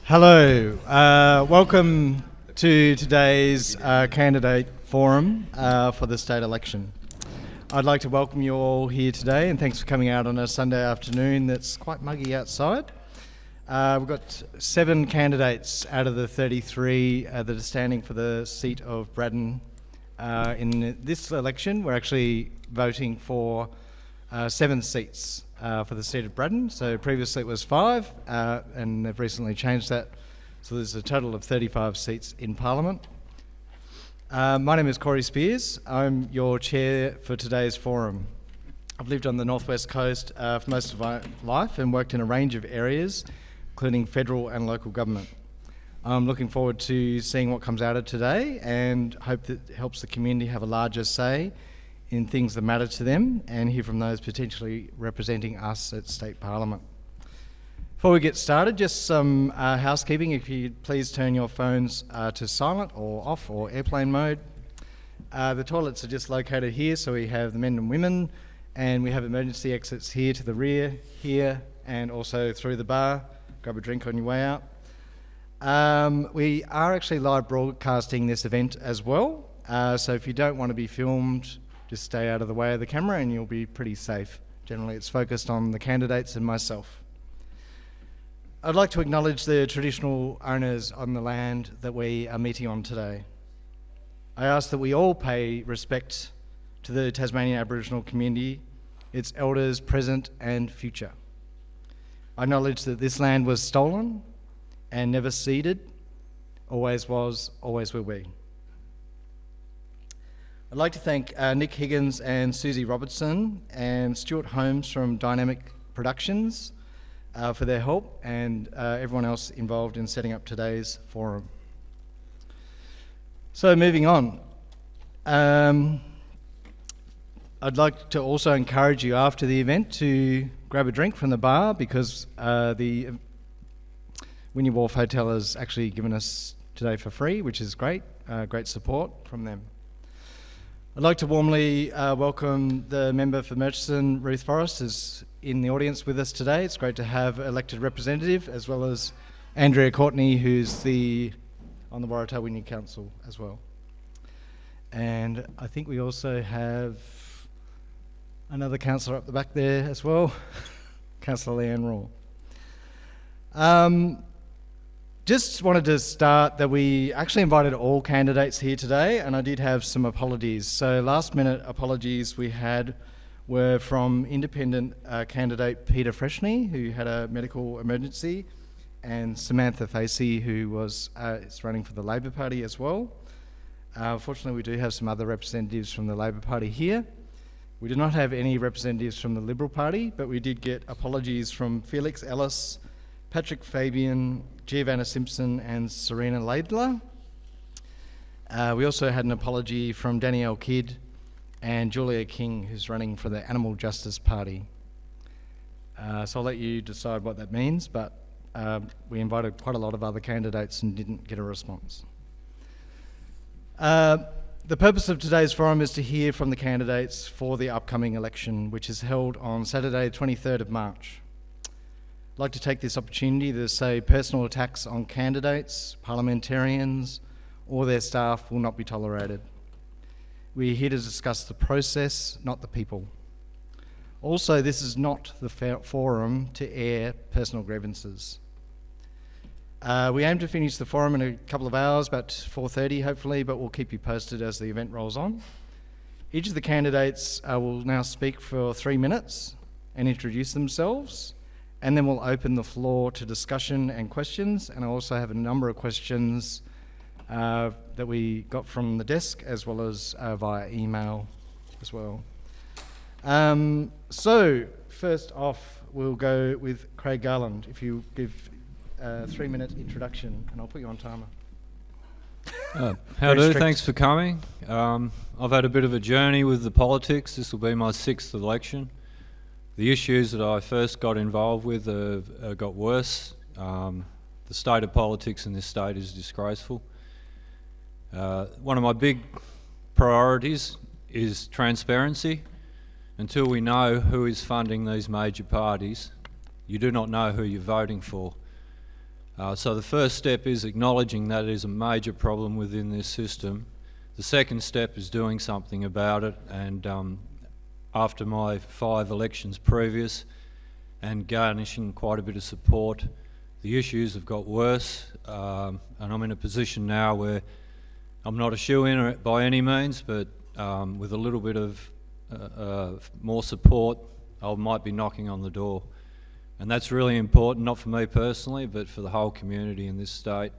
Hello, welcome to today's candidate forum for the state election. I'd like to welcome you all here today, and thanks for coming out on a Sunday afternoon that's quite muggy outside. We've got 7 candidates out of the 33 that are standing for the seat of Braddon. In this election, we're actually voting for 7 seats for the seat of Braddon. So previously it was 5, and they've recently changed that. So there's a total of 35 seats in Parliament. My name is Corey Spears. I'm your chair for today's forum. I've lived on the northwest coast for most of my life and worked in a range of areas, including federal and local government. I'm looking forward to seeing what comes out of today and hope that it helps the community have a larger say in things that matter to them and hear from those potentially representing us at State Parliament. Before we get started, just some housekeeping. If you'd please turn your phones to silent or off or airplane mode. The toilets are just located here, so we have the men and women, and we have emergency exits here to the rear, here, and also through the bar. Grab a drink on your way out. We are actually live broadcasting this event as well, so if you don't want to be filmed, just stay out of the way of the camera and you'll be pretty safe. Generally, it's focused on the candidates and myself. I'd like to acknowledge the traditional owners on the land that we are meeting on today. I ask that we all pay respect to the Tasmanian Aboriginal community, its elders present and future. I acknowledge that this land was stolen and never ceded, always was, always will be. I'd like to thank Nick Higgins and Susie Robertson and Stuart Holmes from Dynamic Productions for their help, and everyone else involved in setting up today's forum. So moving on, I'd like to also encourage you after the event to grab a drink from the bar, because the Wynyard Wharf Hotel has actually given us today for free, which is great, great support from them. I'd like to warmly welcome the member for Murchison, Ruth Forrest, is in the audience with us today. It's great to have elected representative, as well as Andrea Courtney, who's on the Waratah Wynyard Council as well. And I think we also have another councillor up the back there as well, Councillor Leanne Raw. Just wanted to start that we actually invited all candidates here today, and I did have some apologies. So last minute apologies we had were from independent candidate Peter Freshney, who had a medical emergency, and Samantha Facey, who is running for the Labor Party as well. Fortunately, we do have some other representatives from the Labor Party here. We do not have any representatives from the Liberal Party, but we did get apologies from Felix Ellis, Patrick Fabian, Giovanna Simpson and Serena Laidler. We also had an apology from Danielle Kidd and Julia King, who's running for the Animal Justice Party. So I'll let you decide what that means, but we invited quite a lot of other candidates and didn't get a response. The purpose of today's forum is to hear from the candidates for the upcoming election, which is held on Saturday, 23rd of March. I'd like to take this opportunity to say personal attacks on candidates, parliamentarians, or their staff will not be tolerated. We're here to discuss the process, not the people. Also, this is not the forum to air personal grievances. We aim to finish the forum in a couple of hours, about 4:30 hopefully, but we'll keep you posted as the event rolls on. Each of the candidates will now speak for 3 minutes and introduce themselves, and then we'll open the floor to discussion and questions. And I also have a number of questions that we got from the desk, as well as via email as well. So first off, we'll go with Craig Garland. If you give a 3-minute introduction, and I'll put you on timer. How do? Thanks for coming. I've had a bit of a journey with the politics. This will be my 6th election. The issues that I first got involved with got worse. The state of politics in this state is disgraceful. One of my big priorities is transparency. Until we know who is funding these major parties, you do not know who you're voting for. So the first step is acknowledging that it is a major problem within this system. The second step is doing something about it, and after my 5 elections previous and garnishing quite a bit of support, the issues have got worse, and I'm in a position now where I'm not a shoo-in by any means, but with a little bit of more support, I might be knocking on the door. And that's really important, not for me personally, but for the whole community in this state.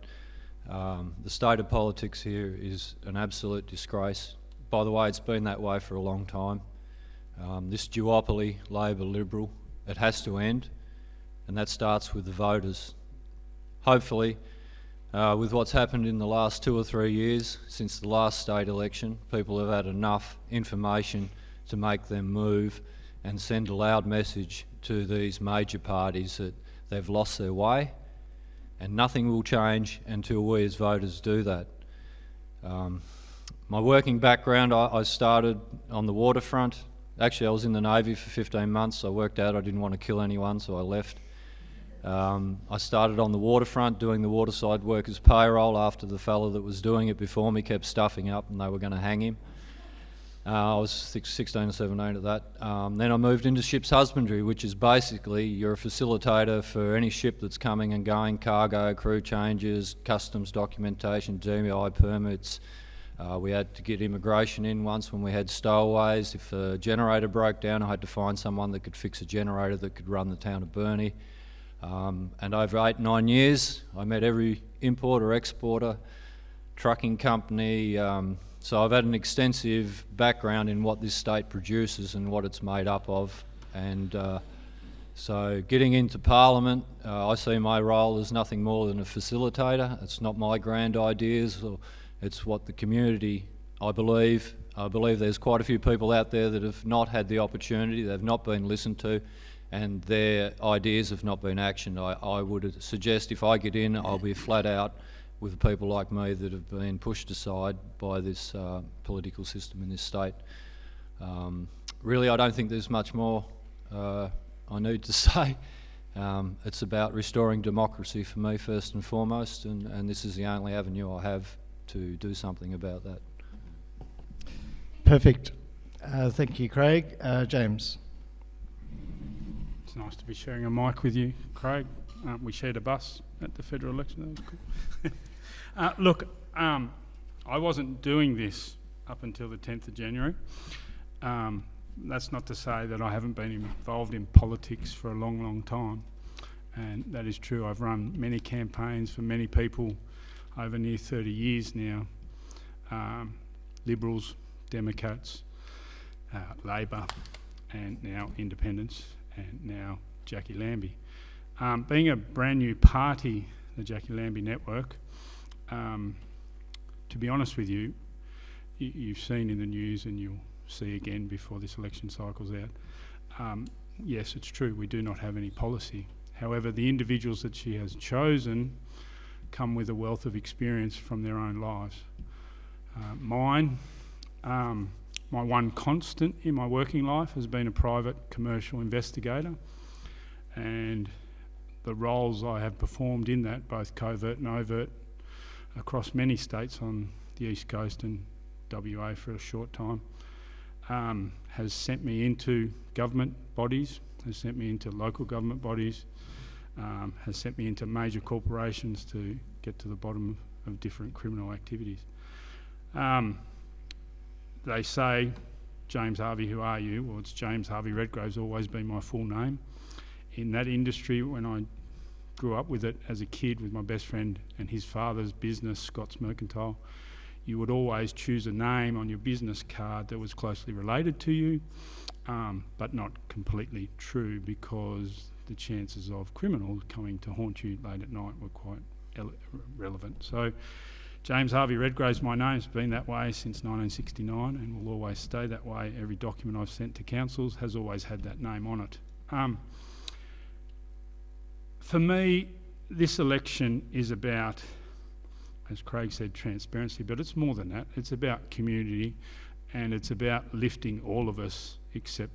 The state of politics here is an absolute disgrace. By the way, it's been that way for a long time. This duopoly, Labor-Liberal, it has to end, and that starts with the voters. Hopefully, with what's happened in the last 2 or 3 years since the last state election, people have had enough information to make them move and send a loud message to these major parties that they've lost their way, and nothing will change until we as voters do that. My working background, I started on the waterfront. Actually, I was in the Navy for 15 months. I worked out I didn't want to kill anyone, so I left. I started on the waterfront doing the waterside workers payroll after the fella that was doing it before me kept stuffing up and they were going to hang him. I was 16 or 17 at that. Then I moved into ship's husbandry, which is basically you're a facilitator for any ship that's coming and going, cargo, crew changes, customs documentation, DMI permits. We had to get immigration in once when we had stowaways. If a generator broke down, I had to find someone that could fix a generator that could run the town of Burnie. And over 8-9 years, I met every importer, exporter, trucking company. So I've had an extensive background in what this state produces and what it's made up of. And so getting into Parliament, I see my role as nothing more than a facilitator. It's not my grand ideas, or it's what the community, I believe there's quite a few people out there that have not had the opportunity, they've not been listened to, and their ideas have not been actioned. I would suggest if I get in, I'll be flat out with people like me that have been pushed aside by this political system in this state. Really, I don't think there's much more I need to say. It's about restoring democracy for me first and foremost, and this is the only avenue I have to do something about that. Perfect. Thank you, Craig. James. It's nice to be sharing a mic with you, Craig. We shared a bus at the federal election. That was cool. Look, I wasn't doing this up until the 10th of January. That's not to say that I haven't been involved in politics for a long, long time. And that is true. I've run many campaigns for many people over near 30 years now. Liberals, Democrats, Labor, and now Independents, and now Jackie Lambie. Being a brand new party, the Jackie Lambie Network, to be honest with you, you've seen in the news and you'll see again before this election cycle's out, yes, it's true, we do not have any policy. However, the individuals that she has chosen come with a wealth of experience from their own lives. My one constant in my working life has been a private commercial investigator, and the roles I have performed in that, both covert and overt, across many states on the East Coast and WA for a short time, has sent me into government bodies, has sent me into local government bodies, has sent me into major corporations to get to the bottom of different criminal activities. They say, James Harvey, who are you? Well, it's James Harvey Redgrave's always been my full name. In that industry, when I grew up with it as a kid with my best friend and his father's business, Scott's Mercantile, you would always choose a name on your business card that was closely related to you, but not completely true, because the chances of criminals coming to haunt you late at night were quite relevant. So James Harvey Redgrave's my name. It's been that way since 1969 and will always stay that way. Every document I've sent to councils has always had that name on it. For me, this election is about, as Craig said, transparency, but it's more than that. It's about community, and it's about lifting all of us, except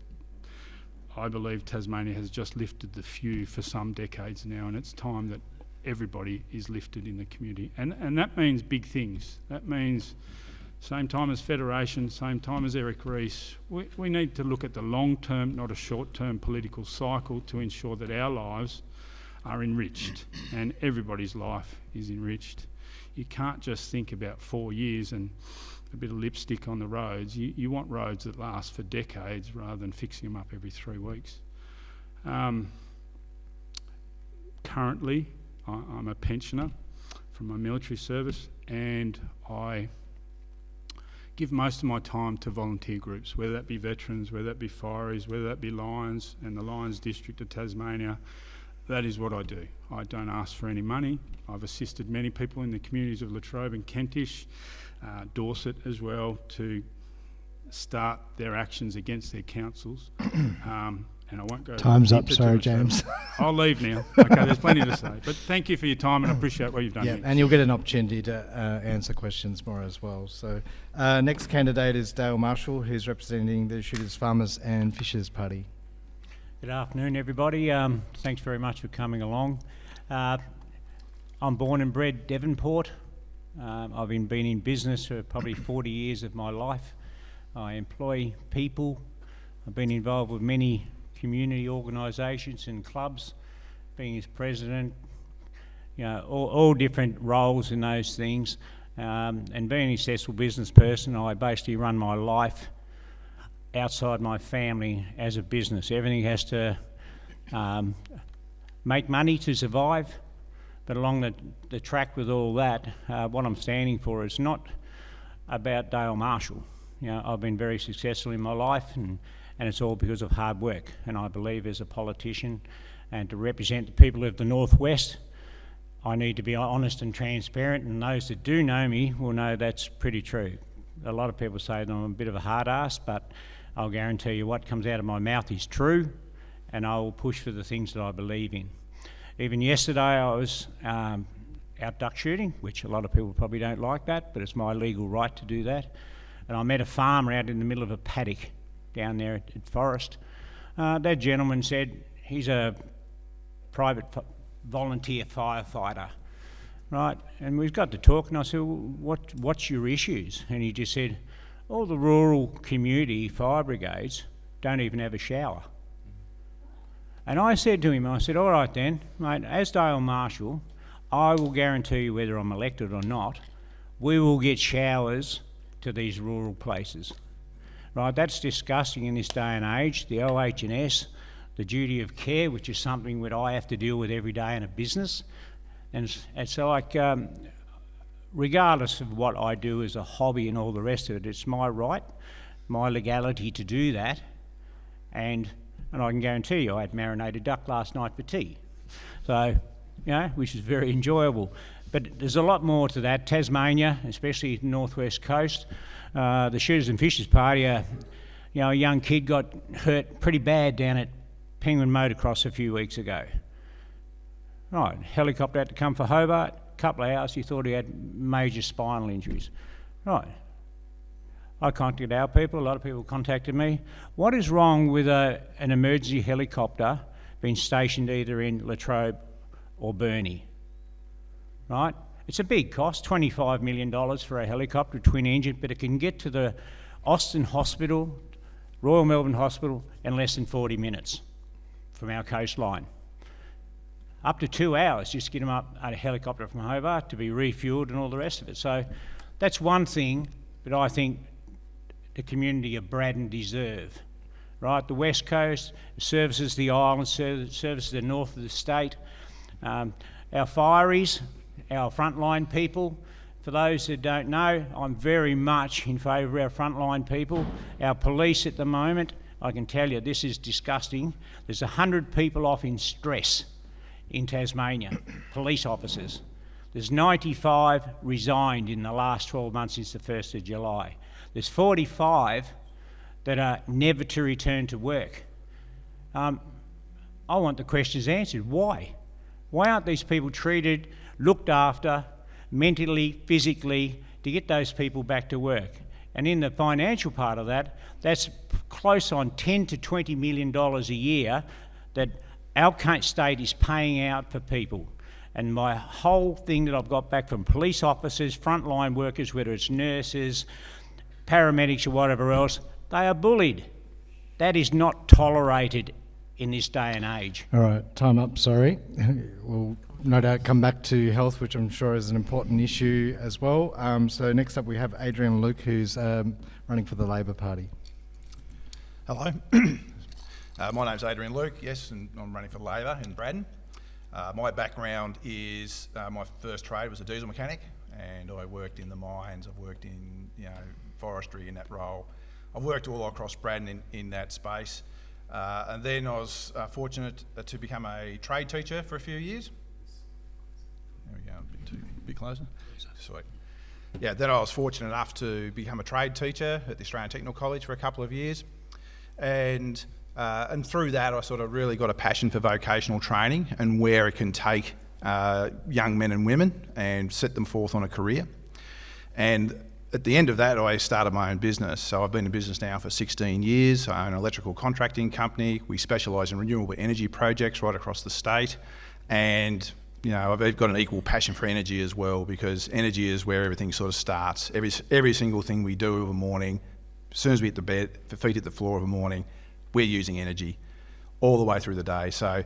I believe Tasmania has just lifted the few for some decades now, and it's time that everybody is lifted in the community. And that means big things. That means same time as Federation, same time as Eric Rees, we need to look at the long-term, not a short-term political cycle to ensure that our lives are enriched and everybody's life is enriched. You can't just think about 4 years and a bit of lipstick on the roads. You want roads that last for decades rather than fixing them up every 3 weeks. Currently, I'm a pensioner from my military service, and I give most of my time to volunteer groups, whether that be veterans, whether that be fireys, whether that be Lions and the Lions District of Tasmania. That is what I do. I don't ask for any money. I've assisted many people in the communities of Latrobe and Kentish, Dorset as well, to start their actions against their councils. And I won't go... Time's up, sorry, James. I'll leave now. Okay, there's plenty to say. But thank you for your time, and I appreciate what you've done here. And you'll get an opportunity to answer questions more as well. So next candidate is Dale Marshall, who's representing the Shooters, Farmers and Fishers Party. Good afternoon, everybody. Thanks very much for coming along. I'm born and bred Devonport. I've been in business for probably 40 years of my life. I employ people. I've been involved with many community organisations and clubs, being as president, all different roles in those things. And being a successful business person, I basically run my life outside my family as a business. Everything has to make money to survive, but along the track with all that, what I'm standing for is not about Dale Marshall. I've been very successful in my life, and it's all because of hard work. And I believe as a politician and to represent the people of the Northwest, I need to be honest and transparent, and those that do know me will know that's pretty true. A lot of people say that I'm a bit of a hard ass, but I'll guarantee you what comes out of my mouth is true, and I will push for the things that I believe in. Even yesterday I was out duck shooting, which a lot of people probably don't like that, but it's my legal right to do that. And I met a farmer out in the middle of a paddock down there at Forest. That gentleman said he's a private volunteer firefighter, right? And we've got to talk, and I said, well, what's your issues? And he just said, all the rural community fire brigades don't even have a shower. And I said to him, all right then, mate, as Dale Marshall, I will guarantee you, whether I'm elected or not, we will get showers to these rural places. Right, that's disgusting in this day and age. The OH&S, the duty of care, which is something that I have to deal with every day in a business. And so like, regardless of what I do as a hobby and all the rest of it, it's my right, my legality to do that. And I can guarantee you I had marinated duck last night for tea. So, which is very enjoyable. But there's a lot more to that. Tasmania, especially the northwest coast, the Shooters and Fishers Party, a young kid got hurt pretty bad down at Penguin Motocross a few weeks ago. Right, helicopter had to come for Hobart, a couple of hours, he thought he had major spinal injuries. Right, I contacted our people, a lot of people contacted me. What is wrong with an emergency helicopter being stationed either in Latrobe or Burnie? Right? It's a big cost, $25 million for a helicopter, twin engine, but it can get to the Austin Hospital, Royal Melbourne Hospital, in less than 40 minutes from our coastline. Up to 2 hours just to get them up at a helicopter from Hobart to be refuelled and all the rest of it. So that's one thing that I think the community of Braddon deserve. Right? The West Coast services the island, services the north of the state. Our fireys, our frontline people, for those that don't know, I'm very much in favour of our frontline people. Our police at the moment, I can tell you, this is disgusting. There's 100 people off in stress in Tasmania, police officers. There's 95 resigned in the last 12 months since the 1st of July. There's 45 that are never to return to work. I want the questions answered. Why? Why aren't these people treated, looked after, mentally, physically, to get those people back to work? And in the financial part of that, that's close on $10 to $20 million a year that our state is paying out for people. And my whole thing that I've got back from police officers, frontline workers, whether it's nurses, paramedics or whatever else, they are bullied. That is not tolerated in this day and age. All right, time up, sorry. We'll no doubt come back to health, which I'm sure is an important issue as well. So next up we have Adrian Luke, who's running for the Labor Party. Hello. My name's Adrian Luke, yes, and I'm running for Labor in Braddon. My background is, my first trade was a diesel mechanic, and I worked in the mines, I've worked in forestry in that role. I've worked all across Braddon in that space. And then I was fortunate to become a trade teacher for a few years. There we go, a bit closer. Sweet. Yeah, then I was fortunate enough to become a trade teacher at the Australian Technical College for a couple of years. And through that, I sort of really got a passion for vocational training and where it can take young men and women and set them forth on a career. And at the end of that, I started my own business. So I've been in business now for 16 years. I own an electrical contracting company. We specialise in renewable energy projects right across the state. And I've got an equal passion for energy as well, because energy is where everything sort of starts. Every single thing we do of a morning, as soon as we hit the bed, the feet hit the floor of a morning, we're using energy all the way through the day. So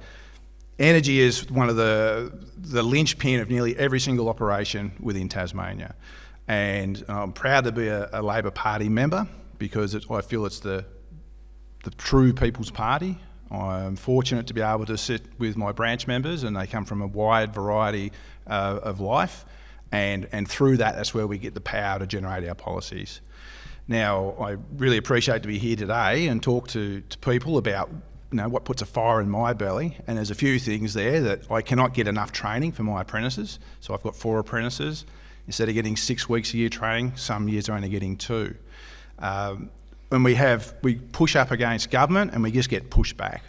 energy is one of the linchpin of nearly every single operation within Tasmania. And I'm proud to be a Labor Party member, because I feel it's the true people's party. I'm fortunate to be able to sit with my branch members, and they come from a wide variety of life, and through that's where we get the power to generate our policies. Now, I really appreciate to be here today and talk to people about what puts a fire in my belly, and there's a few things there that I cannot get enough training for my apprentices. So I've got 4 apprentices. Instead of getting 6 weeks a year training, some years are only getting 2. And we push up against government and we just get pushed back.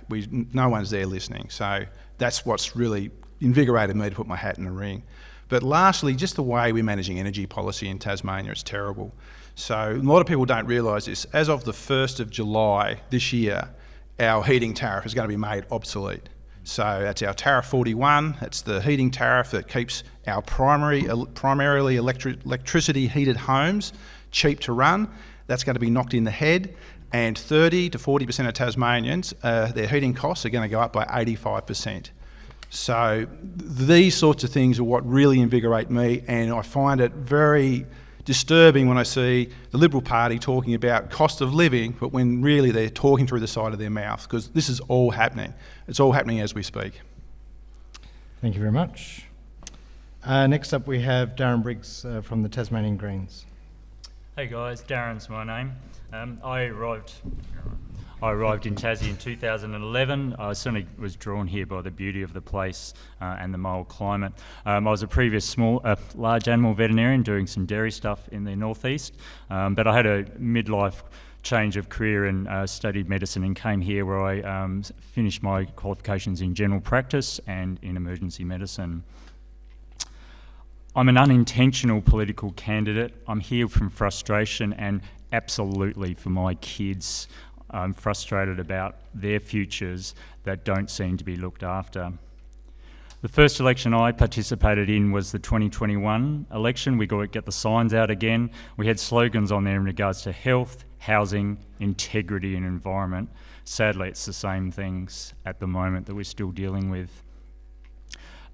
No one's there listening. So that's what's really invigorated me to put my hat in the ring. But lastly, just the way we're managing energy policy in Tasmania is terrible. So a lot of people don't realise this. As of the 1st of July this year, our heating tariff is going to be made obsolete. So that's our Tariff 41. That's the heating tariff that keeps our primarily electricity heated homes cheap to run. That's going to be knocked in the head, and 30 to 40% of Tasmanians, their heating costs are going to go up by 85%. So these sorts of things are what really invigorate me, and I find it very disturbing when I see the Liberal Party talking about cost of living, but when really they're talking through the side of their mouth, because this is all happening. It's all happening as we speak. Thank you very much. Next up we have Darren Briggs from the Tasmanian Greens. Hey guys, Darren's my name. I arrived in Tassie in 2011. I certainly was drawn here by the beauty of the place and the mild climate. I was a previous large animal veterinarian doing some dairy stuff in the northeast, but I had a midlife change of career and studied medicine and came here where I finished my qualifications in general practice and in emergency medicine. I'm an unintentional political candidate. I'm here from frustration and absolutely for my kids. I'm frustrated about their futures that don't seem to be looked after. The first election I participated in was the 2021 election. We got to get the signs out again. We had slogans on there in regards to health, housing, integrity and environment. Sadly, it's the same things at the moment that we're still dealing with.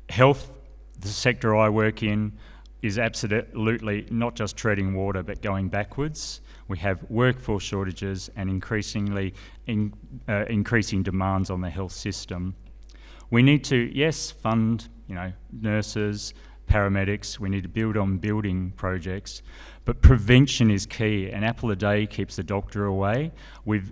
Health, the sector I work in, is absolutely not just treading water but going backwards. We have workforce shortages and increasing demands on the health system. We need to, yes, fund, nurses, paramedics. We need to build on building projects, but prevention is key. An apple a day keeps the doctor away. We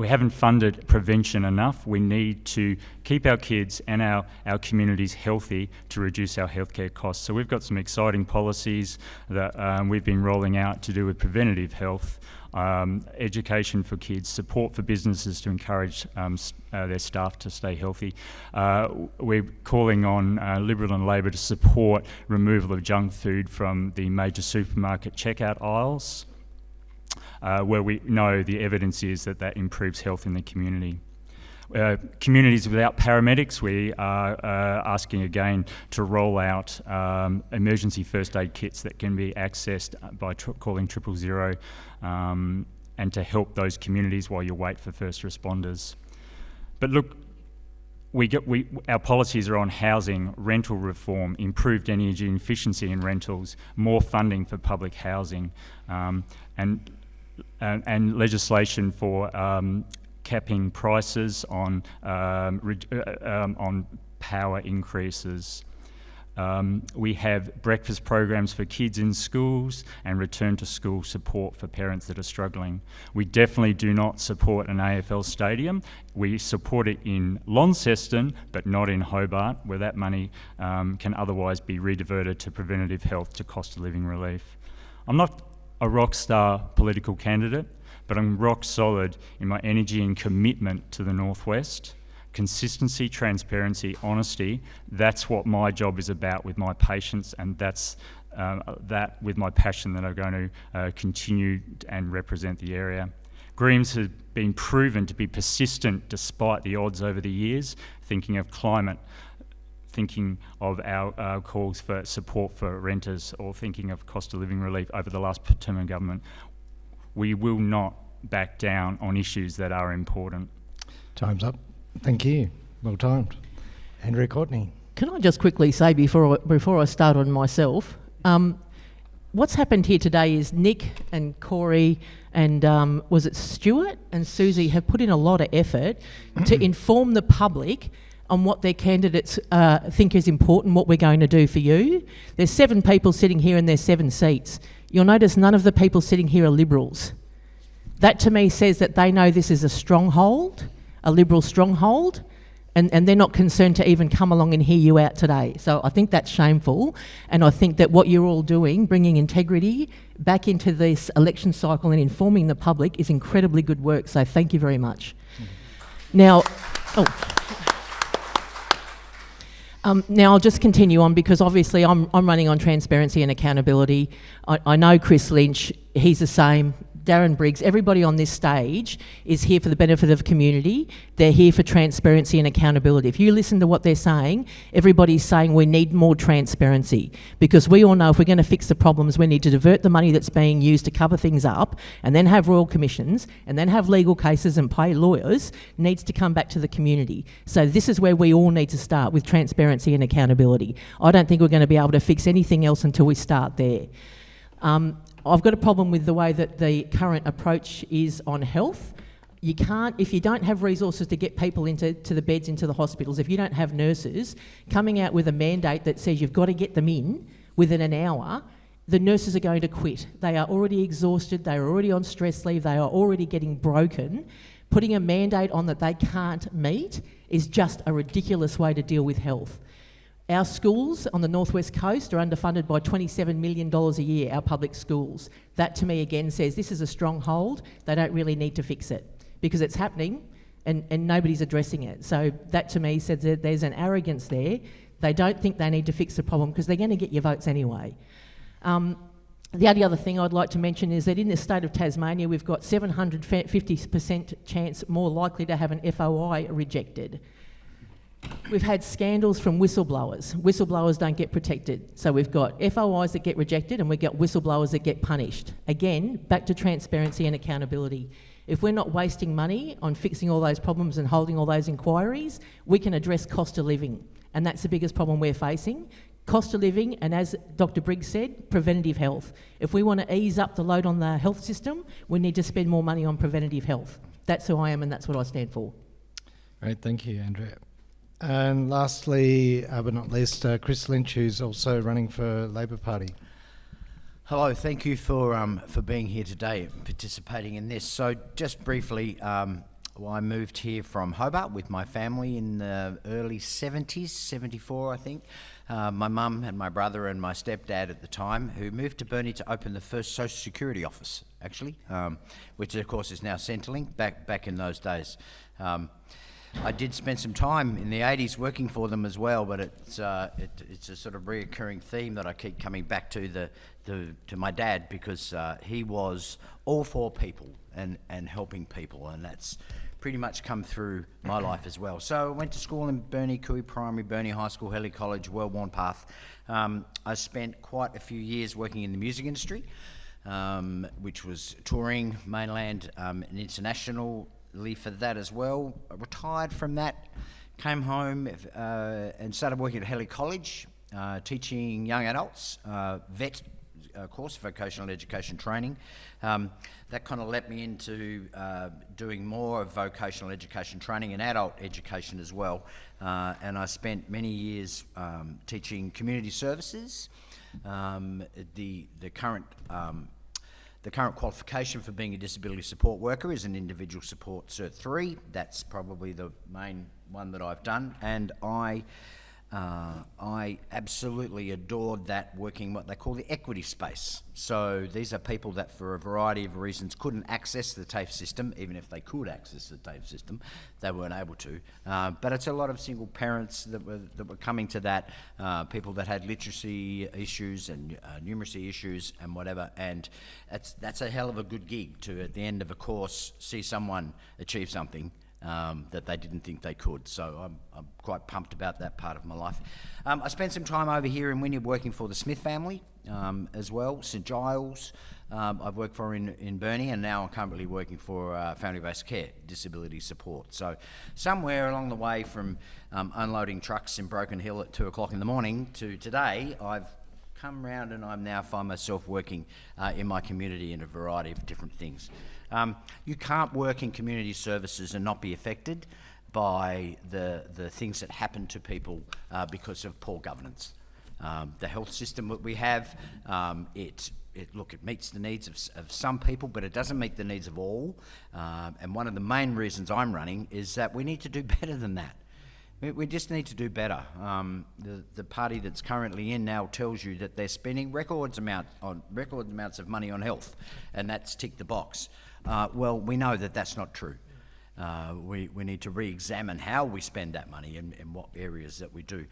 haven't funded prevention enough. We need to keep our kids and our communities healthy to reduce our healthcare costs. So we've got some exciting policies that we've been rolling out to do with preventative health, education for kids, support for businesses to encourage their staff to stay healthy. We're calling on Liberal and Labor to support removal of junk food from the major supermarket checkout aisles, where we know the evidence is that improves health in the community. Communities without paramedics, we are asking again to roll out emergency first aid kits that can be accessed by calling 000 and to help those communities while you wait for first responders. But look, our policies are on housing, rental reform, improved energy efficiency in rentals, more funding for public housing, and legislation for capping prices on power increases. We have breakfast programs for kids in schools and return to school support for parents that are struggling. We definitely do not support an AFL stadium. We support it in Launceston, but not in Hobart, where that money can otherwise be rediverted to preventative health, to cost of living relief. I'm not a rock star political candidate, but I'm rock solid in my energy and commitment to the Northwest. Consistency, transparency, honesty, that's what my job is about with my patients, and that's that with my passion that I'm going to continue and represent the area. Greens has been proven to be persistent despite the odds over the years, thinking of climate, thinking of our calls for support for renters, or thinking of cost of living relief over the last term of government. We will not back down on issues that are important. Time's up. Thank you. Well timed. Andrea Courtney. Can I just quickly say before I start on myself, what's happened here today is Nick and Corey and was it Stuart and Susie have put in a lot of effort to inform the public on what their candidates think is important, what we're going to do for you. There's 7 people sitting here and there's 7 seats. You'll notice none of the people sitting here are Liberals. That to me says that they know this is a stronghold, a Liberal stronghold, and they're not concerned to even come along and hear you out today. So I think that's shameful, and I think that what you're all doing, bringing integrity back into this election cycle and informing the public, is incredibly good work, so thank you very much. Now, now I'll just continue on, because obviously I'm running on transparency and accountability. I know Chris Lynch, he's the same. Darren Briggs, everybody on this stage is here for the benefit of the community. They're here for transparency and accountability. If you listen to what they're saying, everybody's saying we need more transparency, because we all know if we're going to fix the problems, we need to divert the money that's being used to cover things up and then have royal commissions and then have legal cases and pay lawyers, needs to come back to the community. So this is where we all need to start, with transparency and accountability. I don't think we're going to be able to fix anything else until we start there. I've got a problem with the way that the current approach is on health. You can't, if you don't have resources to get people into the beds, into the hospitals, if you don't have nurses, coming out with a mandate that says you've got to get them in within an hour, the nurses are going to quit. They are already exhausted, they are already on stress leave, they are already getting broken. Putting a mandate on that they can't meet is just a ridiculous way to deal with health. Our schools on the Northwest Coast are underfunded by $27 million a year, our public schools. That to me again says this is a stronghold, they don't really need to fix it, because it's happening and nobody's addressing it. So that to me says that there's an arrogance there. They don't think they need to fix the problem because they're going to get your votes anyway. The only other thing I'd like to mention is that in the state of Tasmania, we've got 750% chance more likely to have an FOI rejected. We've had scandals from whistleblowers. Whistleblowers don't get protected. So we've got FOIs that get rejected and we've got whistleblowers that get punished. Again, back to transparency and accountability. If we're not wasting money on fixing all those problems and holding all those inquiries, we can address cost of living. And that's the biggest problem we're facing. Cost of living, and as Dr. Briggs said, preventative health. If we want to ease up the load on the health system, we need to spend more money on preventative health. That's who I am and that's what I stand for. Great, thank you, Andrea. And lastly, but not least, Chris Lynch, who's also running for Labor Party. Hello, thank you for being here today and participating in this. So just briefly, I moved here from Hobart with my family in the early 70s, 74 I think. My mum and my brother and my stepdad at the time, who moved to Burnie to open the first social security office, actually, which of course is now Centrelink, back in those days. I did spend some time in the 80s working for them as well, but it's a sort of reoccurring theme that I keep coming back to my dad, because he was all for people and helping people, and that's pretty much come through my life as well. So I went to school in Burnie, Cooey Primary, Burnie High School, Helly College, well-worn path. I spent quite a few years working in the music industry, which was touring mainland and internationally for that as well. I retired from that, came home and started working at Helly College, teaching young adults, VET course, vocational education training. That kind of let me into doing more of vocational education training and adult education as well. And I spent many years teaching community services. The current qualification for being a disability support worker is an individual support Cert 3. That's probably the main one that I've done, and I absolutely adored that, working what they call the equity space. So these are people that for a variety of reasons couldn't access the TAFE system. Even if they could access the TAFE system, they weren't able to. But it's a lot of single parents that were coming to that, people that had literacy issues and numeracy issues and whatever, and that's a hell of a good gig to, at the end of a course, see someone achieve something that they didn't think they could. So I'm quite pumped about that part of my life. I spent some time over here in Wynyard working for the Smith family as well, St Giles. I've worked for in Burnie, and now I'm currently working for family-based care, disability support. So somewhere along the way from unloading trucks in Broken Hill at 2 o'clock in the morning to today, I've come round and I now find myself working in my community in a variety of different things. You can't work in community services and not be affected by the things that happen to people because of poor governance. The health system that we have, it meets the needs of some people, but it doesn't meet the needs of all. And one of the main reasons I'm running is that we need to do better than that. We just need to do better. The party that's currently in now tells you that they're spending record amounts of money on health, and that's tick the box. Well, we know that that's not true. We need to re-examine how we spend that money and what areas that we do.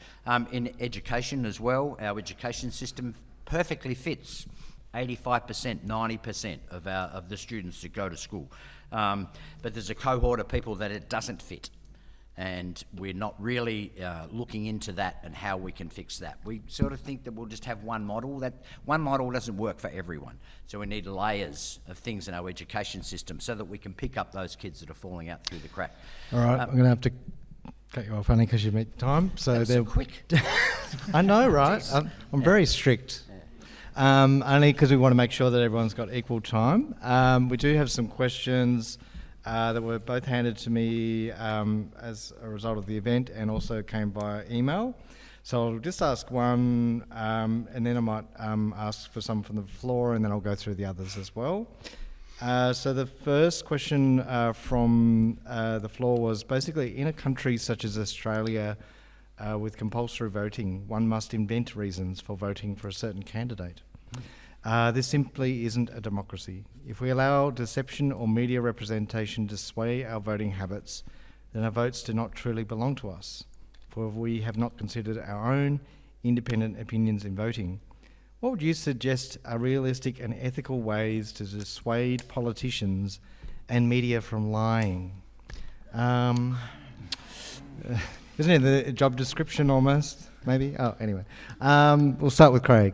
In education as well, our education system perfectly fits 85%, 90% of the students that go to school. But there's a cohort of people that it doesn't fit. And we're not really looking into that and how we can fix that. We sort of think that we'll just have one model. That one model doesn't work for everyone. So we need layers of things in our education system so that we can pick up those kids that are falling out through the crack. All right, I'm going to have to cut you off, only because you meet time. So they're quick. I know, right? I'm very strict. Only because we want to make sure that everyone's got equal time. We do have some questions that were both handed to me as a result of the event and also came via email. So I'll just ask one and then I might ask for some from the floor and then I'll go through the others as well. So the first question from the floor was basically, in a country such as Australia with compulsory voting, one must invent reasons for voting for a certain candidate. This simply isn't a democracy. If we allow deception or media representation to sway our voting habits, then our votes do not truly belong to us, for we have not considered our own independent opinions in voting. What would you suggest are realistic and ethical ways to dissuade politicians and media from lying? Isn't it the job description almost, maybe? Oh, anyway. We'll start with Craig.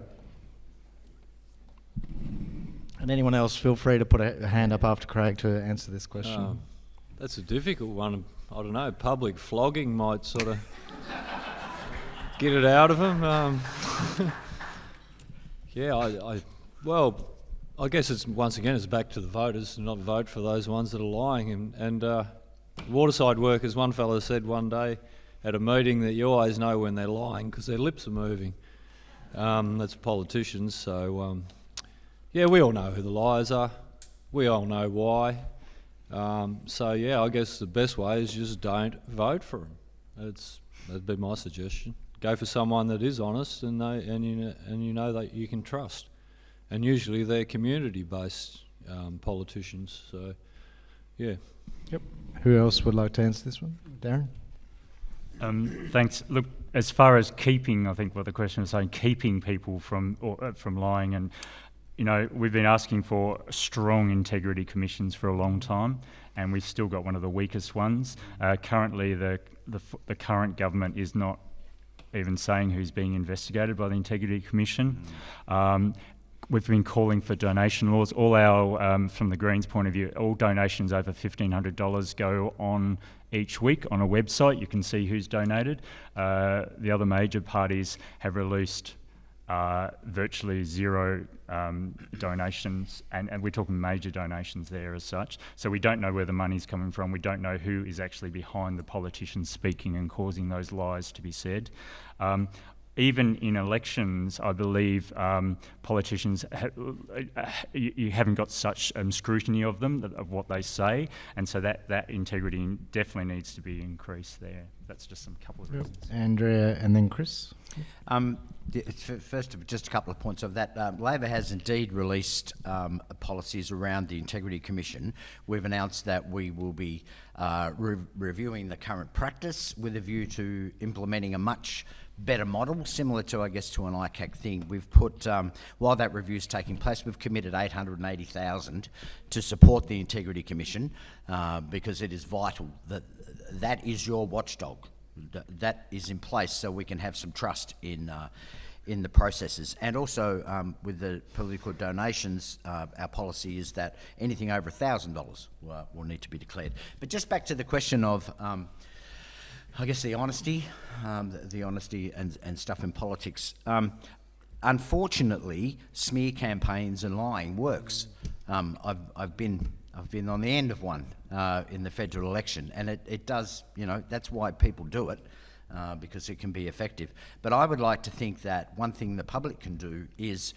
And anyone else, feel free to put a hand up after Craig to answer this question. That's a difficult one. I don't know, public flogging might sort of get it out of them. Yeah, I guess it's once again it's back to the voters and not vote for those ones that are lying. And waterside workers, one fellow said one day at a meeting that you always know when they're lying because their lips are moving. That's politicians, so... yeah, we all know who the liars are. We all know why. So yeah, I guess the best way is just don't vote for them. That'd be my suggestion. Go for someone that is honest and you know that you can trust. And usually they're community-based politicians. So yeah. Yep. Who else would like to answer this one? Darren? Thanks. Look, as far as keeping, I think what the question was saying, keeping people from lying and we've been asking for strong integrity commissions for a long time, and we've still got one of the weakest ones. Currently, the current government is not even saying who's being investigated by the Integrity Commission. We've been calling for donation laws. All our, from the Greens' point of view, all donations over $1,500 go on each week on a website. You can see who's donated. The other major parties have released virtually zero donations, and we're talking major donations there as such. So we don't know where the money's coming from. We don't know who is actually behind the politicians speaking and causing those lies to be said. Even in elections, I believe politicians, you haven't got such scrutiny of them, of what they say, and so that integrity definitely needs to be increased there. That's just some couple of reasons. Andrea and then Chris. First, just a couple of points of that. Labor has indeed released policies around the Integrity Commission. We've announced that we will be reviewing the current practice with a view to implementing a much better model, similar to, I guess, to an ICAC thing. We've put, while that review is taking place, we've committed $880,000 to support the Integrity Commission because it is vital that that is your watchdog. That is in place so we can have some trust in the processes. And also with the political donations, our policy is that anything over $1,000 will need to be declared. But just back to the question of I guess the honesty and stuff in politics. Unfortunately, smear campaigns and lying works. I've been on the end of one in the federal election, and it does. That's why people do it, because it can be effective. But I would like to think that one thing the public can do is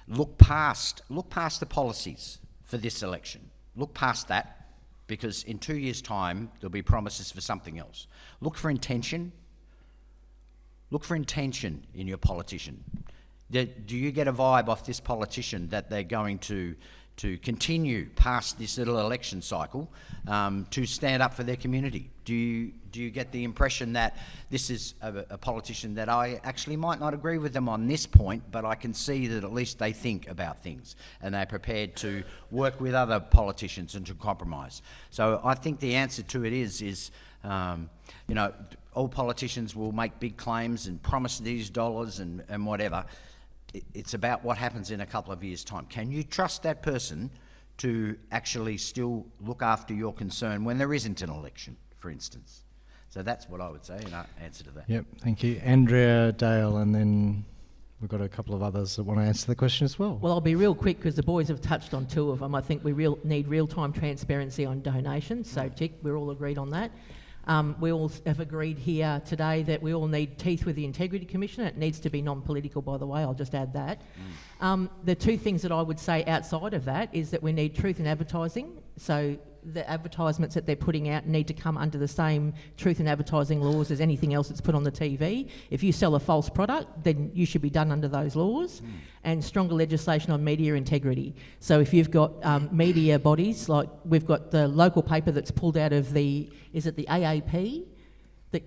look past the policies for this election. Look past that. Because in 2 years' time, there'll be promises for something else. Look for intention. Look for intention in your politician. Do you get a vibe off this politician that they're going to continue past this little election cycle to stand up for their community? Do you get the impression that this is a politician that I actually might not agree with them on this point, but I can see that at least they think about things and they're prepared to work with other politicians and to compromise? So I think the answer to it is all politicians will make big claims and promise these dollars and whatever. It's about what happens in a couple of years' time. Can you trust that person to actually still look after your concern when there isn't an election, for instance? So that's what I would say in answer to that. Yep, thank you. Andrea, Dale, and then we've got a couple of others that want to answer the question as well. Well, I'll be real quick because the boys have touched on two of them. I think we need real-time transparency on donations, so tick, we're all agreed on that. We all have agreed here today that we all need teeth with the Integrity Commission. It needs to be non-political, by the way, I'll just add that. The two things that I would say outside of that is that we need truth in advertising. So the advertisements that they're putting out need to come under the same truth in advertising laws as anything else that's put on the TV. If you sell a false product, then you should be done under those laws. And stronger legislation on media integrity. So if you've got media bodies, like we've got the local paper that's pulled out of the AAP,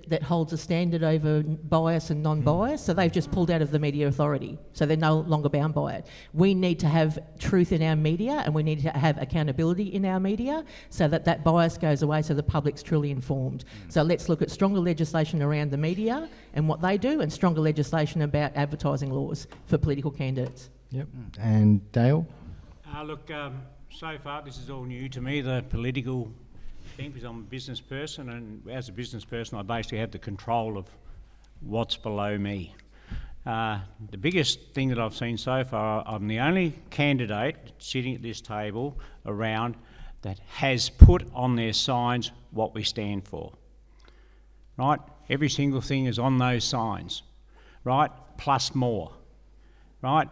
that holds a standard over bias and non-bias, so they've just pulled out of the media authority, so they're no longer bound by it. We need to have truth in our media, and we need to have accountability in our media so that bias goes away, so the public's truly informed. So let's look at stronger legislation around the media and what they do, and stronger legislation about advertising laws for political candidates. Yep. And Dale? Look, so far this is all new to me, the political thing, because I'm a business person, and as a business person I basically have the control of what's below me. The biggest thing that I've seen so far, I'm the only candidate sitting at this table around that has put on their signs what we stand for. Right? Every single thing is on those signs. Right? Plus more. Right?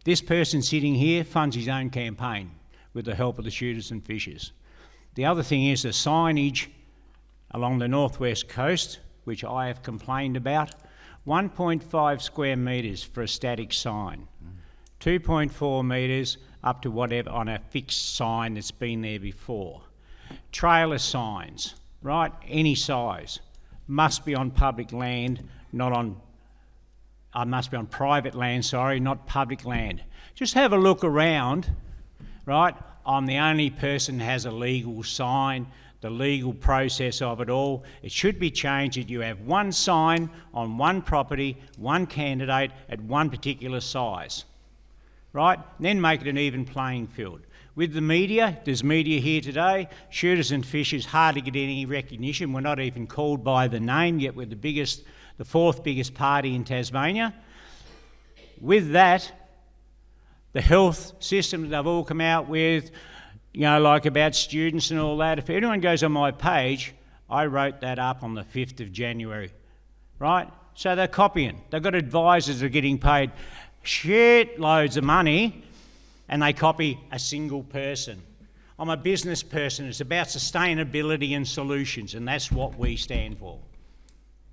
This person sitting here funds his own campaign with the help of the shooters and fishers. The other thing is the signage along the northwest coast, which I have complained about. 1.5 square metres for a static sign. 2.4 metres up to whatever on a fixed sign that's been there before. Trailer signs, right, any size, must be on public land, not on must be on private land, sorry, not public land. Just have a look around, right? I'm the only person who has a legal sign, the legal process of it all. It should be changed that you have one sign on one property, one candidate at one particular size, right? Then make it an even playing field. With the media, there's media here today. Shooters and fishers hardly get any recognition. We're not even called by the name, yet we're the fourth biggest party in Tasmania. With that, the health system that they've all come out with, like about students and all that. If anyone goes on my page, I wrote that up on the 5th of January, right? So they're copying. They've got advisors that are getting paid shit loads of money, and they copy a single person. I'm a business person. It's about sustainability and solutions, and that's what we stand for.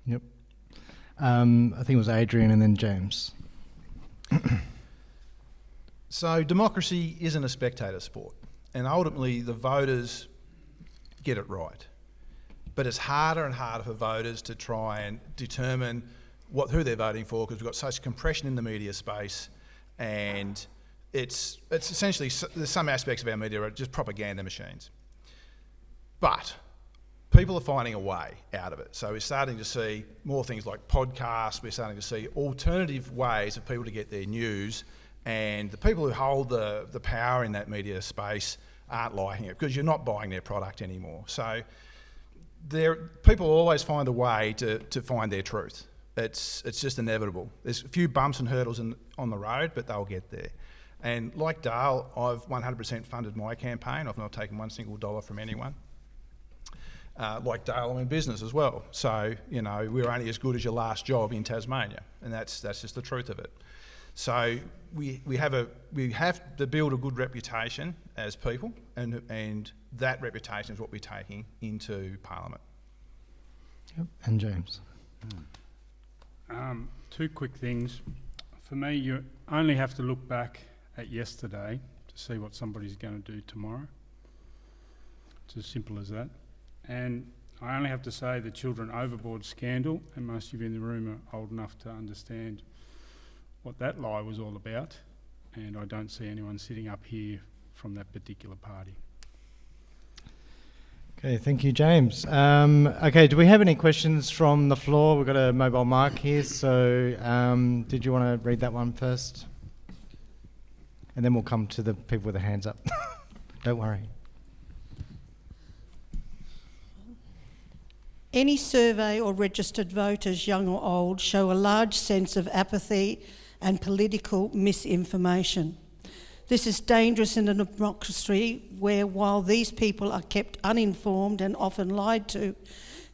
Yep. I think it was Adrian and then James. So democracy isn't a spectator sport, and ultimately the voters get it right. But it's harder and harder for voters to try and determine who they're voting for, because we've got such compression in the media space, and it's essentially, there's some aspects of our media are just propaganda machines. But people are finding a way out of it. So we're starting to see more things like podcasts, we're starting to see alternative ways of people to get their news, and the people who hold the power in that media space aren't liking it because you're not buying their product anymore. So people always find a way to find their truth. It's just inevitable. There's a few bumps and hurdles on the road, but they'll get there. And like Dale, I've 100% funded my campaign. I've not taken one single dollar from anyone. Like Dale, I'm in business as well. So, we're only as good as your last job in Tasmania, and that's just the truth of it. So we have to build a good reputation as people, and that reputation is what we're taking into Parliament. Yep. And James. Two quick things. For me, you only have to look back at yesterday to see what somebody's going to do tomorrow. It's as simple as that. And I only have to say the Children Overboard scandal, and most of you in the room are old enough to understand what that lie was all about, and I don't see anyone sitting up here from that particular party. Okay, thank you, James. Okay, do we have any questions from the floor? We've got a mobile mic here, so did you want to read that one first? And then we'll come to the people with their hands up. Don't worry. Any survey or registered voters, young or old, show a large sense of apathy and political misinformation. This is dangerous in a democracy where, while these people are kept uninformed and often lied to,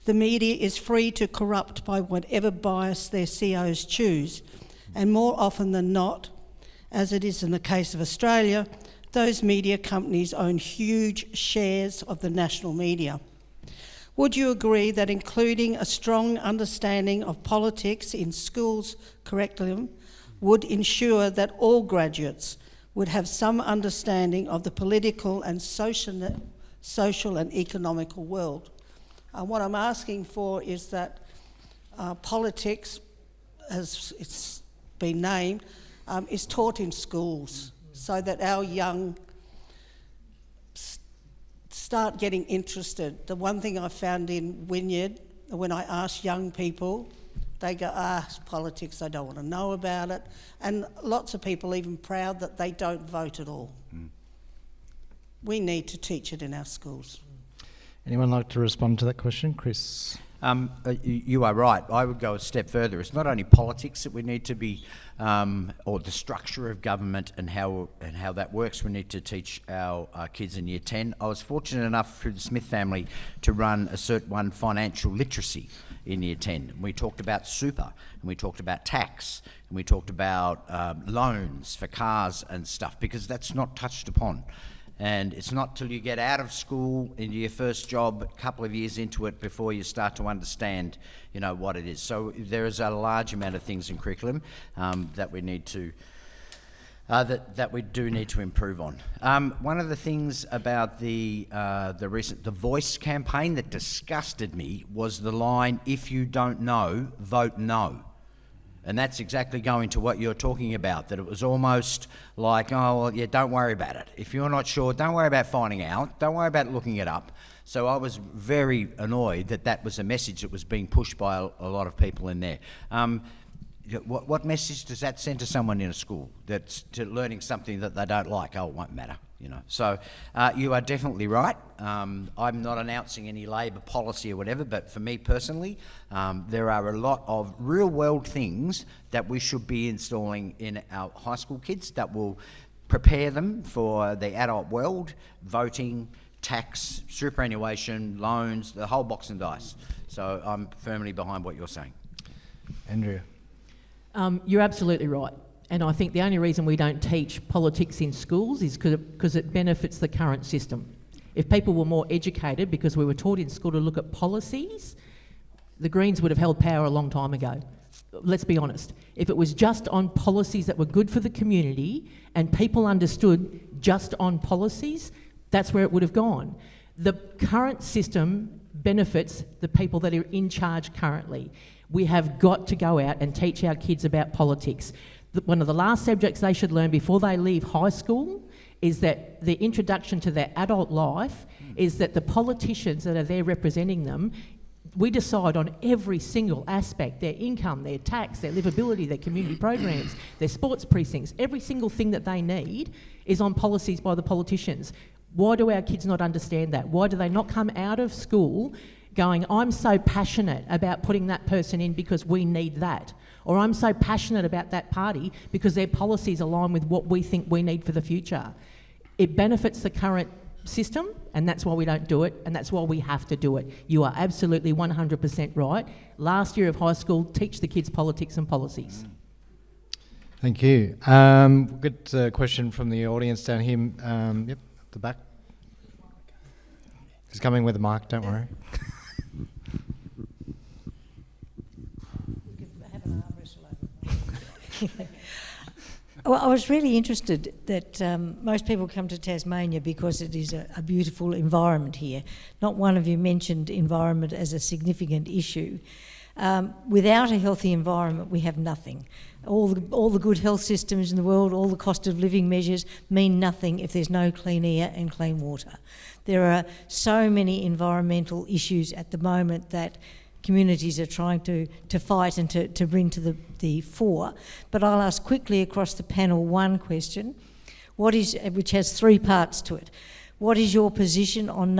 the media is free to corrupt by whatever bias their CEOs choose. And more often than not, as it is in the case of Australia, those media companies own huge shares of the national media. Would you agree that including a strong understanding of politics in schools' curriculum would ensure that all graduates would have some understanding of the political and social and economical world? What I'm asking for is that politics, as it's been named, is taught in schools so that our young start getting interested. The one thing I found in Wynyard, when I asked young people, they go, politics, I don't want to know about it. And lots of people even proud that they don't vote at all. We need to teach it in our schools. Anyone like to respond to that question? Chris? You are right. I would go a step further. It's not only politics that we need to be, or the structure of government and how that works. We need to teach our kids in Year 10. I was fortunate enough through the Smith family to run a Cert 1 financial literacy in Year 10. We talked about super, and we talked about tax, and we talked about loans for cars and stuff, because that's not touched upon. And it's not till you get out of school into your first job, a couple of years into it, before you start to understand, what it is. So there is a large amount of things in curriculum that we need to, that we do need to improve on. One of the things about the Voice campaign that disgusted me was the line, "If you don't know, vote no." And that's exactly going to what you're talking about, that it was almost like, oh, well, yeah, don't worry about it. If you're not sure, don't worry about finding out. Don't worry about looking it up. So I was very annoyed that that was a message that was being pushed by a lot of people in there. What message does that send to someone in a school that's learning something that they don't like? Oh, it won't matter, you know. So you are definitely right. I'm not announcing any Labor policy or whatever, but for me personally, there are a lot of real-world things that we should be installing in our high school kids that will prepare them for the adult world, voting, tax, superannuation, loans, the whole box and dice. So I'm firmly behind what you're saying. Andrea. You're absolutely right. And I think the only reason we don't teach politics in schools is because it benefits the current system. If people were more educated, because we were taught in school to look at policies, the Greens would have held power a long time ago. Let's be honest. If it was just on policies that were good for the community and people understood just on policies, that's where it would have gone. The current system benefits the people that are in charge currently. We have got to go out and teach our kids about politics. One of the last subjects they should learn before they leave high school is that the introduction to their adult life is that the politicians that are there representing them, we decide on every single aspect, their income, their tax, their livability, their community programs, their sports precincts, every single thing that they need is on policies by the politicians. Why do our kids not understand that? Why do they not come out of school going, I'm so passionate about putting that person in because we need that? Or I'm so passionate about that party because their policies align with what we think we need for the future. It benefits the current system, and that's why we don't do it, and that's why we have to do it. You are absolutely 100% right. Last year of high school, teach the kids politics and policies. Thank you. We'll get a question from the audience down here. Yep, at the back. He's coming with a mic, don't worry. Well, I was really interested that most people come to Tasmania because it is a beautiful environment here. Not one of you mentioned environment as a significant issue. Without a healthy environment, we have nothing. All the good health systems in the world, all the cost of living measures mean nothing if there's no clean air and clean water. There are so many environmental issues at the moment that communities are trying to fight and to bring to the fore. But I'll ask quickly across the panel one question, which has three parts to it. What is your position on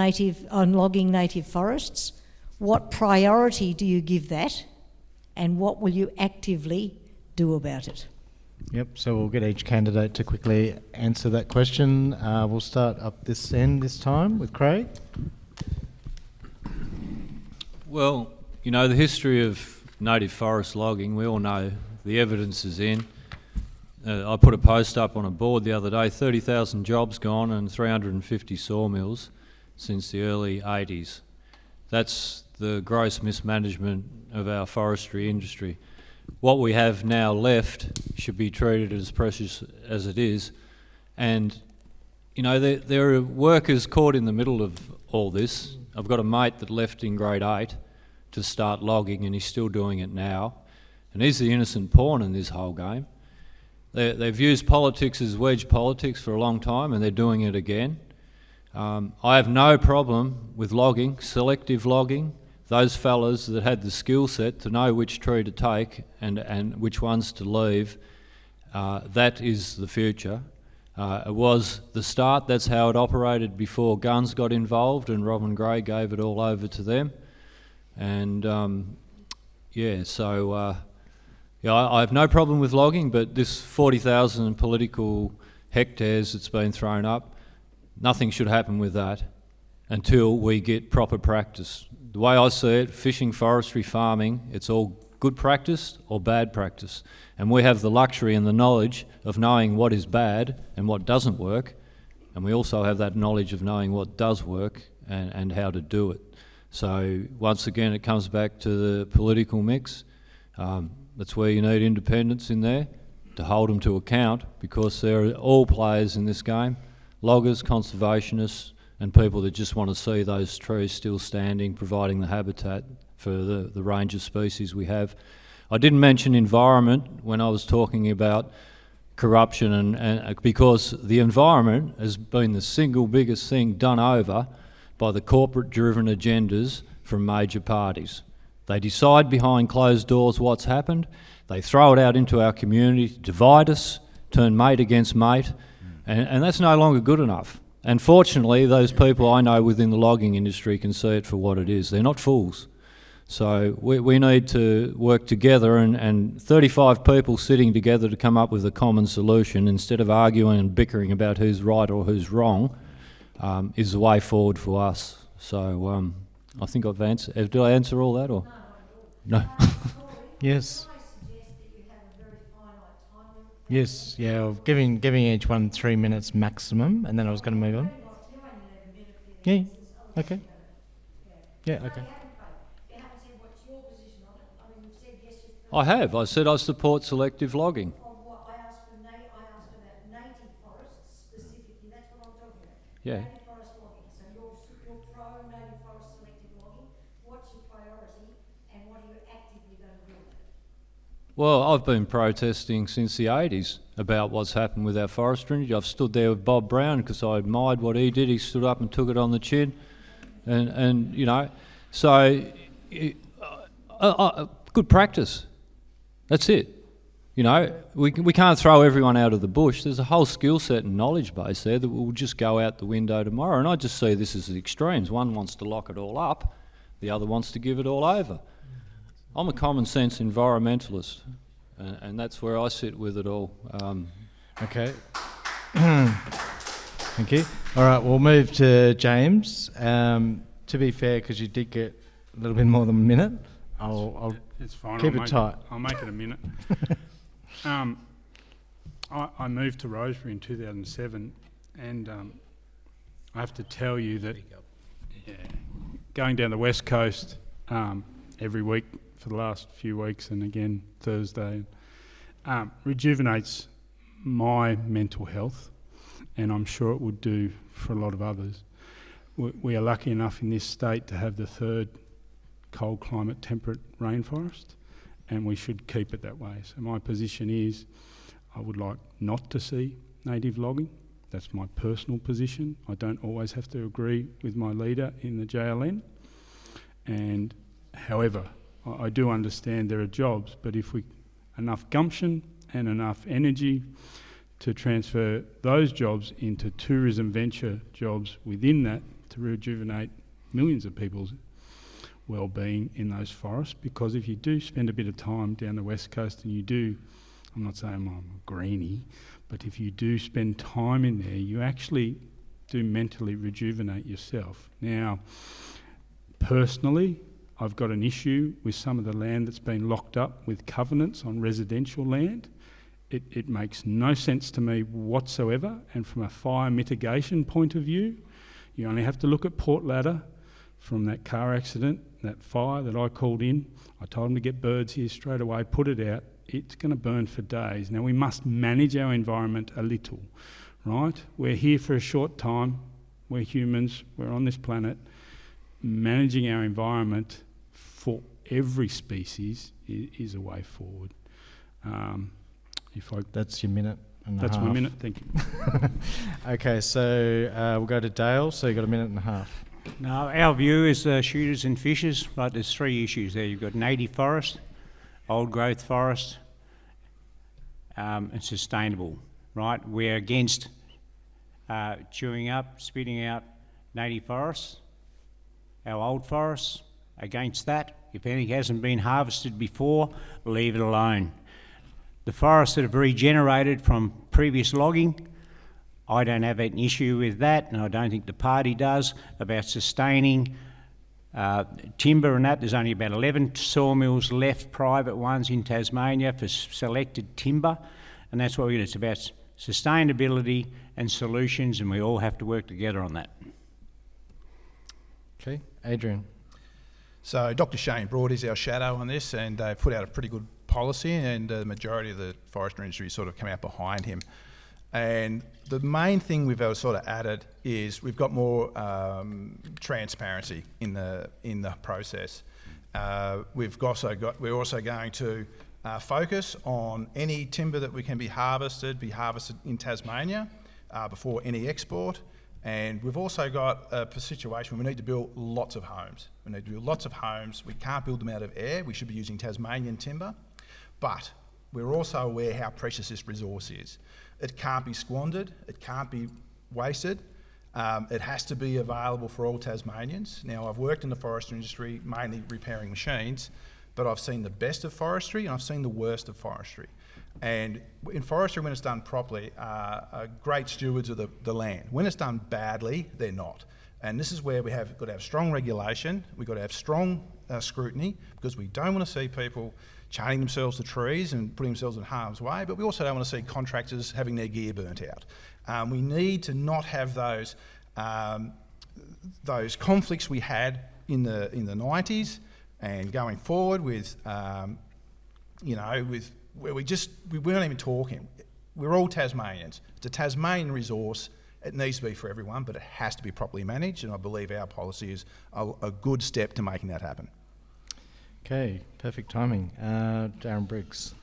logging native forests? What priority do you give that? And what will you actively do about it? Yep, so we'll get each candidate to quickly answer that question. We'll start up this end this time with Craig. Well, you know, the history of native forest logging, we all know the evidence is in. I put a post up on a board the other day, 30,000 jobs gone and 350 sawmills since the early 80s. That's the gross mismanagement of our forestry industry. What we have now left should be treated as precious as it is. And, you know, there are workers caught in the middle of all this. I've got a mate that left in grade 8 to start logging, and he's still doing it now. And he's the innocent pawn in this whole game. They've used politics as wedge politics for a long time, and they're doing it again. I have no problem with logging, selective logging, those fellas that had the skill set to know which tree to take and which ones to leave. That is the future. It was the start, that's how it operated before guns got involved and Robin Gray gave it all over to them. And I have no problem with logging, but this 40,000 political hectares that's been thrown up, nothing should happen with that until we get proper practice. The way I see it, fishing, forestry, farming, it's all good practice or bad practice. And we have the luxury and the knowledge of knowing what is bad and what doesn't work. And we also have that knowledge of knowing what does work and how to do it. So once again, it comes back to the political mix. That's where you need independence in there to hold them to account, because they're all players in this game, loggers, conservationists, and people that just want to see those trees still standing, providing the habitat for the range of species we have. I didn't mention environment when I was talking about corruption, and because the environment has been the single biggest thing done over by the corporate-driven agendas from major parties. They decide behind closed doors what's happened, they throw it out into our community to divide us, turn mate against mate, and that's no longer good enough. And fortunately, those people I know within the logging industry can see it for what it is. They're not fools. So we need to work together, and 35 people sitting together to come up with a common solution instead of arguing and bickering about who's right or who's wrong is the way forward for us. So I think I've answered. Did I answer all that or? No. Yes. Yes, yeah, giving each one 3 minutes maximum, and then I was going to move on. Yeah, okay. Yeah, okay. I have. I said I support selective logging. I asked about native forests specifically. That's what I'm talking about. Yeah. Native forest logging. So you're pro native forest selective logging. What's your priority, and what are you actively going to do? Well, I've been protesting since the 80s about what's happened with our forestry. I've stood there with Bob Brown because I admired what he did. He stood up and took it on the chin, and you know, so good practice. That's it. You know, we can't throw everyone out of the bush. There's a whole skill set and knowledge base there that will just go out the window tomorrow. And I just see this as the extremes. One wants to lock it all up, the other wants to give it all over. I'm a common sense environmentalist, and that's where I sit with it all. Okay. Thank you. All right, we'll move to James. To be fair, because you did get a little bit more than a minute, I'll it's fine. keep it tight. I'll make it a minute. I moved to Rosebery in 2007, and I have to tell you that going down the West Coast every week for the last few weeks, and again Thursday, rejuvenates my mental health, and I'm sure it would do for a lot of others. We are lucky enough in this state to have the third cold climate temperate rainforest, and we should keep it that way. So my position is I would like not to see native logging. That's my personal position. I don't always have to agree with my leader in the JLN. And however, I do understand there are jobs, but if we enough gumption and enough energy to transfer those jobs into tourism venture jobs within that to rejuvenate millions of people's well-being in those forests, because if you do spend a bit of time down the West Coast and you do, I'm not saying I'm a greenie, but if you do spend time in there, you actually do mentally rejuvenate yourself. Now, personally, I've got an issue with some of the land that's been locked up with covenants on residential land. It makes no sense to me whatsoever, and from a fire mitigation point of view, you only have to look at Port Ladder from that car accident, that fire that I called in. I told them to get birds here straight away, put it out. It's going to burn for days. Now, we must manage our environment a little, right? We're here for a short time. We're humans. We're on this planet. Managing our environment for every species is a way forward. That's your minute and a half. That's my minute, thank you. Okay, so we'll go to Dale. So you've got a minute and a half. No, our view is shooters and fishers. Right, there's three issues there. You've got native forest, old growth forest, and sustainable. Right, we're against chewing up, spitting out native forests. Our old forests, against that. If anything hasn't been harvested before, leave it alone. The forests that have regenerated from previous logging, I don't have an issue with that, and I don't think the party does, about sustaining timber and that. There's only about 11 sawmills left, private ones in Tasmania for selected timber, and that's what we're doing. It's about sustainability and solutions, and we all have to work together on that. Okay, Adrian. So Dr. Shane Broad is our shadow on this, and they've put out a pretty good policy, and the majority of the forestry industry sort of come out behind him. And the main thing we've sort of added is we've got more transparency in the process. We're also going to focus on any timber that can be harvested in Tasmania before any export. And we've also got a situation where we need to build lots of homes. We need to build lots of homes. We can't build them out of air. We should be using Tasmanian timber. But we're also aware how precious this resource is. It can't be squandered. It can't be wasted. It has to be available for all Tasmanians. Now, I've worked in the forestry industry, mainly repairing machines, but I've seen the best of forestry and I've seen the worst of forestry. And in forestry, when it's done properly, are great stewards of the land. When it's done badly, they're not. And this is where we've got to have strong regulation. We've got to have strong scrutiny, because we don't want to see people chaining themselves to trees and putting themselves in harm's way, but we also don't want to see contractors having their gear burnt out. We need to not have those conflicts we had in the 90s and going forward with, where we weren't even talking. We're all Tasmanians. It's a Tasmanian resource. It needs to be for everyone, but it has to be properly managed, and I believe our policy is a good step to making that happen. Okay, perfect timing. Darren Briggs.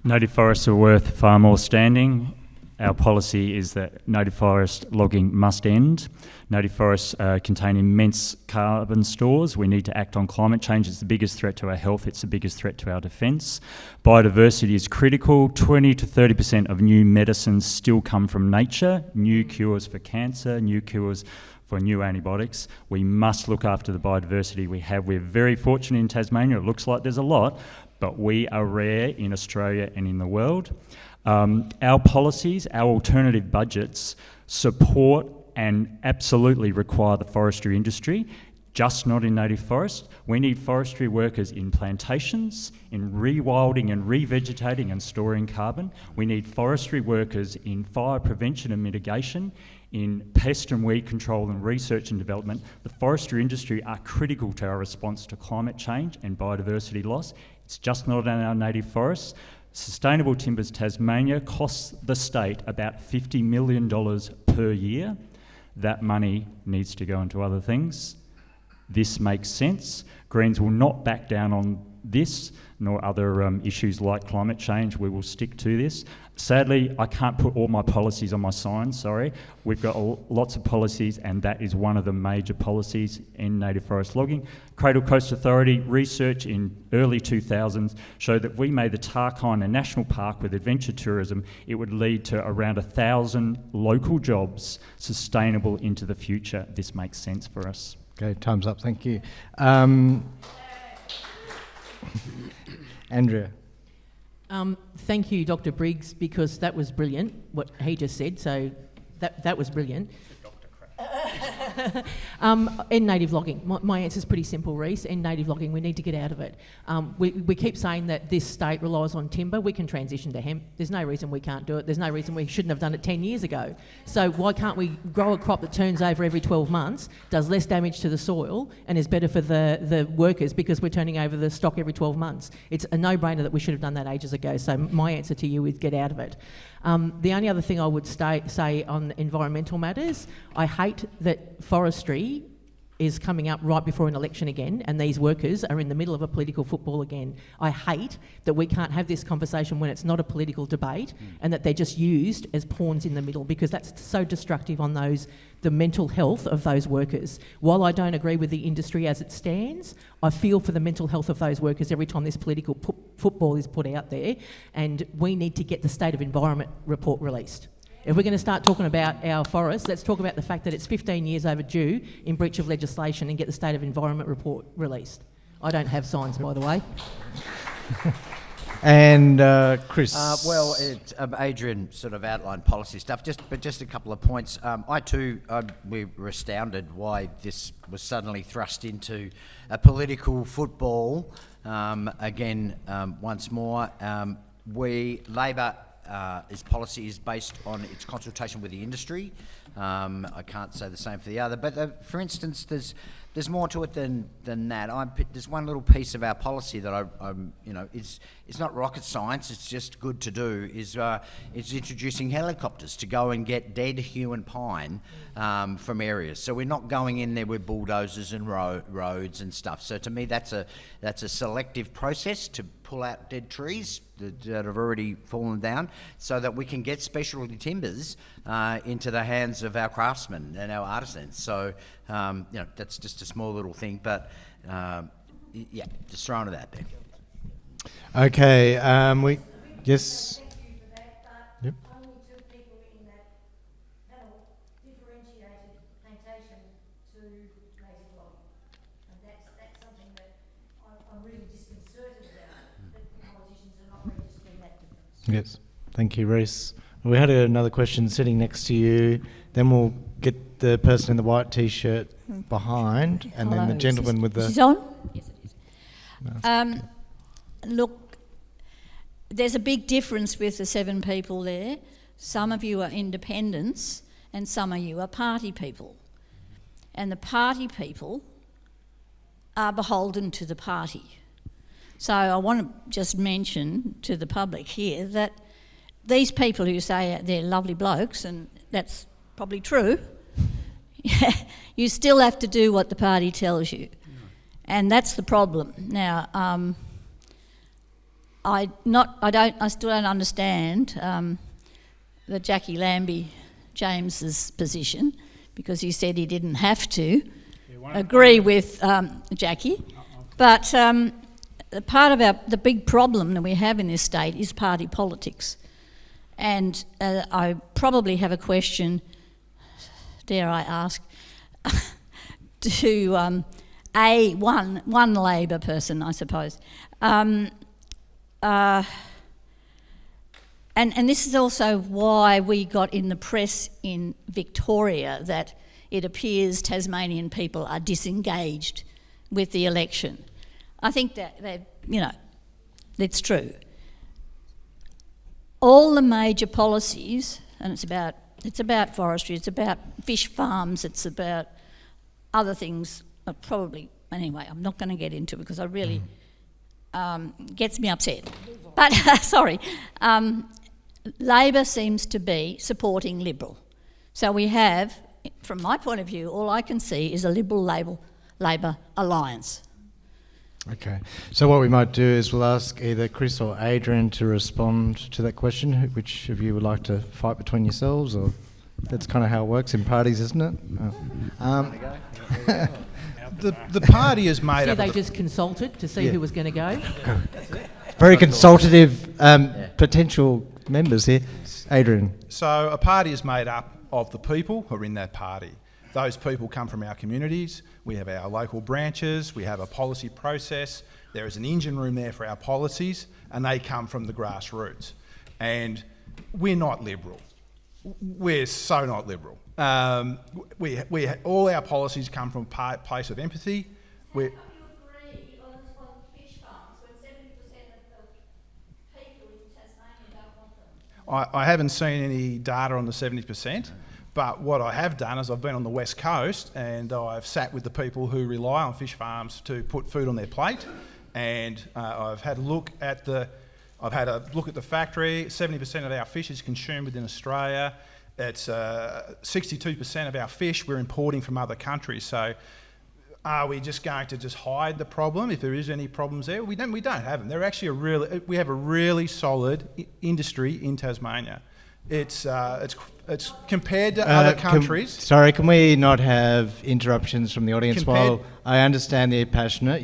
Native forests are worth far more standing. Our policy is that native forest logging must end. Native forests contain immense carbon stores. We need to act on climate change. It's the biggest threat to our health. It's the biggest threat to our defence. Biodiversity is critical. 20 to 30% of new medicines still come from nature. New cures for cancer, new cures for new antibiotics. We must look after the biodiversity we have. We're very fortunate in Tasmania. It looks like there's a lot, but we are rare in Australia and in the world. Our policies, our alternative budgets support and absolutely require the forestry industry, just not in native forest. We need forestry workers in plantations, in rewilding and revegetating and storing carbon. We need forestry workers in fire prevention and mitigation, in pest and weed control and research and development. The forestry industry are critical to our response to climate change and biodiversity loss. It's just not in our native forests. Sustainable Timbers Tasmania costs the state about $50 million per year. That money needs to go into other things. This makes sense. Greens will not back down on this, nor other issues like climate change. We will stick to this. Sadly, I can't put all my policies on my sign, sorry. We've got lots of policies, and that is one of the major policies in native forest logging. Cradle Coast Authority research in early 2000s showed that if we made the Tarkine a national park with adventure tourism, it would lead to around 1,000 local jobs sustainable into the future. This makes sense for us. Okay, time's up, thank you. Andrea. Thank you, Dr. Briggs, because that was brilliant, what he just said, so that was brilliant. End native logging. My answer is pretty simple, Reece. End native logging. We need to get out of it. We keep saying that this state relies on timber. We can transition to hemp. There's no reason we can't do it. There's no reason we shouldn't have done it 10 years ago. So why can't we grow a crop that turns over every 12 months, does less damage to the soil, and is better for the workers because we're turning over the stock every 12 months? It's a no-brainer that we should have done that ages ago. So my answer to you is get out of it. The only other thing I would say on environmental matters, I hate that forestry is coming up right before an election again, and these workers are in the middle of a political football again. I hate that we can't have this conversation when it's not a political debate and that they're just used as pawns in the middle, because that's so destructive on the mental health of those workers. While I don't agree with the industry as it stands, I feel for the mental health of those workers every time this political football is put out there, and we need to get the State of Environment report released. If we're going to start talking about our forests, let's talk about the fact that it's 15 years overdue in breach of legislation and get the State of Environment report released. I don't have signs, by the way. And Chris. Adrian sort of outlined policy stuff, but just a couple of points. We were astounded why this was suddenly thrust into a political football again once more. Labor. Its policy is based on its consultation with the industry. I can't say the same for the other, but for instance, there's more to it than that. There's one little piece of our policy that it's not rocket science. It's just good to do. Is introducing helicopters to go and get dead hewn pine from areas. So we're not going in there with bulldozers and roads and stuff. So to me, that's a selective process to pull out dead trees that have already fallen down, so that we can get specialty timbers into the hands of our craftsmen and our artisans. So that's just a small little thing, but just throwing it out there. Okay, yes. Thank you for that, but Yep. only two people in that panel differentiated plantation to native logging. And that's something that I'm really disconcerted about, that politicians are not registering that difference. Yes. Thank you, Reese. We had another question sitting next to you. Then we'll get the person in the white T-shirt behind, and then the gentleman with the... Is this on? Yes, it is. Look, there's a big difference with the 7 people there. Some of you are independents and some of you are party people. And the party people are beholden to the party. So I want to just mention to the public here that these people who say they're lovely blokes, and that's probably true, you still have to do what the party tells you. And that's the problem. Now, I still don't understand the Jackie Lambie James's position, because he said he didn't have to agree with Jackie. But part of the big problem that we have in this state is party politics. And I probably have a question, dare I ask, to one Labor person, I suppose. And this is also why we got in the press in Victoria that it appears Tasmanian people are disengaged with the election. I think that that's true. All the major policies, and it's about forestry, it's about fish farms, it's about other things, anyway, I'm not going to get into it because I really gets me upset. But, sorry, Labor seems to be supporting Liberal. So we have, from my point of view, all I can see is a Liberal-Labor alliance. Okay, so what we might do is we'll ask either Chris or Adrian to respond to that question. Which of you would like to fight between yourselves, or that's kind of how it works in parties, isn't it? The party is made So up they of... just consulted to see who was going to go? Very consultative potential members here. Adrian. So a party is made up of the people who are in that party. Those people come from our communities. We have our local branches. We have a policy process. There is an engine room there for our policies, and they come from the grassroots. And we're not Liberal. We're so not Liberal. All our policies come from a place of empathy. You agree on fish farms when 70% of the people in Tasmania don't want them? I haven't seen any data on the 70%. But what I have done is I've been on the West Coast and I've sat with the people who rely on fish farms to put food on their plate, and I've had a look at the factory. 70% of our fish is consumed within Australia. It's 62% of our fish we're importing from other countries. So are we just going to just hide the problem if there is any problems there? We don't have them. They're actually we have a really solid industry in Tasmania. It's compared to other countries. Can we not have interruptions from the audience? While I understand they're passionate,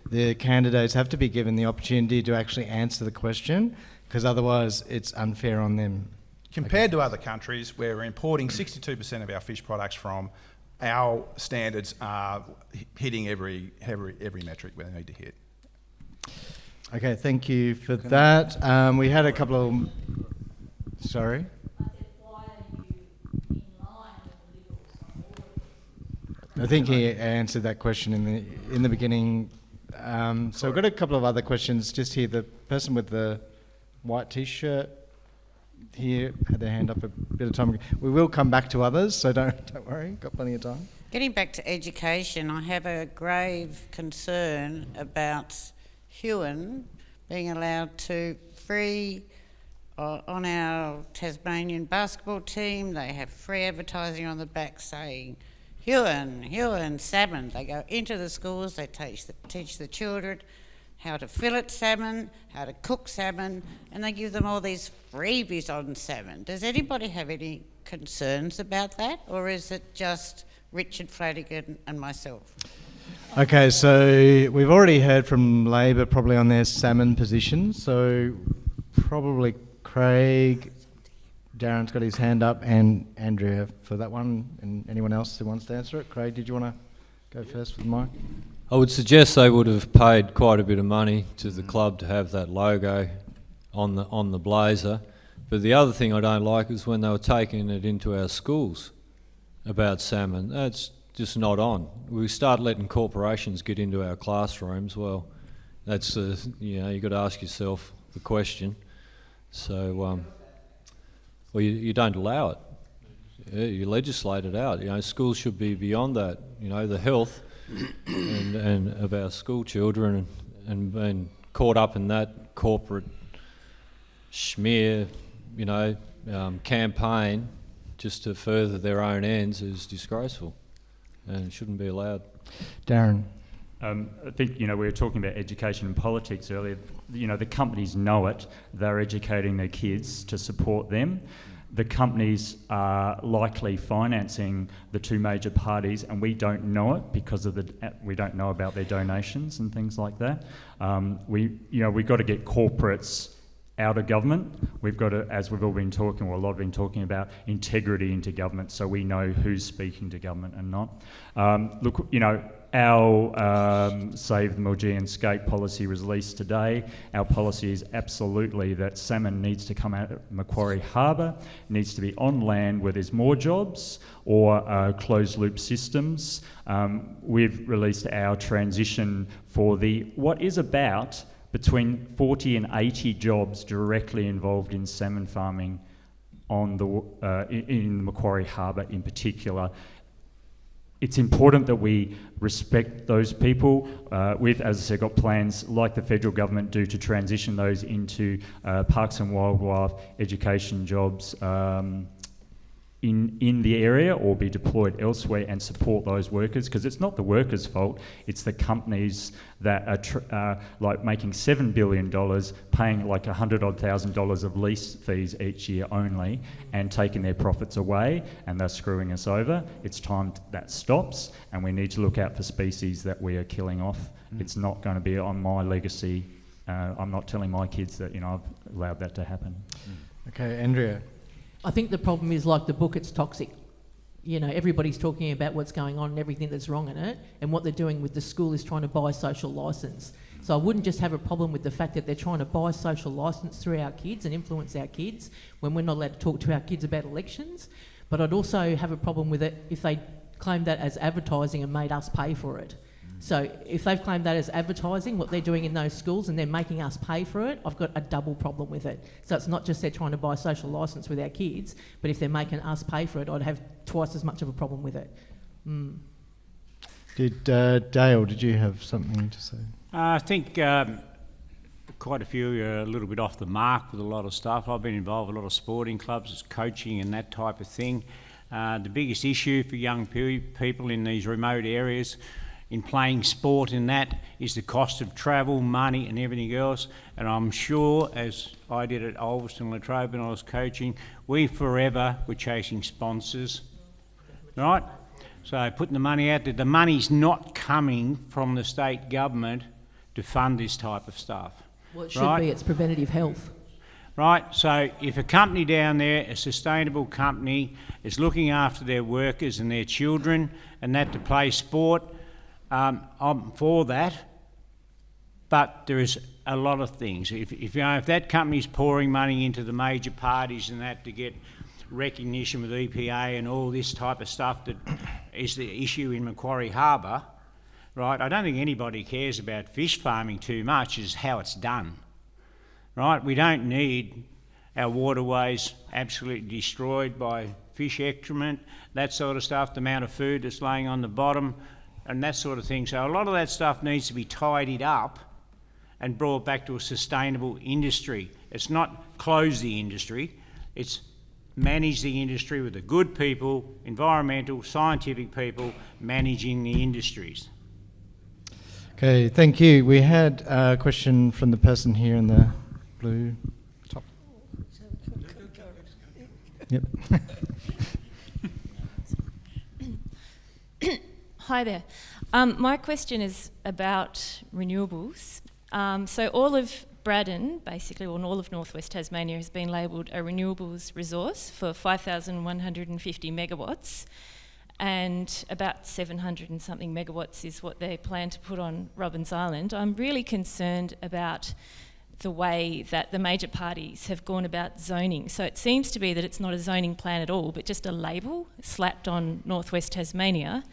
the candidates have to be given the opportunity to actually answer the question, because otherwise it's unfair on them. Compared to other countries where we're importing 62% of our fish products from, our standards are hitting every metric we need to hit. Okay, thank you for that. We had a couple of... Sorry? I think he answered that question in the beginning. So I've got a couple of other questions just here. The person with the white T-shirt here had their hand up a bit of time ago. We will come back to others, so don't worry. Got plenty of time. Getting back to education, I have a grave concern about Huon being allowed to free on our Tasmanian basketball team. They have free advertising on the back saying, Huon salmon. They go into the schools, they teach the children how to fillet salmon, how to cook salmon, and they give them all these freebies on salmon. Does anybody have any concerns about that, or is it just Richard Flanagan and myself? Okay, so we've already heard from Labor probably on their salmon position, so probably Craig, Darren's got his hand up, and Andrea for that one, and anyone else who wants to answer it. Craig, did you want to go first with Mike? I would suggest they would have paid quite a bit of money to the club to have that logo on the blazer. But the other thing I don't like is when they were taking it into our schools about salmon. That's just not on. We start letting corporations get into our classrooms. Well, that's you've got to ask yourself the question. So, well, you don't allow it. You legislate it out. Schools should be beyond that. The health and of our school children and being caught up in that corporate schmear, campaign just to further their own ends is disgraceful and shouldn't be allowed. Darren. I think, we were talking about education and politics earlier. The companies know it. They're educating their kids to support them. The companies are likely financing the two major parties, and we don't know it because we don't know about their donations and things like that. We've got to get corporates out of government. We've got to, as we've all been talking, or a lot have been talking about, integrity into government, so we know who's speaking to government and not. Our Save the Maugean Skate policy was released today. Our policy is absolutely that salmon needs to come out of Macquarie Harbour, needs to be on land where there's more jobs, or closed loop systems. We've released our transition for what is about between 40 and 80 jobs directly involved in salmon farming in the Macquarie Harbour in particular. It's important that we respect those people. We've, as I said, got plans like the federal government do to transition those into parks and wildlife education jobs in the area, or be deployed elsewhere and support those workers, because it's not the workers' fault, it's the companies that are like making $7 billion, paying like $100,000 of lease fees each year only, and taking their profits away, and they're screwing us over. It's time that stops, and we need to look out for species that we are killing off. It's not going to be on my legacy. I'm not telling my kids that I've allowed that to happen. Okay, Andrea. I think the problem is, like the book, it's toxic. Everybody's talking about what's going on and everything that's wrong in it, and what they're doing with the school is trying to buy social licence. So I wouldn't just have a problem with the fact that they're trying to buy social licence through our kids and influence our kids when we're not allowed to talk to our kids about elections, but I'd also have a problem with it if they claimed that as advertising and made us pay for it. So if they've claimed that as advertising, what they're doing in those schools, and they're making us pay for it, I've got a double problem with it. So it's not just they're trying to buy social licence with our kids, but if they're making us pay for it, I'd have twice as much of a problem with it. Dale, did you have something to say? I think quite a few are a little bit off the mark with a lot of stuff. I've been involved with a lot of sporting clubs, coaching and that type of thing. The biggest issue for young people in these remote areas in playing sport and that is the cost of travel, money and everything else. And I'm sure, as I did at Ulverston La Trobe when I was coaching, we forever were chasing sponsors, right? So putting the money out there, the money's not coming from the state government to fund this type of stuff. Well, it should be, it's preventative health. Right, so if a company down there, a sustainable company, is looking after their workers and their children and that to play sport, I'm for that, but there is a lot of things. If that company's pouring money into the major parties and that to get recognition with EPA and all this type of stuff that is the issue in Macquarie Harbour, right, I don't think anybody cares about fish farming too much, is how it's done, right? We don't need our waterways absolutely destroyed by fish excrement, that sort of stuff, the amount of food that's laying on the bottom, and that sort of thing. So a lot of that stuff needs to be tidied up and brought back to a sustainable industry. It's not close the industry, it's manage the industry with the good people, environmental, scientific people, managing the industries. Okay, thank you. We had a question from the person here in the blue top. Yep. Hi there. My question is about renewables. So all of Braddon, basically, or all of northwest Tasmania, has been labelled a renewables resource for 5,150 megawatts, and about 700 and something megawatts is what they plan to put on Robbins Island. I'm really concerned about the way that the major parties have gone about zoning. So it seems to be that it's not a zoning plan at all, but just a label slapped on northwest Tasmania.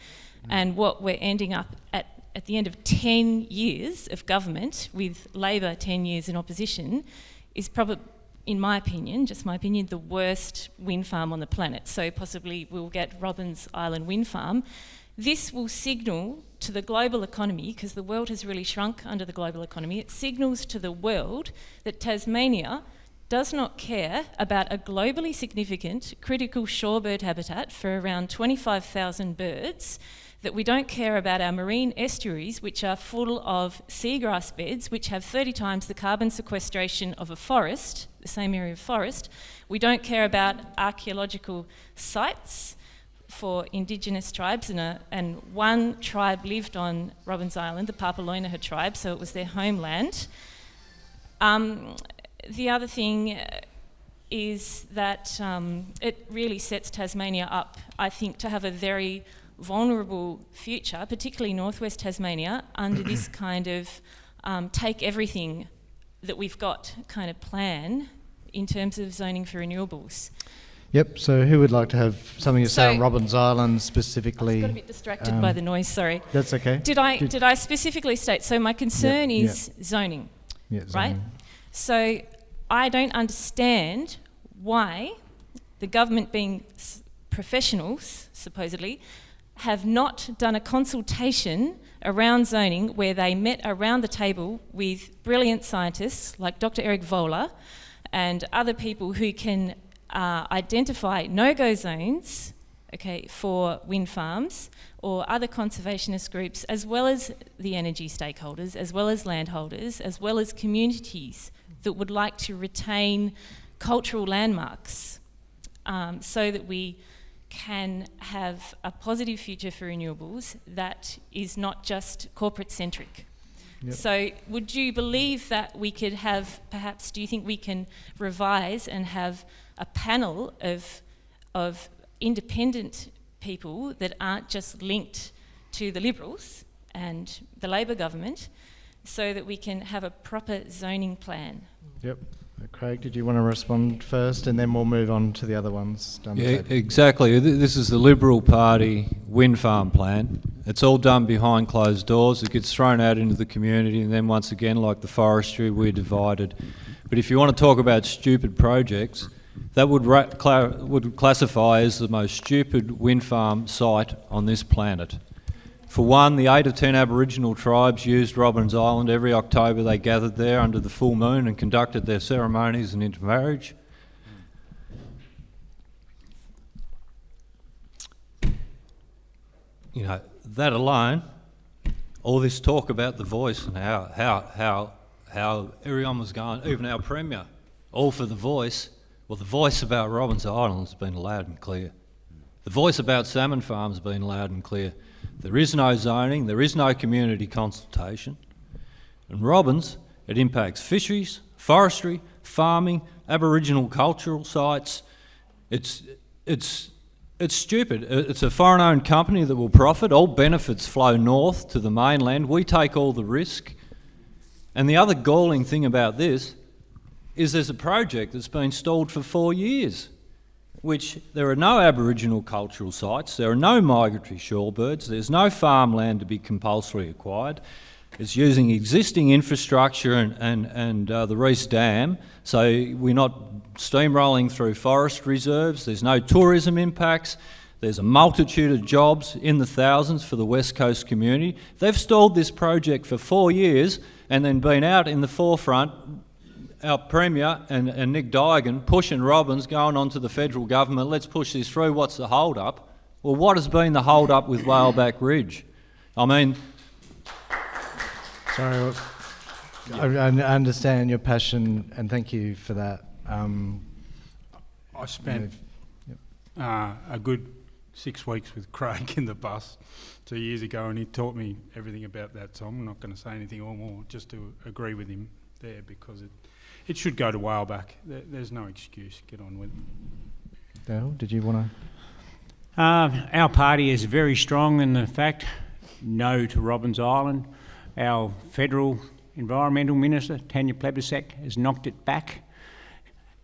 And what we're ending up at the end of 10 years of government, with Labor 10 years in opposition, is probably, in my opinion, just my opinion, the worst wind farm on the planet. So possibly we'll get Robbins Island wind farm. This will signal to the global economy, because the world has really shrunk under the global economy, it signals to the world that Tasmania does not care about a globally significant critical shorebird habitat for around 25,000 birds, that we don't care about our marine estuaries, which are full of seagrass beds, which have 30 times the carbon sequestration of a forest, the same area of forest. We don't care about archaeological sites for Indigenous tribes, and one tribe lived on Robbins Island, the Papaloinaha tribe, so it was their homeland. The other thing is that it really sets Tasmania up, I think, to have a very vulnerable future, particularly northwest Tasmania, under this kind of take everything that we've got kind of plan in terms of zoning for renewables. Yep, so who would like to have something to say on Robbins Island specifically? I got a bit distracted by the noise, sorry. That's okay. Did I specifically state, so my concern is zoning, right? So I don't understand why the government, being professionals, supposedly, have not done a consultation around zoning where they met around the table with brilliant scientists like Dr. Eric Vola and other people who can identify no-go zones, okay, for wind farms or other conservationist groups, as well as the energy stakeholders, as well as landholders, as well as communities that would like to retain cultural landmarks, so that we can have a positive future for renewables that is not just corporate-centric. Yep. So would you believe that we could have, perhaps, do you think we can revise and have a panel of independent people that aren't just linked to the Liberals and the Labor government, so that we can have a proper zoning plan? Yep. Craig, did you want to respond first, and then we'll move on to the other ones? Exactly. This is the Liberal Party wind farm plan. It's all done behind closed doors. It gets thrown out into the community, and then once again, like the forestry, we're divided. But if you want to talk about stupid projects, that would classify as the most stupid wind farm site on this planet. For one, the 8 of 10 Aboriginal tribes used Robbins Island. Every October they gathered there under the full moon and conducted their ceremonies and intermarriage. You know, that alone, all this talk about the voice and how everyone was going, even our Premier, all for the voice. Well, the voice about Robbins Island has been loud and clear. The voice about salmon farms has been loud and clear. There is no zoning, there is no community consultation. And Robbins, it impacts fisheries, forestry, farming, Aboriginal cultural sites. It's stupid. It's a foreign-owned company that will profit. All benefits flow north to the mainland. We take all the risk. And the other galling thing about this is there's a project that's been stalled for 4 years, which there are no Aboriginal cultural sites, there are no migratory shorebirds, there's no farmland to be compulsorily acquired. It's using existing infrastructure and the Reese Dam, so we're not steamrolling through forest reserves. There's no tourism impacts. There's a multitude of jobs in the thousands for the West Coast community. They've stalled this project for 4 years and then been out in the forefront, our Premier and Nick Digan pushing Robbins, going on to the federal government, let's push this through, what's the hold-up? Well, what has been the hold-up with Whaleback Ridge? I mean... Sorry, I understand your passion and thank you for that. I spent a good 6 weeks with Craig in the bus 2 years ago, and he taught me everything about that, so I'm not going to say anything more, just to agree with him there, because it should go to Whaleback. There's no excuse. Get on with it. Dale, did you want to? Our party is very strong in the fact no to Robbins Island. Our federal environmental minister, Tanya Plibersek, has knocked it back.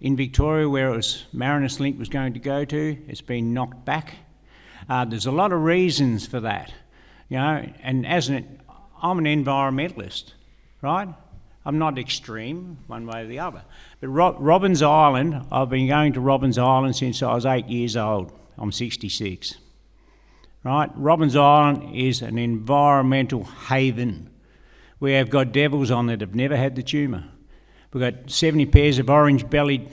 In Victoria, where it was Marinus Link was going to go to, it's been knocked back. There's a lot of reasons for that, you know, and I'm an environmentalist, right? I'm not extreme one way or the other. But Robbins Island, I've been going to Robbins Island since I was 8 years old. I'm 66, right? Robbins Island is an environmental haven. We have got devils on that have never had the tumour. We've got 70 pairs of orange-bellied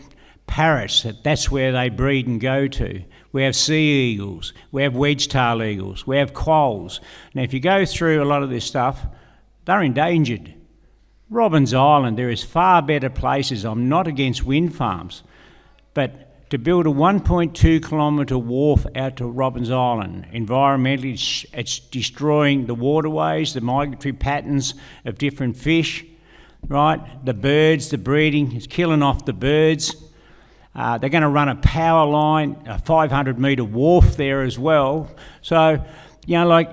parrots, that's where they breed and go to. We have sea eagles, we have wedge-tail eagles, we have quolls. Now, if you go through a lot of this stuff, they're endangered. Robbins Island, there is far better places. I'm not against wind farms, but to build a 1.2 kilometre wharf out to Robbins Island, environmentally it's destroying the waterways, the migratory patterns of different fish, right? The birds, the breeding, it's killing off the birds. They're going to run a power line, a 500 metre wharf there as well. So, you know, like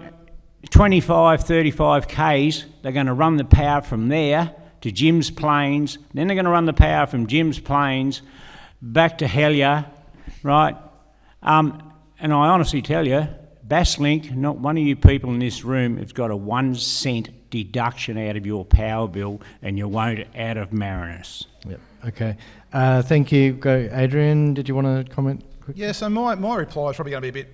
25, 35 Ks, they're going to run the power from there to Jim's Plains, then they're going to run the power from Jim's Plains back to Helier, right? And I honestly tell you, Basslink, not one of you people in this room has got a 1 cent deduction out of your power bill, and you won't out of Marinus. Yep. Okay. Thank you. Go, Adrian. Did you want to comment quickly? Yeah. So my reply is probably going to be a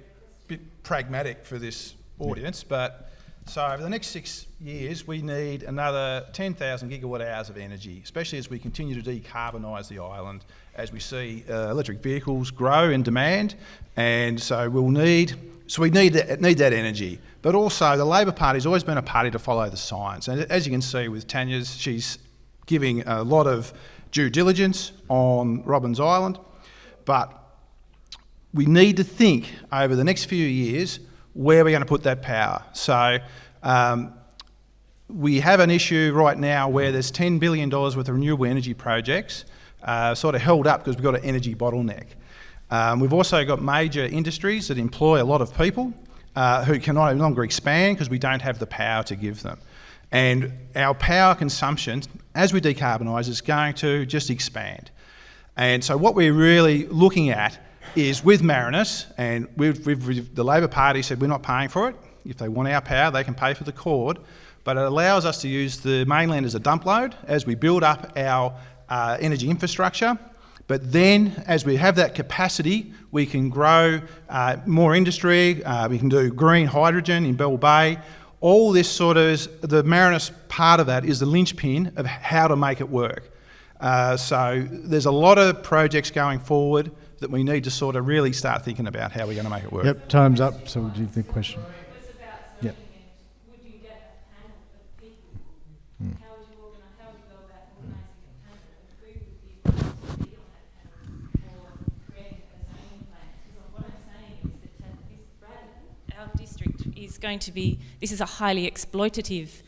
bit pragmatic for this audience, but so over the next 6 years, we need another 10,000 gigawatt hours of energy, especially as we continue to decarbonise the island, as we see electric vehicles grow in demand, and so we need that energy. But also, the Labor Party's always been a party to follow the science, and as you can see with Tanya's, she's giving a lot of due diligence on Robbins Island, but we need to think over the next few years where we're going to put that power. So we have an issue right now where there's $10 billion worth of renewable energy projects sort of held up because we've got an energy bottleneck. We've also got major industries that employ a lot of people who can no longer expand because we don't have the power to give them. And our power consumption, as we decarbonise, is going to just expand. And so what we're really looking at is with Marinus, and the Labor Party said we're not paying for it. If they want our power, they can pay for the cord, but it allows us to use the mainland as a dump load as we build up our energy infrastructure. But then, as we have that capacity, we can grow more industry, we can do green hydrogen in Bell Bay. All this sort of, the Marinus part of that is the linchpin of how to make it work. So there's a lot of projects going forward that we need to sort of really start thinking about how we're going to make it work. Yep, time's up. So do you think the question? Yep. Would you get a panel of people? How would you go about organising a panel? And who would be on that panel for creating a zoning plan? Because what I'm saying is that this Braddon, our district, is going to be, this is a highly exploitative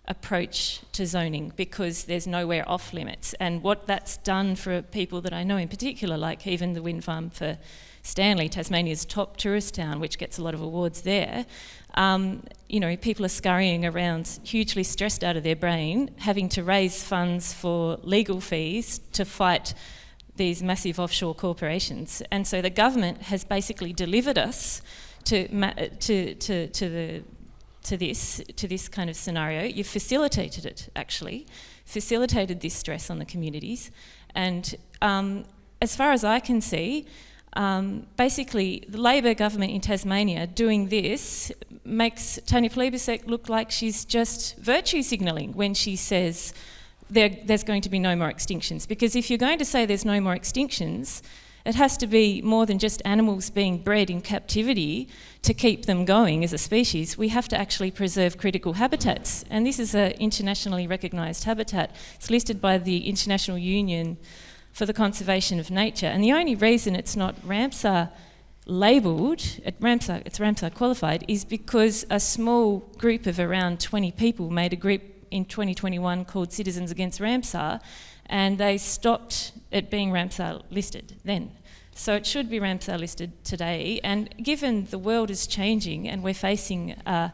approach to zoning because there's nowhere off limits, and what that's done for people that I know in particular, like even the wind farm for Stanley, Tasmania's top tourist town, which gets a lot of awards there, you know, people are scurrying around hugely stressed out of their brain, having to raise funds for legal fees to fight these massive offshore corporations. And so the government has basically delivered us to the to this kind of scenario. You've facilitated it, actually, facilitated this stress on the communities. And as far as I can see, basically the Labor government in Tasmania doing this makes Tony Plibersek look like she's just virtue signalling when she says there's going to be no more extinctions. Because if you're going to say there's no more extinctions, it has to be more than just animals being bred in captivity to keep them going as a species. We have to actually preserve critical habitats. And this is an internationally recognised habitat. It's listed by the International Union for the Conservation of Nature. And the only reason it's not Ramsar labelled, it's Ramsar qualified, is because a small group of around 20 people made a group in 2021 called Citizens Against Ramsar, and they stopped it being Ramsar listed then. So it should be Ramsar listed today. And given the world is changing and we're facing an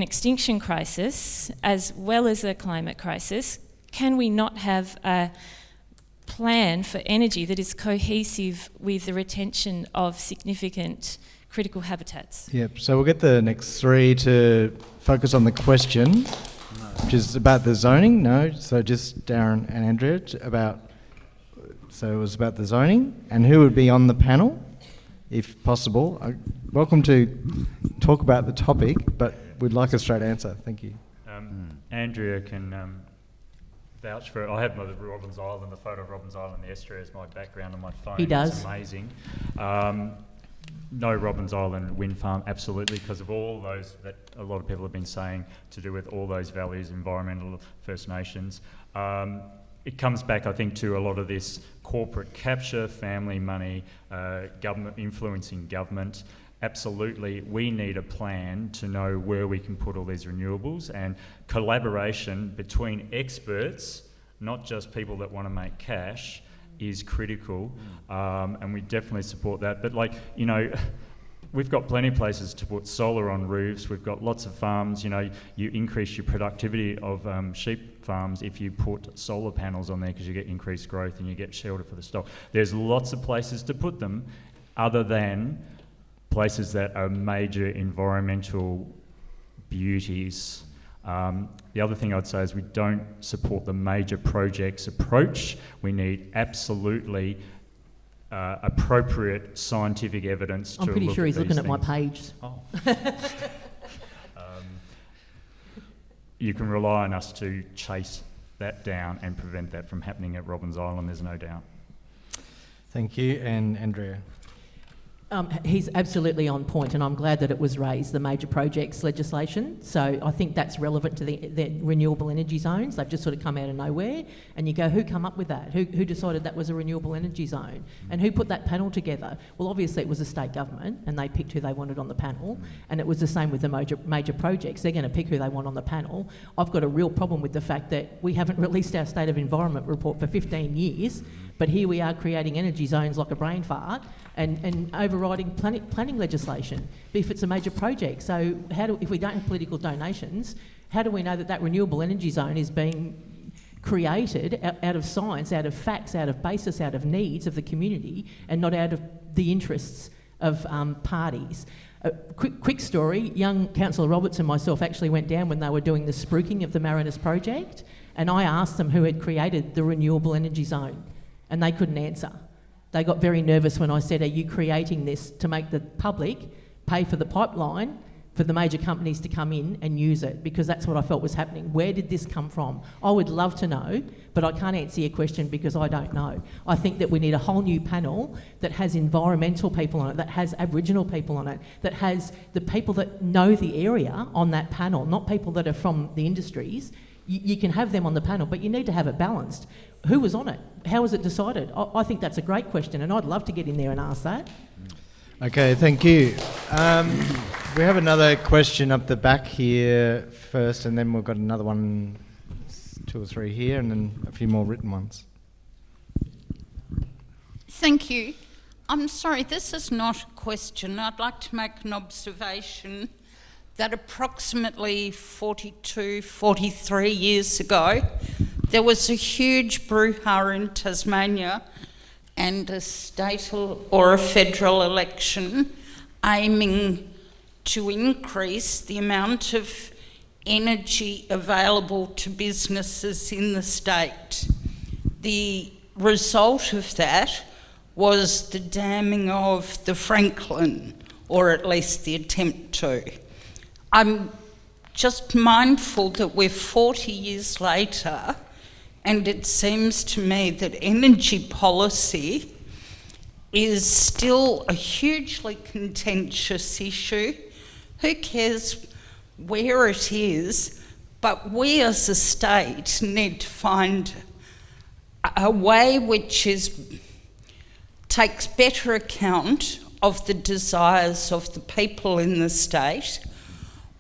extinction crisis as well as a climate crisis, can we not have a plan for energy that is cohesive with the retention of significant critical habitats? Yep, so we'll get the next three to focus on the question, which is about the zoning. No, so just Darren and Andrea so it was about the zoning, and who would be on the panel, if possible. Welcome to talk about the topic, but we'd like a straight answer. Thank you. Andrea can vouch for it. I have Robbins Island, the photo of Robbins Island, the estuary as my background on my phone. He does. It's amazing. No Robbins Island wind farm, absolutely, because of all those that a lot of people have been saying to do with all those values, environmental, First Nations. It comes back, I think, to a lot of this corporate capture, family money, government influencing government. Absolutely, we need a plan to know where we can put all these renewables, and collaboration between experts, not just people that want to make cash, is critical, and we definitely support that. But we've got plenty of places to put solar on roofs. We've got lots of farms. You increase your productivity of sheep farms if you put solar panels on there, because you get increased growth and you get shelter for the stock. There's lots of places to put them other than places that are major environmental beauties. The other thing I'd say is we don't support the major projects approach. We need absolutely appropriate scientific evidence to look at these things. I'm pretty sure he's looking at my page. Oh. You can rely on us to chase that down and prevent that from happening at Robbins Island, there's no doubt. Thank you. And Andrea? He's absolutely on point, and I'm glad that it was raised, the major projects legislation. So I think that's relevant to the renewable energy zones. They've just sort of come out of nowhere, and you go, who come up with that? Who decided that was a renewable energy zone? And who put that panel together? Well, obviously it was the state government, and they picked who they wanted on the panel, and it was the same with the major projects. They're going to pick who they want on the panel. I've got a real problem with the fact that we haven't released our State of Environment report for 15 years, but here we are creating energy zones like a brain fart and overriding planning legislation if it's a major project. So if we don't have political donations, how do we know that renewable energy zone is being created out of science, out of facts, out of basis, out of needs of the community, and not out of the interests of parties? Quick story, young Councillor Roberts and myself actually went down when they were doing the spruiking of the Mariners project, and I asked them who had created the renewable energy zone, and they couldn't answer. They got very nervous when I said, are you creating this to make the public pay for the pipeline for the major companies to come in and use it? Because that's what I felt was happening. Where did this come from? I would love to know, but I can't answer your question because I don't know. I think that we need a whole new panel that has environmental people on it, that has Aboriginal people on it, that has the people that know the area on that panel, not people that are from the industries. You can have them on the panel, but you need to have it balanced. Who was on it? How was it decided? I think that's a great question, and I'd love to get in there and ask that. Okay, thank you. We have another question up the back here first, and then we've got another one, 2 or 3 here, and then a few more written ones. Thank you. I'm sorry, this is not a question. I'd like to make an observation that approximately 42, 43 years ago, there was a huge brouhaha in Tasmania and a state or a federal election aiming to increase the amount of energy available to businesses in the state. The result of that was the damming of the Franklin, or at least the attempt to. I'm just mindful that we're 40 years later, and it seems to me that energy policy is still a hugely contentious issue. Who cares where it is? But we as a state need to find a way which takes better account of the desires of the people in the state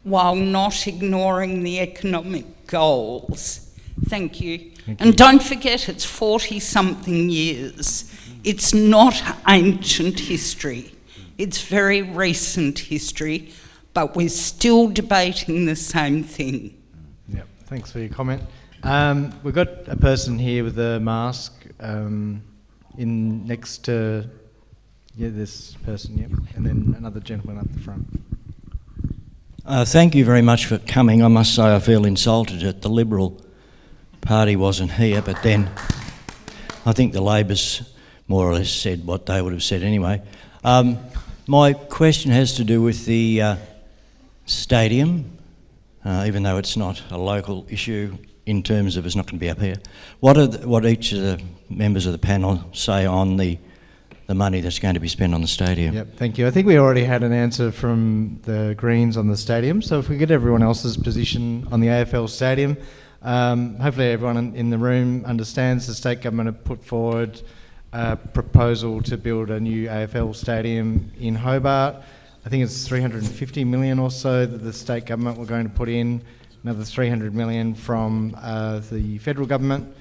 while not ignoring the economic goals. Thank you. And don't forget, it's 40-something years. It's not ancient history. It's very recent history, but we're still debating the same thing. Yep, thanks for your comment. We've got a person here with a mask in next to this person, yep, and then another gentleman up the front. Thank you very much for coming. I must say I feel insulted that the Liberal Party wasn't here, but then I think the Labors more or less said what they would have said anyway. My question has to do with the stadium, even though it's not a local issue in terms of it's not going to be up here. What each of the members of the panel say on the money that's going to be spent on the stadium? Yep, thank you. I think we already had an answer from the Greens on the stadium, so if we get everyone else's position on the AFL stadium, hopefully everyone in the room understands the state government have put forward a proposal to build a new AFL stadium in Hobart. I think it's 350 million or so that the state government were going to put in, another 300 million from the federal government,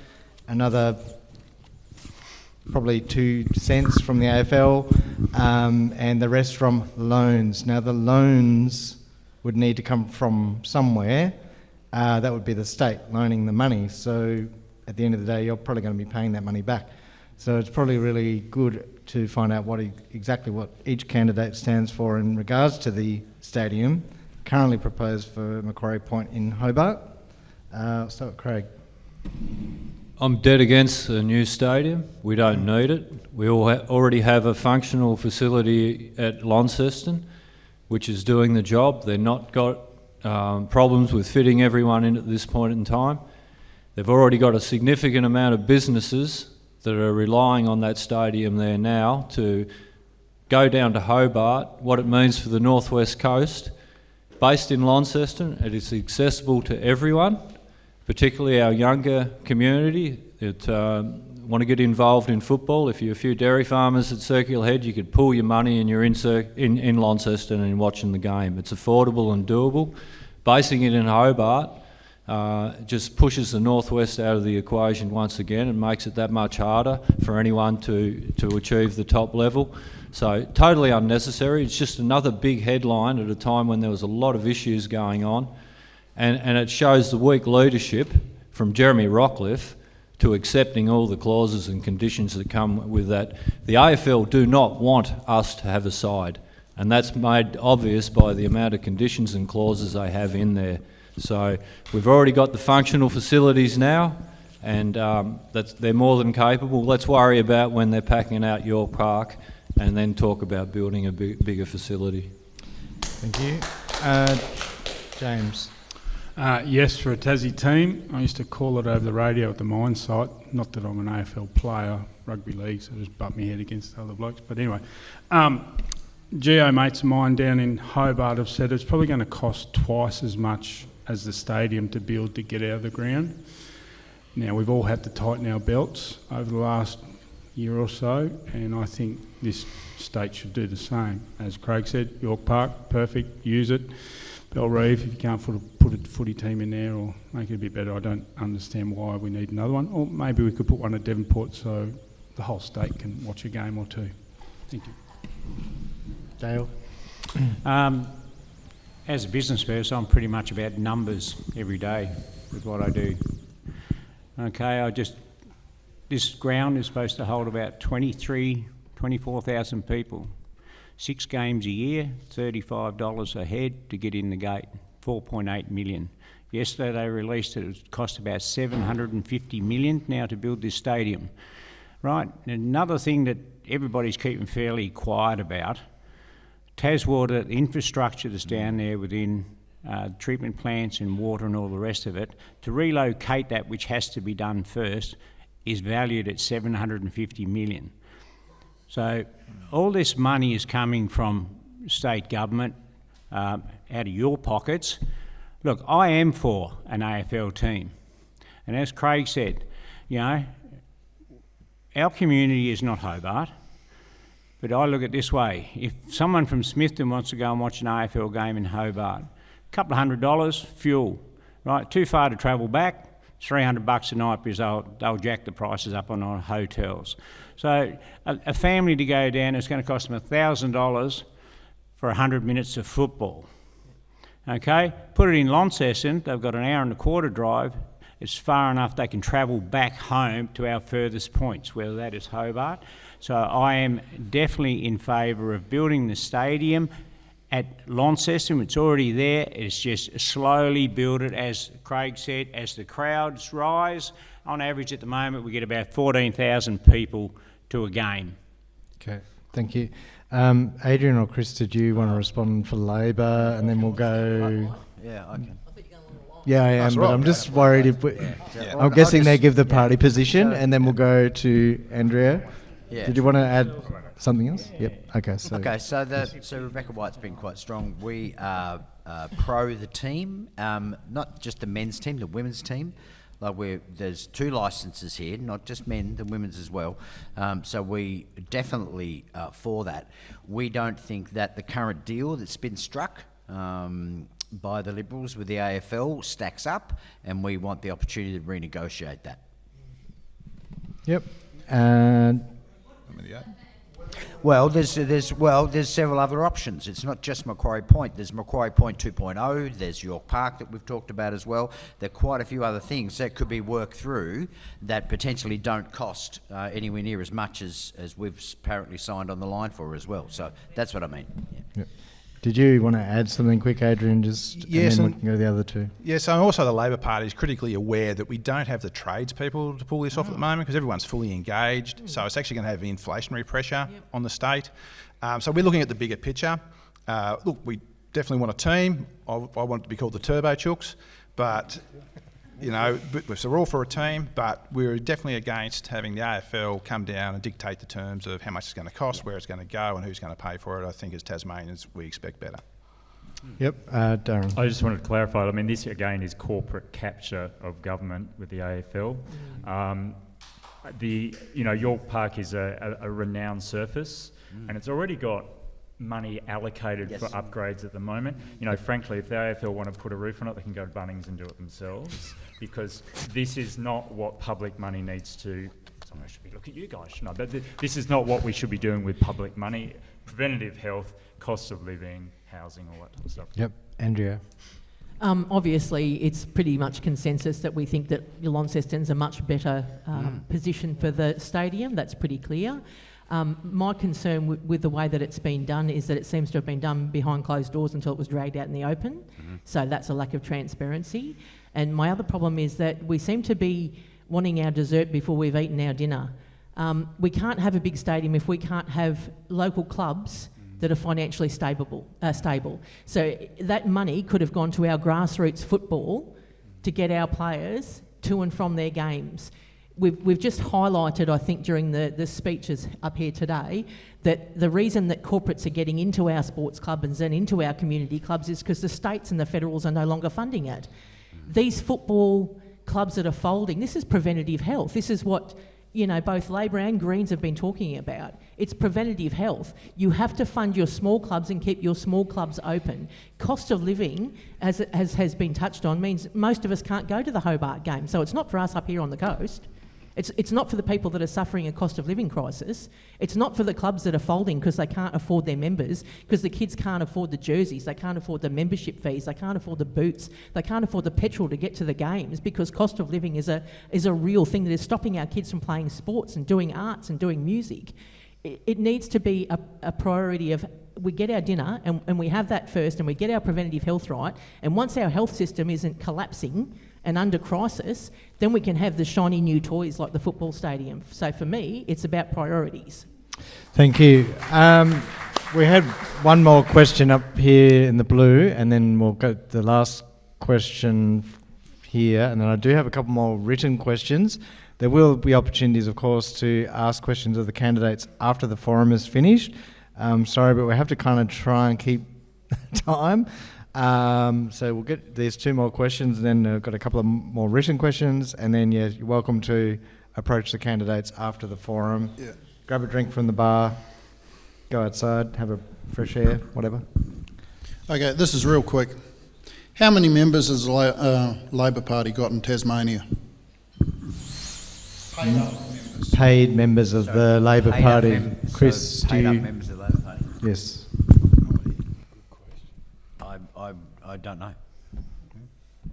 another probably 2 cents from the AFL, and the rest from loans. Now the loans would need to come from somewhere. That would be the state loaning the money. So at the end of the day, you're probably going to be paying that money back. So it's probably really good to find out exactly what each candidate stands for in regards to the stadium currently proposed for Macquarie Point in Hobart. I'll start with Craig. I'm dead against a new stadium. We don't need it. We already have a functional facility at Launceston, which is doing the job. They've not got problems with fitting everyone in at this point in time. They've already got a significant amount of businesses that are relying on that stadium there now to go down to Hobart, what it means for the northwest coast. Based in Launceston, it is accessible to everyone, particularly our younger community that want to get involved in football. If you're a few dairy farmers at Circular Head, you could pool your money and you're in Launceston and watching the game. It's affordable and doable. Basing it in Hobart just pushes the northwest out of the equation once again and makes it that much harder for anyone to achieve the top level. So totally unnecessary. It's just another big headline at a time when there was a lot of issues going on. And it shows the weak leadership from Jeremy Rockcliffe to accepting all the clauses and conditions that come with that. The AFL do not want us to have a side, and that's made obvious by the amount of conditions and clauses they have in there. So we've already got the functional facilities now, and they're more than capable. Let's worry about when they're packing out York Park and then talk about building a bigger facility. Thank you. James. Yes, for a Tassie team. I used to call it over the radio at the mine site. Not that I'm an AFL player, rugby league, so I just butt my head against other blokes. But anyway, geo mates of mine down in Hobart have said it's probably going to cost twice as much as the stadium to build to get out of the ground. Now, we've all had to tighten our belts over the last year or so, and I think this state should do the same. As Craig said, York Park, perfect, use it. Belrive, if you can't put a footy team in there or make it a bit better, I don't understand why we need another one. Or maybe we could put one at Devonport so the whole state can watch a game or two. Thank you. Dale? As a business person, I'm pretty much about numbers every day with what I do. Okay, this ground is supposed to hold about 24,000 people. 6 games a year, $35 a head to get in the gate, 4.8 million. Yesterday they released that it cost about $750 million now to build this stadium. Right, and another thing that everybody's keeping fairly quiet about, Taswater, the infrastructure that's down there within treatment plants and water and all the rest of it, to relocate that, which has to be done first, is valued at $750 million. So all this money is coming from state government, out of your pockets. Look, I am for an AFL team. And as Craig said, you know, our community is not Hobart, but I look at it this way. If someone from Smithton wants to go and watch an AFL game in Hobart, a couple of $100, fuel, right? Too far to travel back, $300 a night because they'll jack the prices up on our hotels. So a family to go down, it's going to cost them $1,000 for 100 minutes of football. Okay, put it in Launceston, they've got an hour and a quarter drive. It's far enough they can travel back home to our furthest points, whether that is Hobart. So I am definitely in favour of building the stadium at Launceston. It's already there. It's just slowly build it, as Craig said, as the crowds rise. On average at the moment we get about 14,000 people to a game. Okay, thank you. Adrian or Chris, did you want to respond for Labor, and then we'll go... Yeah, I can. Yeah, I am, That's but right. I'm just worried if we... Yeah. I'm guessing they give the party position, and then we'll go to Andrea. Yeah. Did you want to add something else? Yep. Okay, so... Okay, so Rebecca White's been quite strong. We are pro the team, not just the men's team, the women's team. Like there's 2 licences here, not just men, the women's as well. So we definitely for that. We don't think that the current deal that's been struck by the Liberals with the AFL stacks up, and we want the opportunity to renegotiate that. Yep. And... Well, there's several other options. It's not just Macquarie Point. There's Macquarie Point 2.0. There's York Park that we've talked about as well. There are quite a few other things that could be worked through that potentially don't cost anywhere near as much as we've apparently signed on the line for as well. So that's what I mean. Yeah. Yep. Did you want to add something quick, Adrian? Yes, and then we can go to the other 2. Yes, and also the Labor Party is critically aware that we don't have the tradespeople to pull this off at the moment because everyone's fully engaged. So it's actually going to have inflationary pressure on the state. So we're looking at the bigger picture. Look, we definitely want a team. I want it to be called the Turbo Chooks, but you know, so we're all for a team, but we're definitely against having the AFL come down and dictate the terms of how much it's going to cost, where it's going to go, and who's going to pay for it. I think as Tasmanians, we expect better. Yep, Darren. I just wanted to clarify, I mean, this again is corporate capture of government with the AFL. York Park is a renowned surface, and it's already got money allocated for upgrades at the moment. You know, frankly, if the AFL want to put a roof on it, they can go to Bunnings and do it themselves, because this is not what public money needs to... Someone should be looking at you guys, shouldn't I? But this is not what we should be doing with public money. Preventative health, cost of living, housing, all that kind of stuff. Yep, Andrea. Obviously, it's pretty much consensus that we think that Launceston's a much better position for the stadium. That's pretty clear. My concern with the way that it's been done is that it seems to have been done behind closed doors until it was dragged out in the open. Mm-hmm. So that's a lack of transparency. And my other problem is that we seem to be wanting our dessert before we've eaten our dinner. We can't have a big stadium if we can't have local clubs that are financially stable. So that money could have gone to our grassroots football to get our players to and from their games. We've just highlighted, I think, during the speeches up here today, that the reason that corporates are getting into our sports clubs and into our community clubs is because the states and the federals are no longer funding it. These football clubs that are folding, this is preventative health. This is what, you know, both Labor and Greens have been talking about. It's preventative health. You have to fund your small clubs and keep your small clubs open. Cost of living, as has been touched on, means most of us can't go to the Hobart game. So it's not for us up here on the coast. It's not for the people that are suffering a cost of living crisis. It's not for the clubs that are folding because they can't afford their members, because the kids can't afford the jerseys, they can't afford the membership fees, they can't afford the boots, they can't afford the petrol to get to the games, because cost of living is a real thing that is stopping our kids from playing sports and doing arts and doing music. It needs to be a priority of we get our dinner and we have that first, and we get our preventative health right, and once our health system isn't collapsing and under crisis, then we can have the shiny new toys like the football stadium. So for me, it's about priorities. Thank you. We had one more question up here in the blue, and then we'll go to the last question here, and then I do have a couple more written questions. There will be opportunities, of course, to ask questions of the candidates after the forum is finished. Sorry, but we have to kind of try and keep time. So we'll get these two more questions, and then I've got a couple of more written questions, and then you're welcome to approach the candidates after the forum. Yeah. Grab a drink from the bar, go outside, have a fresh air, whatever. Okay, this is real quick. How many members has the Labor Party got in Tasmania? Paid members of the Labor Party. Chris, do you... members of the Labor Party? Yes. I don't know.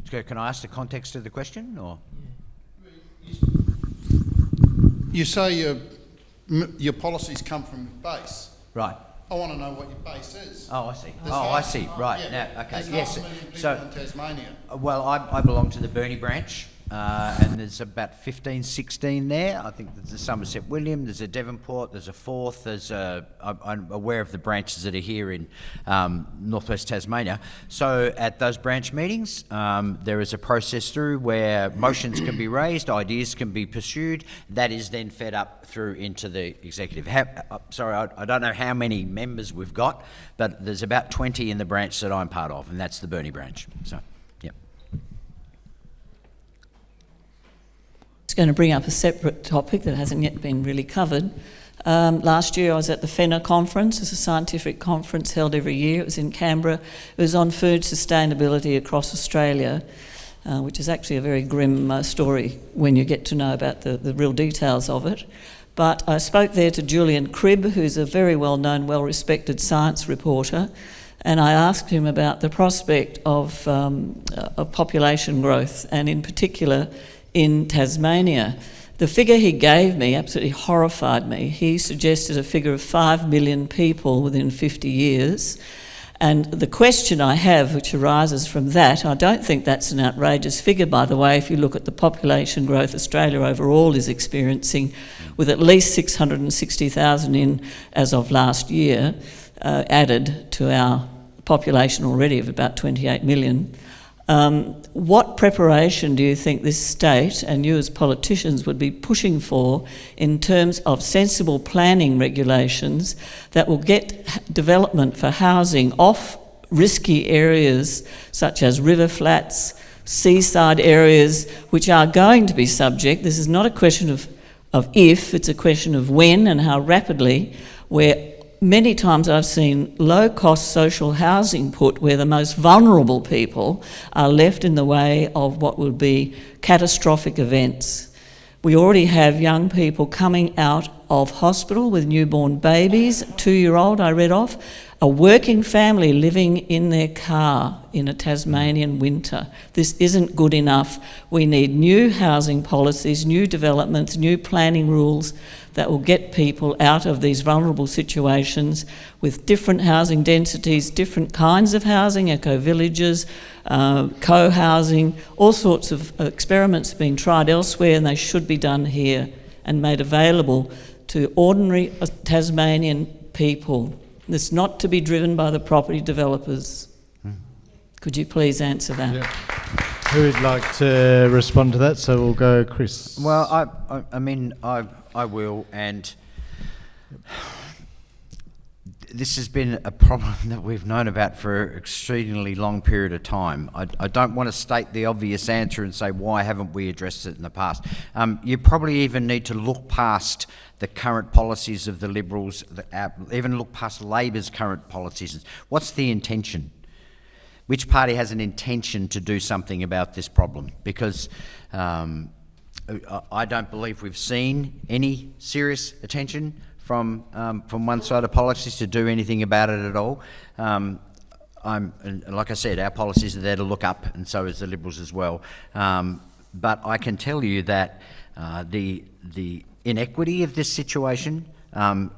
Can I ask the context of the question, or? You say your policies come from base. Right. I want to know what your base is. Oh, I see. There's I see. Right. Yeah. Now, okay. There's Yes. half a million people So, in Tasmania. well, I belong to the Burnie branch, and there's about 15, 16 there. I think there's a Somerset William, there's a Devonport, there's a Forth, I'm aware of the branches that are here in northwest Tasmania. So at those branch meetings, there is a process through where motions can be raised, ideas can be pursued, that is then fed up through into the executive. I don't know how many members we've got, but there's about 20 in the branch that I'm part of, and that's the Burnie branch. So. I was going to bring up a separate topic that hasn't yet been really covered. Last year I was at the FENA conference. It's a scientific conference held every year. It was in Canberra. It was on food sustainability across Australia, which is actually a very grim story when you get to know about the real details of it. But I spoke there to Julian Cribb, who's a very well-known, well-respected science reporter, and I asked him about the prospect of population growth, and in particular in Tasmania. The figure he gave me absolutely horrified me. He suggested a figure of 5 million people within 50 years. And the question I have, which arises from that, I don't think that's an outrageous figure, by the way, if you look at the population growth Australia overall is experiencing, with at least 660,000 in, as of last year, added to our population already of about 28 million. What preparation do you think this state and you as politicians would be pushing for in terms of sensible planning regulations that will get development for housing off risky areas such as river flats, seaside areas, which are going to be subject? This is not a question of if, it's a question of when and how rapidly, where many times I've seen low-cost social housing put where the most vulnerable people are left in the way of what will be catastrophic events. We already have young people coming out of hospital with newborn babies, a 2-year-old I read off, a working family living in their car in a Tasmanian winter. This isn't good enough. We need new housing policies, new developments, new planning rules that will get people out of these vulnerable situations with different housing densities, different kinds of housing, eco-villages, co-housing, all sorts of experiments being tried elsewhere, and they should be done here and made available to ordinary Tasmanian people. It's not to be driven by the property developers. Could you please answer that? Yeah. Who would like to respond to that? So we'll go Chris. Well, I will, and this has been a problem that we've known about for an exceedingly long period of time. I don't want to state the obvious answer and say, why haven't we addressed it in the past? You probably even need to look past the current policies of the Liberals, even look past Labor's current policies. What's the intention? Which party has an intention to do something about this problem? Because I don't believe we've seen any serious attention from one side of politics to do anything about it at all. And like I said, our policies are there to look up, and so is the Liberals as well. But I can tell you that the inequity of this situation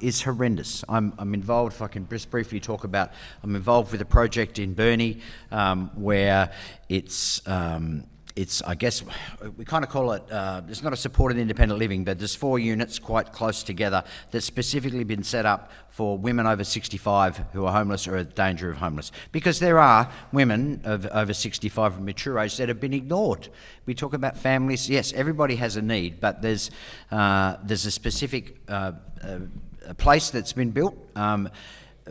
is horrendous. I'm involved, if I can just briefly talk about, I'm involved with a project in Burnie where it's, I guess, we kind of call it, it's not a supported independent living, but there's 4 units quite close together that's specifically been set up for women over 65 who are homeless or at danger of homeless. Because there are women of over 65 of mature age that have been ignored. We talk about families, yes, everybody has a need, but there's a specific a place that's been built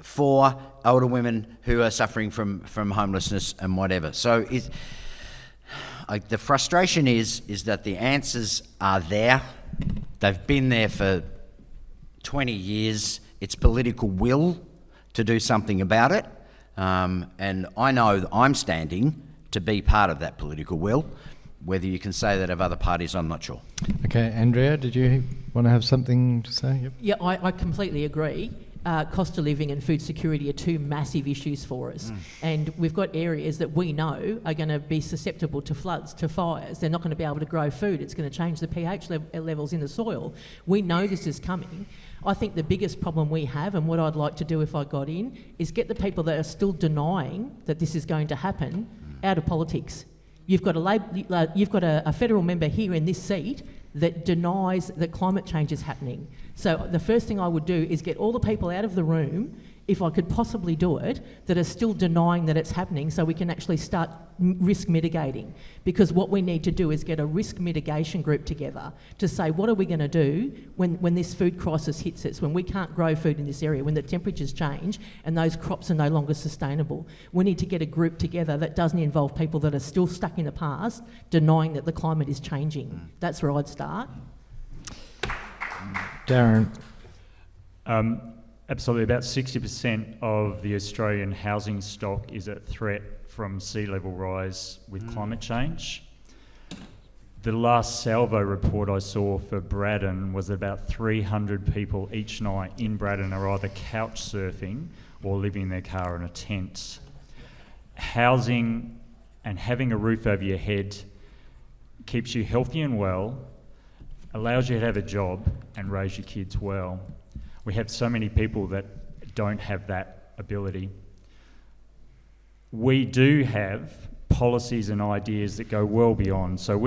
for older women who are suffering from homelessness and whatever. So the frustration is that the answers are there. They've been there for 20 years. It's political will to do something about it. And I know that I'm standing to be part of that political will. Whether you can say that of other parties, I'm not sure. Okay, Andrea, did you want to have something to say? Yep. Yeah, I completely agree. Cost of living and food security are 2 massive issues for us. And we've got areas that we know are going to be susceptible to floods, to fires. They're not going to be able to grow food. It's going to change the pH levels in the soil. We know this is coming. I think the biggest problem we have, and what I'd like to do if I got in, is get the people that are still denying that this is going to happen out of politics. You've got a federal member here in this seat that denies that climate change is happening. So the first thing I would do is get all the people out of the room, if I could possibly do it, that are still denying that it's happening, so we can actually start risk mitigating. Because what we need to do is get a risk mitigation group together to say, what are we going to do when this food crisis hits us, when we can't grow food in this area, when the temperatures change and those crops are no longer sustainable. We need to get a group together that doesn't involve people that are still stuck in the past, denying that the climate is changing. That's where I'd start. Darren. Absolutely, about 60% of the Australian housing stock is at threat from sea level rise with climate change. The last Salvo report I saw for Braddon was about 300 people each night in Braddon are either couch surfing or living in their car in a tent. Housing and having a roof over your head keeps you healthy and well, allows you to have a job and raise your kids well. We have so many people that don't have that ability. We do have policies and ideas that go well beyond. So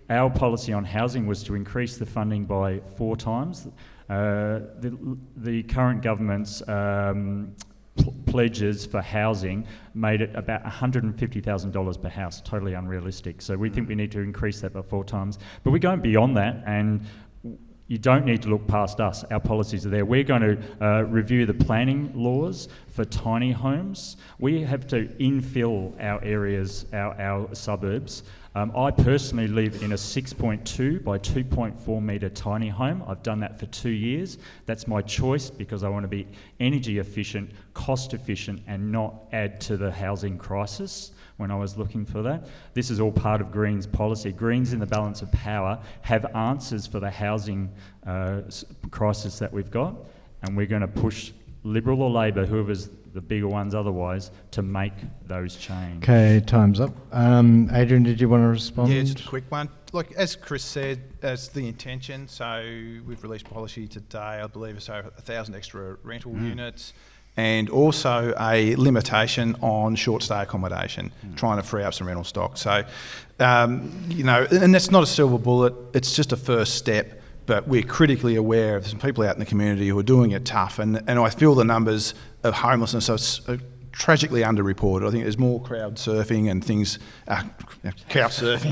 our policy on housing was to increase the funding by 4 times. The current government's pledges for housing made it about $150,000 per house, totally unrealistic. So we think we need to increase that by 4 times. But we're going beyond that, and you don't need to look past us. Our policies are there. We're going to review the planning laws for tiny homes. We have to infill our areas, our suburbs. I personally live in a 6.2 by 2.4 metre tiny home. I've done that for 2 years. That's my choice because I want to be energy efficient, cost efficient, and not add to the housing crisis when I was looking for that. This is all part of Greens policy. Greens in the balance of power have answers for the housing crisis that we've got, and we're going to push Liberal or Labor, whoever's the bigger ones otherwise, to make those changes. Okay, time's up. Adrian, did you want to respond? Yeah, just a quick one. Look, as Chris said, that's the intention. So we've released policy today, I believe it's over 1,000 extra rental units, and also a limitation on short stay accommodation, trying to free up some rental stock. So, and that's not a silver bullet, it's just a first step. But we're critically aware of some people out in the community who are doing it tough, and I feel the numbers of homelessness are tragically underreported. I think there's more crowd surfing and things, couch surfing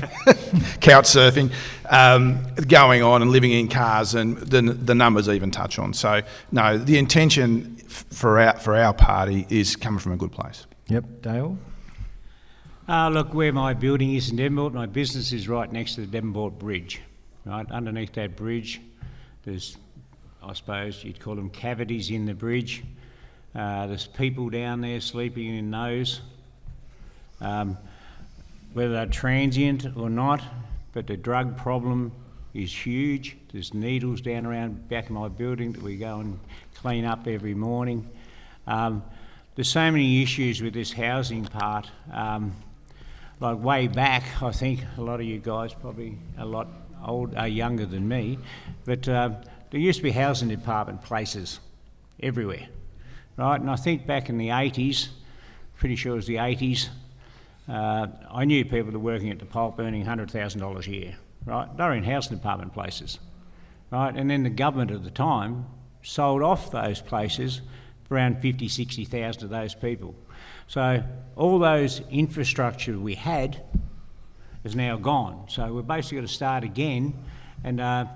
going on and living in cars, and the numbers even touch on. So no, the intention for our party is coming from a good place. Yep, Dale. Look, where my building is in Devonport, my business is right next to the Devonport Bridge. Right underneath that bridge, there's, I suppose you'd call them cavities in the bridge. There's people down there sleeping in those, whether they're transient or not, but the drug problem is huge. There's needles down around back of my building that we go and clean up every morning. There's so many issues with this housing part. Like way back, I think a lot of you guys probably are younger than me, but there used to be housing department places everywhere, right? And I think back in the 80s, pretty sure it was the 80s, I knew people that were working at the pulp earning $100,000 a year, right? They were in housing department places, right? And then the government at the time sold off those places for around 50, 60,000 of those people. So all those infrastructure we had is now gone. So we're basically got to start again. And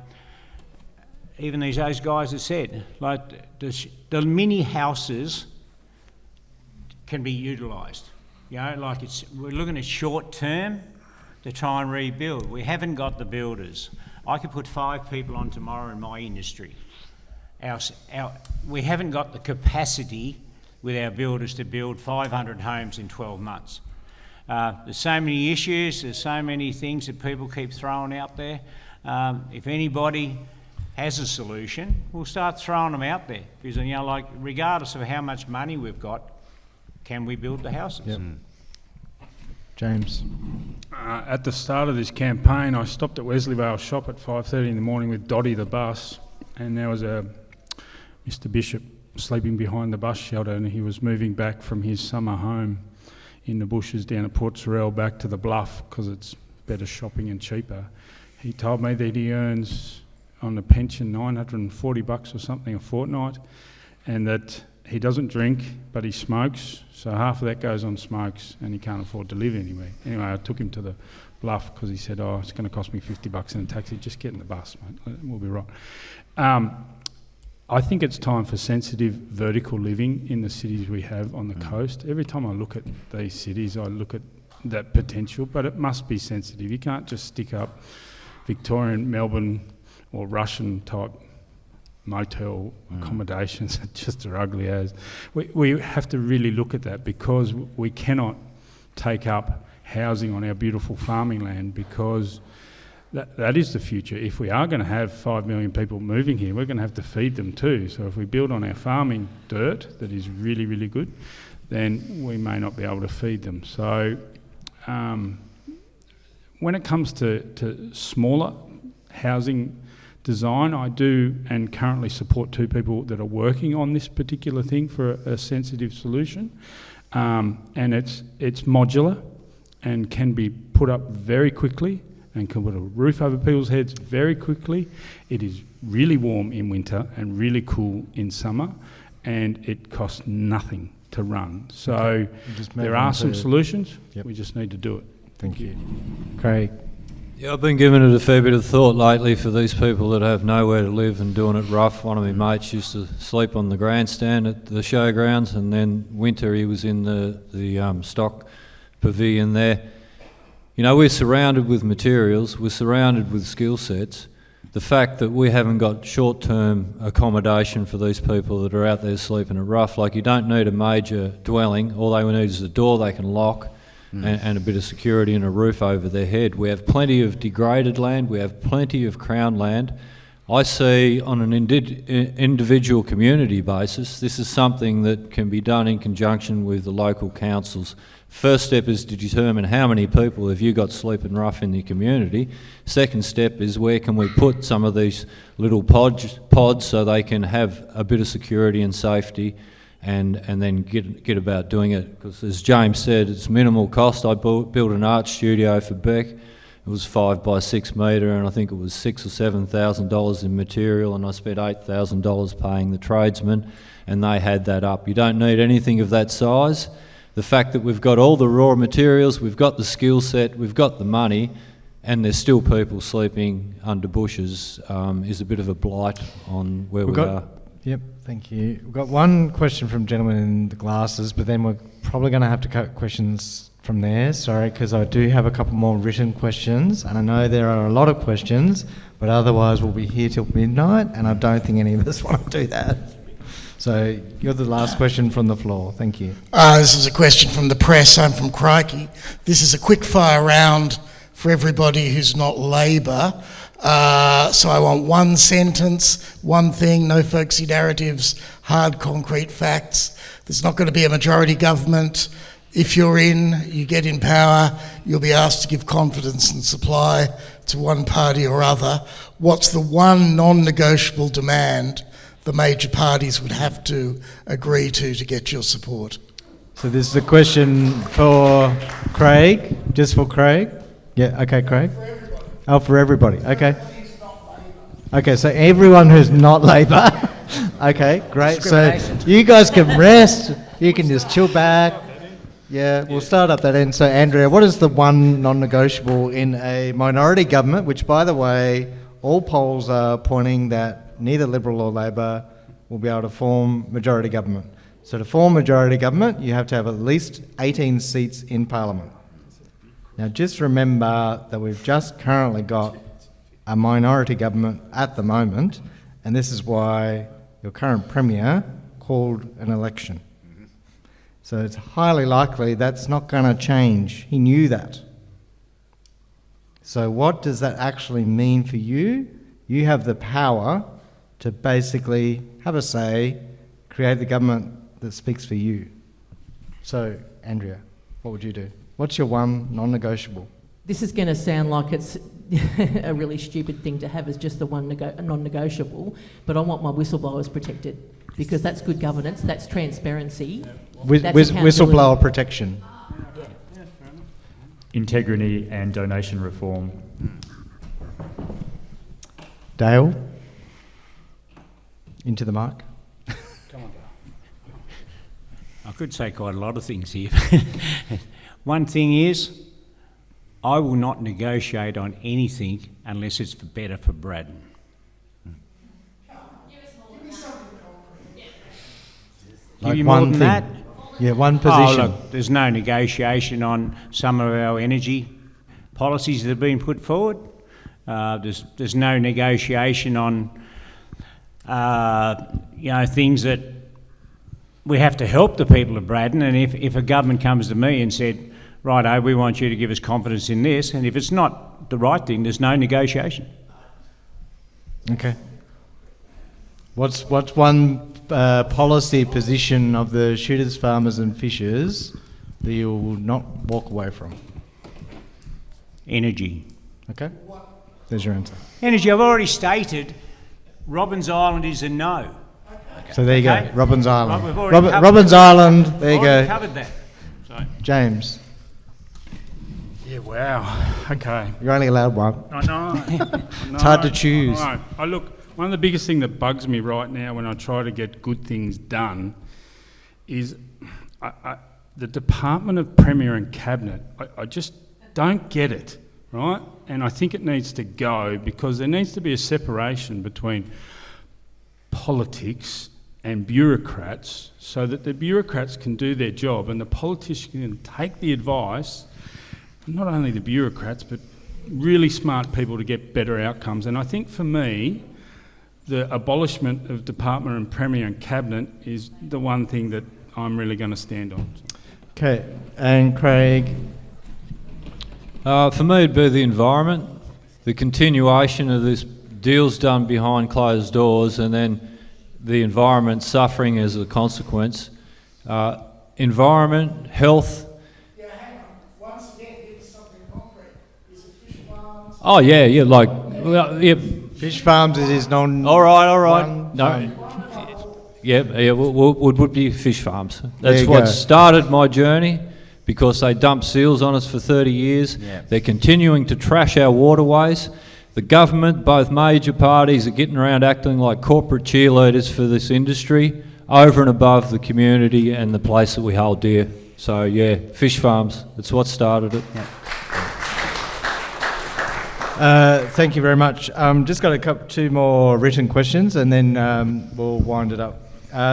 even those guys have said, like the mini houses can be utilised. You know, like we're looking at short term to try and rebuild. We haven't got the builders. I could put 5 people on tomorrow in my industry. We haven't got the capacity with our builders to build 500 homes in 12 months. There's so many issues, there's so many things that people keep throwing out there. If anybody has a solution, we'll start throwing them out there. Because, you know, like, regardless of how much money we've got, can we build the houses? Yep. James. At the start of this campaign, I stopped at Wesleyvale shop at 5:30 in the morning with Dotty the bus, and there was a Mr. Bishop sleeping behind the bus shelter, and he was moving back from his summer home in the bushes down at Port Sorrel back to the Bluff because it's better shopping and cheaper. He told me that he earns on the pension $940 or something a fortnight, and that he doesn't drink but he smokes, so half of that goes on smokes and he can't afford to live anywhere. Anyway, I took him to the Bluff because he said, oh, it's going to cost me $50 in a taxi, just get in the bus, mate, we'll be right. I think it's time for sensitive vertical living in the cities we have on the coast. Every time I look at these cities, I look at that potential, but it must be sensitive. You can't just stick up Victorian, Melbourne or Russian type motel accommodations that just are ugly as. We have to really look at that, because we cannot take up housing on our beautiful farming land, because that is the future. If we are going to have 5 million people moving here, we're going to have to feed them too. So if we build on our farming dirt that is really, really good, then we may not be able to feed them. So when it comes to smaller housing design, I do and currently support 2 people that are working on this particular thing for a sensitive solution. And it's modular and can be put up very quickly and can put a roof over people's heads very quickly. It is really warm in winter and really cool in summer, and it costs nothing to run. So there are some solutions, we just need to do it. Thank you. Craig. Yeah, I've been giving it a fair bit of thought lately for these people that have nowhere to live and doing it rough. One of my mates used to sleep on the grandstand at the showgrounds, and then winter he was in the stock pavilion there. You know, we're surrounded with materials, we're surrounded with skill sets. The fact that we haven't got short-term accommodation for these people that are out there sleeping at rough, like, you don't need a major dwelling, all they need is a door they can lock and a bit of security and a roof over their head. We have plenty of degraded land, we have plenty of crown land. I see on an individual community basis, this is something that can be done in conjunction with the local councils. First step is to determine how many people have you got sleeping rough in the community. Second step is where can we put some of these little pods so they can have a bit of security and safety, and then get about doing it. Because as James said, it's minimal cost. I built an art studio for Beck. It was 5 by 6 metre, and I think it was $6,000 or $7,000 in material, and I spent $8,000 paying the tradesmen, and they had that up. You don't need anything of that size. The fact that we've got all the raw materials, we've got the skill set, we've got the money, and there's still people sleeping under bushes is a bit of a blight on where we are. Yep, thank you. We've got one question from gentleman in the glasses, but then we're probably going to have to cut questions from there. Sorry, because I do have a couple more written questions, and I know there are a lot of questions, but otherwise we'll be here till midnight, and I don't think any of us want to do that. So you're the last question from the floor. Thank you. This is a question from the press. I'm from Crikey. This is a quick fire round for everybody who's not Labor. So I want one sentence, one thing, no folksy narratives, hard concrete facts. There's not going to be a majority government. If you're in, you get in power, you'll be asked to give confidence and supply to one party or other, what's the one non-negotiable demand the major parties would have to agree to get your support? So this is a question for Craig, just for Craig? Yeah, okay, Craig. Oh, for everybody, okay. Okay, so everyone who's not Labor. Okay, great. So you guys can rest, you can just chill back. Yeah, we'll start up that end. So Andrea, what is the one non-negotiable in a minority government, which by the way, all polls are pointing that neither Liberal or Labor will be able to form majority government. So to form majority government, you have to have at least 18 seats in Parliament. Now just remember that we've just currently got a minority government at the moment, and this is why your current Premier called an election. So it's highly likely that's not going to change. He knew that. So what does that actually mean for you? You have the power to basically have a say, create the government that speaks for you. So, Andrea, what would you do? What's your one non-negotiable? This is going to sound like it's a really stupid thing to have as just the one non-negotiable, but I want my whistleblowers protected because that's good governance, that's transparency. Whistleblower protection. Integrity and donation reform. Dale? Into the mic. I could say quite a lot of things here. One thing is, I will not negotiate on anything unless it's better for Braddon. Like Give you more one than thing. that? Yeah, one position. Oh, look, there's no negotiation on some of our energy policies that have been put forward. There's no negotiation on things that we have to help the people of Braddon. And if a government comes to me and said, righto, we want you to give us confidence in this, and if it's not the right thing, there's no negotiation. Okay. What's one policy position of the shooters, farmers and fishers that you will not walk away from? Energy. Okay. There's your answer. Energy, I've already stated, Robbins Island is a no. So there you Okay. go, Robbins Island. We've already covered Robbins that. Island, there you We've already go. covered that. So. James, Yeah, wow. Okay. you're only allowed one. I know. It's hard to choose. I know. Look, one of the biggest things that bugs me right now when I try to get good things done is the Department of Premier and Cabinet. I just don't get it, right? And I think it needs to go because there needs to be a separation between politics and bureaucrats so that the bureaucrats can do their job and the politicians can take the advice, not only the bureaucrats, but really smart people to get better outcomes. And I think for me, the abolishment of Department and Premier and Cabinet is the one thing that I'm really going to stand on. Okay, and Craig? For me, it'd be the environment, the continuation of this deals done behind closed doors and then the environment suffering as a consequence. Environment, health. Yeah, hang on. Once again, here's something concrete. Is it fish farms? Oh yeah, well, yeah. Fish farms is non... All right. No. Yeah, would be fish farms. That's what started my journey because they dumped seals on us for 30 years. Yeah. They're continuing to trash our waterways. The government, both major parties, are getting around acting like corporate cheerleaders for this industry over and above the community and the place that we hold dear. So yeah, fish farms, that's what started it. Yeah. Thank you very much. Just got two more written questions and then we'll wind it up.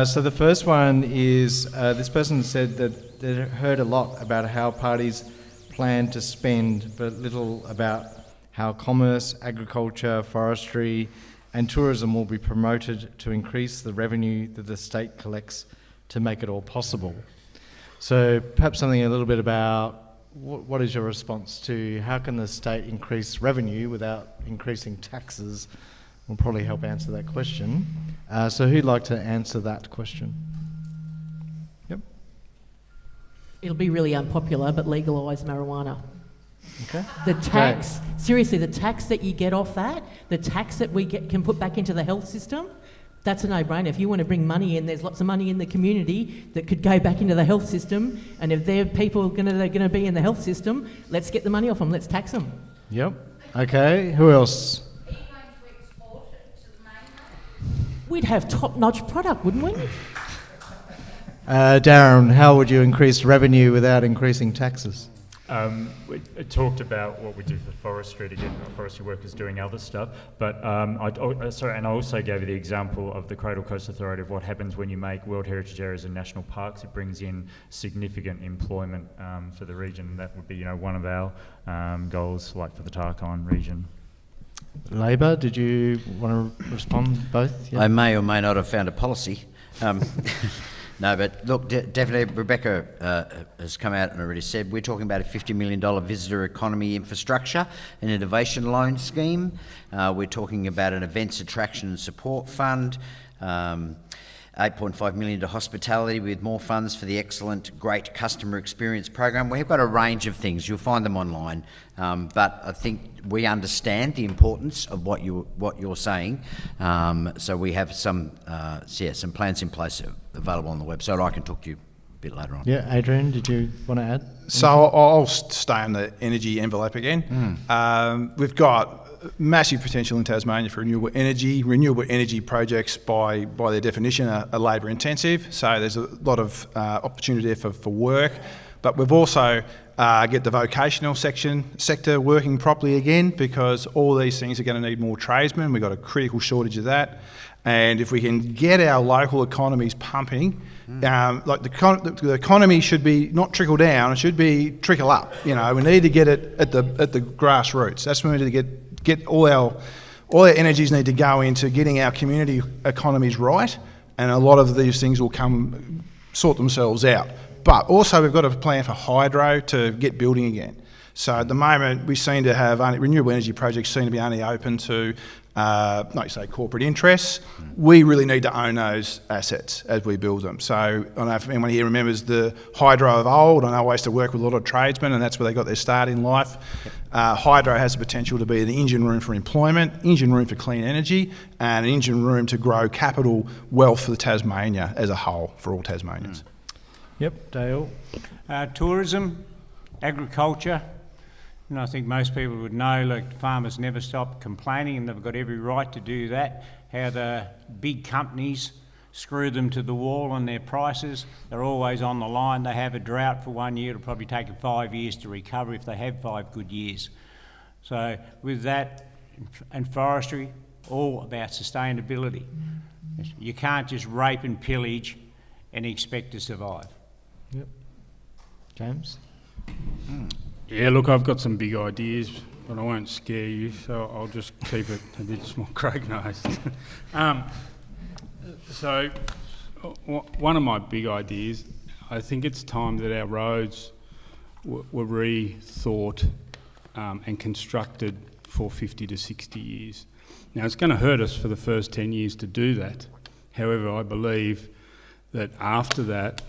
So the first one is, this person said that they heard a lot about how parties plan to spend, but little about how commerce, agriculture, forestry and tourism will be promoted to increase the revenue that the state collects to make it all possible. So perhaps something a little bit about what is your response to how can the state increase revenue without increasing taxes will probably help answer that question. So who'd like to answer that question? Yep. It'll be really unpopular, but legalise marijuana. Okay. The tax, seriously, the tax that you get off that, the tax that we can put back into the health system, that's a no-brainer. If you want to bring money in, there's lots of money in the community that could go back into the health system, and if they're people they're going to be in the health system, let's get the money off them, let's tax them. Yep. Okay, who else? We'd have top-notch product, wouldn't we? Darren, how would you increase revenue without increasing taxes? We talked about what we do for forestry to get forestry workers doing other stuff, but and I also gave you the example of the Cradle Coast Authority of what happens when you make World Heritage Areas and National Parks. It brings in significant employment for the region. That would be, one of our goals, like for the Tarkine region. Labor, did you want to respond both? I may or may not have found a policy. No, but look, definitely Rebecca has come out and already said we're talking about a $50 million visitor economy infrastructure and innovation loan scheme. We're talking about an events attraction and support fund, 8.5 million to hospitality with more funds for the excellent great customer experience program. We've got a range of things. You'll find them online, but I think we understand the importance of what you're saying. So we have some plans in place available on the website. I can talk to you a bit later on. Yeah, Adrian, did you want to add? So I'll stay on the energy envelope again. We've got massive potential in Tasmania for renewable energy. Renewable energy projects, by their definition, are labour intensive, so there's a lot of opportunity there for work. But we've also get the vocational sector working properly again, because all these things are going to need more tradesmen. We've got a critical shortage of that. And if we can get our local economies pumping, like the economy should be not trickle down, it should be trickle up. We need to get it at the grassroots. That's when we need to get all our energies need to go into getting our community economies right, and a lot of these things will sort themselves out. But also we've got a plan for hydro to get building again. So at the moment we seem to have renewable energy projects seem to be only open to like you say, corporate interests. We really need to own those assets as we build them. So I don't know if anyone here remembers the hydro of old. I know I used to work with a lot of tradesmen, and that's where they got their start in life. Hydro has the potential to be the engine room for employment, engine room for clean energy, and an engine room to grow capital wealth for Tasmania as a whole, for all Tasmanians. Yep, Dale. Tourism, agriculture. And I think most people would know, like, farmers never stop complaining, and they've got every right to do that. How the big companies screw them to the wall on their prices. They're always on the line. They have a drought for 1 year. It'll probably take them 5 years to recover if they have 5 good years. So with that, and forestry, all about sustainability. You can't just rape and pillage and expect to survive. Yep. James? Yeah, look, I've got some big ideas, but I won't scare you, so I'll just keep it a bit small. Craig knows. So, one of my big ideas, I think it's time that our roads were rethought and constructed for 50 to 60 years. Now, it's going to hurt us for the first 10 years to do that. However, I believe that after that,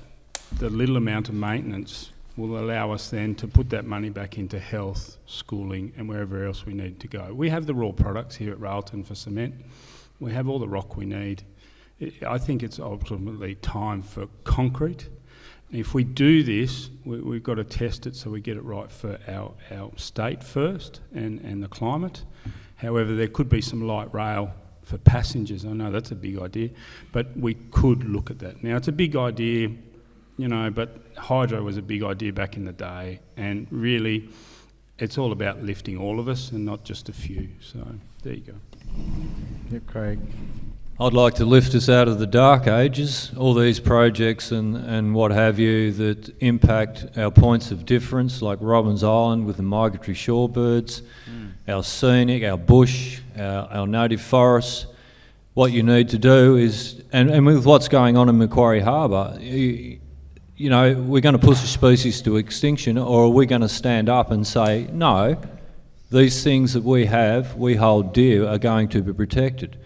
the little amount of maintenance will allow us then to put that money back into health, schooling, and wherever else we need to go. We have the raw products here at Railton for cement. We have all the rock we need. I think it's ultimately time for concrete. If we do this, we've got to test it so we get it right for our state first and the climate. However, there could be some light rail for passengers. I know that's a big idea, but we could look at that. Now, it's a big idea, but hydro was a big idea back in the day, and really it's all about lifting all of us and not just a few. So there you go. Yep, Craig. I'd like to lift us out of the dark ages, all these projects and what have you that impact our points of difference, like Robbins Island with the migratory shorebirds, our scenic, our bush, our native forests. What you need to do is, and with what's going on in Macquarie Harbour, we're going to push a species to extinction, or are we going to stand up and say, no, these things that we hold dear, are going to be protected.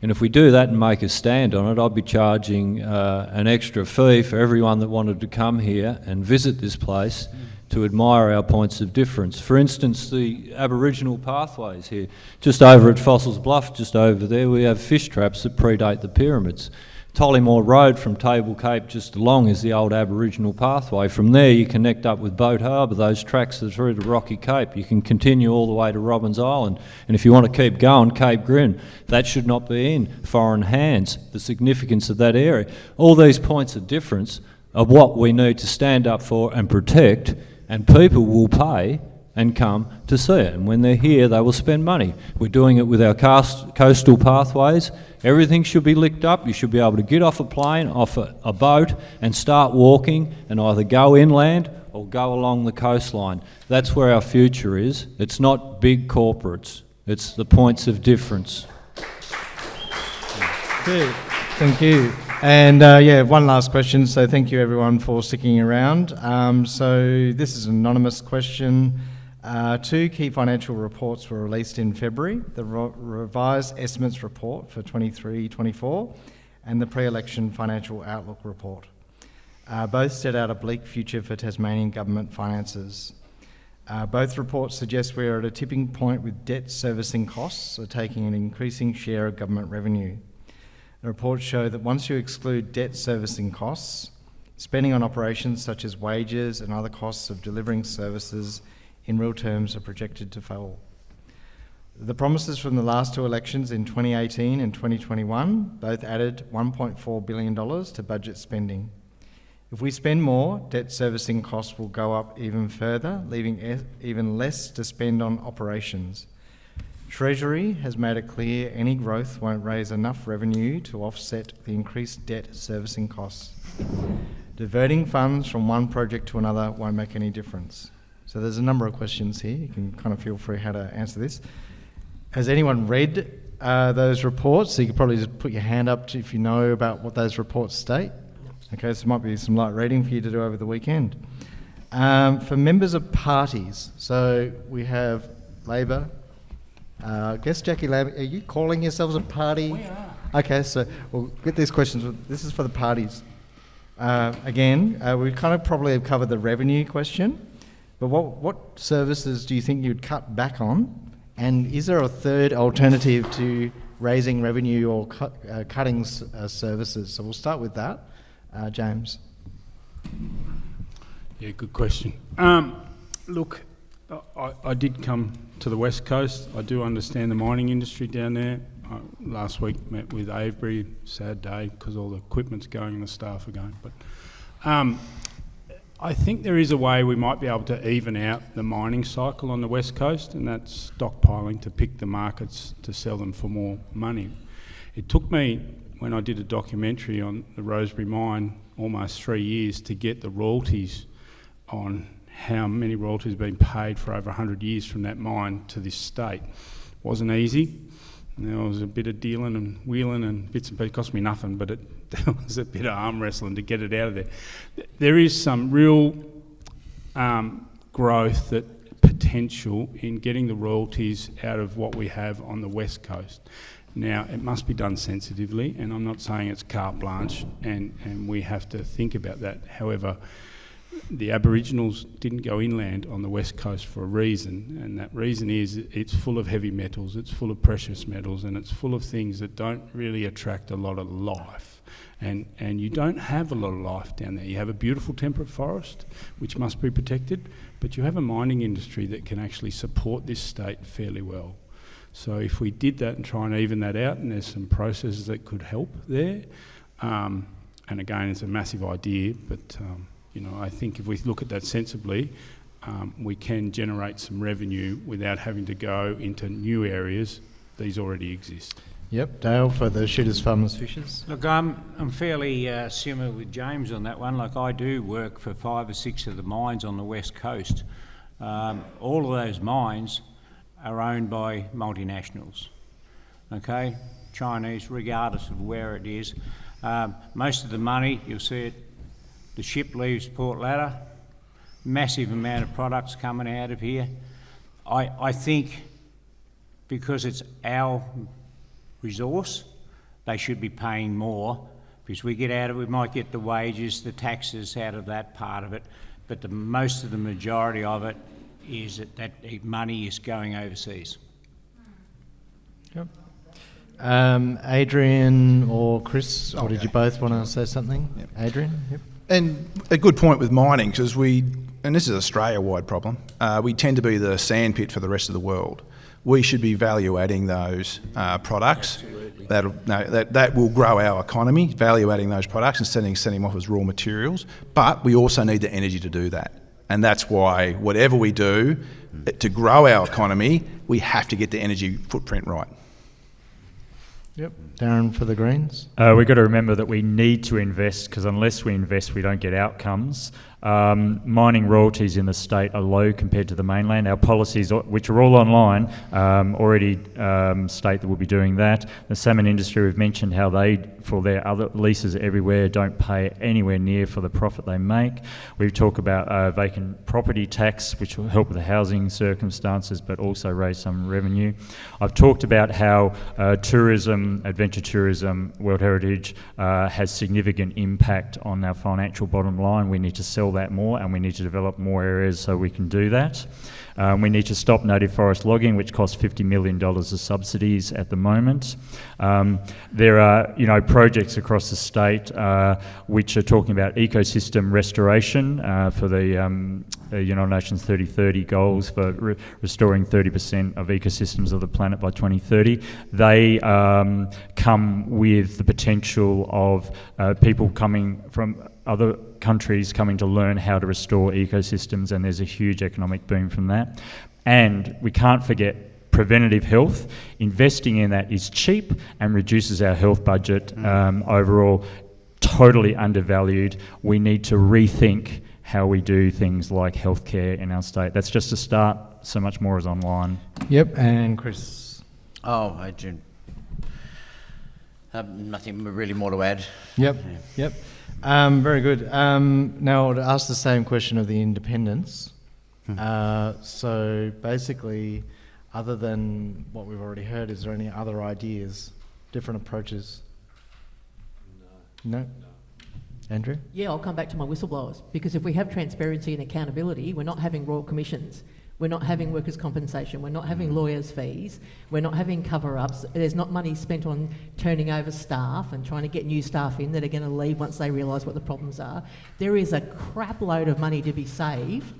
And if we do that and make a stand on it, I'd be charging an extra fee for everyone that wanted to come here and visit this place to admire our points of difference. For instance, the Aboriginal pathways here. Just over at Fossils Bluff, just over there, we have fish traps that predate the pyramids. Tollymore Road from Table Cape just along is the old Aboriginal pathway. From there you connect up with Boat Harbour, those tracks are through to Rocky Cape. You can continue all the way to Robbins Island. And if you want to keep going, Cape Grin, that should not be in foreign hands, the significance of that area. All these points of difference are what we need to stand up for and protect, and people will pay and come to see it. And when they're here, they will spend money. We're doing it with our coastal pathways. Everything should be licked up. You should be able to get off a plane, off a boat, and start walking and either go inland or go along the coastline. That's where our future is. It's not big corporates. It's the points of difference. Good. Thank you. And one last question. So thank you everyone for sticking around. So this is an anonymous question. 2 key financial reports were released in February, the revised estimates report for 23-24 and the pre-election financial outlook report. Both set out a bleak future for Tasmanian government finances. Both reports suggest we are at a tipping point with debt servicing costs are taking an increasing share of government revenue. The reports show that once you exclude debt servicing costs, spending on operations such as wages and other costs of delivering services in real terms are projected to fall. The promises from the last 2 elections in 2018 and 2021 both added $1.4 billion to budget spending. If we spend more, debt servicing costs will go up even further, leaving even less to spend on operations. Treasury has made it clear any growth won't raise enough revenue to offset the increased debt servicing costs. Diverting funds from one project to another won't make any difference. So there's a number of questions here. You can kind of feel free how to answer this. Has anyone read those reports? So you could probably just put your hand up if you know about what those reports state. Okay, so it might be some light reading for you to do over the weekend. For members of parties, so we have Labor. I guess Jackie Lambert, are you calling yourselves a party? We are. Okay, so we'll get these questions. This is for the parties. Again, we kind of probably have covered the revenue question. But what services do you think you'd cut back on? And is there a third alternative to raising revenue or cutting services? So we'll start with that. James. Yeah, good question. Look, I did come to the West Coast. I do understand the mining industry down there. Last week met with Avebury, sad day because all the equipment's going and the staff are going. But I think there is a way we might be able to even out the mining cycle on the West Coast, and that's stockpiling to pick the markets to sell them for more money. It took me, when I did a documentary on the Rosebery mine, almost 3 years to get the royalties on how many royalties have been paid for over 100 years from that mine to this state. Wasn't easy. There was a bit of dealing and wheeling and bits and pieces. It cost me nothing, but there was a bit of arm wrestling to get it out of there. There is some real growth, potential in getting the royalties out of what we have on the West Coast. Now, it must be done sensitively, and I'm not saying it's carte blanche, and we have to think about that. However, the Aboriginals didn't go inland on the West Coast for a reason, and that reason is it's full of heavy metals, it's full of precious metals, and it's full of things that don't really attract a lot of life. And you don't have a lot of life down there. You have a beautiful temperate forest, which must be protected, but you have a mining industry that can actually support this state fairly well. So if we did that and try and even that out, and there's some processes that could help there, and again, it's a massive idea, but I think if we look at that sensibly, we can generate some revenue without having to go into new areas. These already exist. Yep, Dale, for the shooters, farmers, fishers. Look, I'm fairly similar with James on that one. Like, I do work for 5 or 6 of the mines on the West Coast. All of those mines are owned by multinationals, okay? Chinese, regardless of where it is. Most of the money, you'll see it, the ship leaves Port Ladder, massive amount of products coming out of here. I think because it's our resource, they should be paying more, because we get out of it, we might get the wages, the taxes out of that part of it, but most of the majority of it is that money is going overseas. Yep. Adrian or Chris, or did you both want to say something? Yep. Adrian? Yep. And a good point with mining, because and this is an Australia-wide problem, we tend to be the sandpit for the rest of the world. We should be value-adding those products. That will grow our economy, value-adding those products and sending them off as raw materials. But we also need the energy to do that. And that's why whatever we do to grow our economy, we have to get the energy footprint right. Yep. Darren for the Greens. We've got to remember that we need to invest, because unless we invest, we don't get outcomes. Mining royalties in the state are low compared to the mainland. Our policies, which are all online, already state that we'll be doing that. The salmon industry, we've mentioned how they, for their other leases everywhere, don't pay anywhere near for the profit they make. We've talked about vacant property tax, which will help with the housing circumstances, but also raise some revenue. I've talked about how tourism, adventure tourism, World Heritage has significant impact on our financial bottom line. We need to sell that more, and we need to develop more areas so we can do that. We need to stop native forest logging, which costs $50 million of subsidies at the moment. There are, projects across the state which are talking about ecosystem restoration for the United Nations 2030 goals for restoring 30% of ecosystems of the planet by 2030. They come with the potential of people coming from other countries coming to learn how to restore ecosystems, and there's a huge economic boom from that. And we can't forget preventative health. Investing in that is cheap and reduces our health budget overall. Totally undervalued. We need to rethink how we do things like healthcare in our state. That's just a start. So much more is online. Yep, and Chris. Oh, Adrian. Nothing really more to add. Yep. Very good. Now I'll ask the same question of the independents. So basically, other than what we've already heard, is there any other ideas, different approaches? No? Andrew? Yeah, I'll come back to my whistleblowers, because if we have transparency and accountability, we're not having royal commissions. We're not having workers' compensation. We're not having lawyers' fees. We're not having cover-ups. There's not money spent on turning over staff and trying to get new staff in that are going to leave once they realise what the problems are. There is a crap load of money to be saved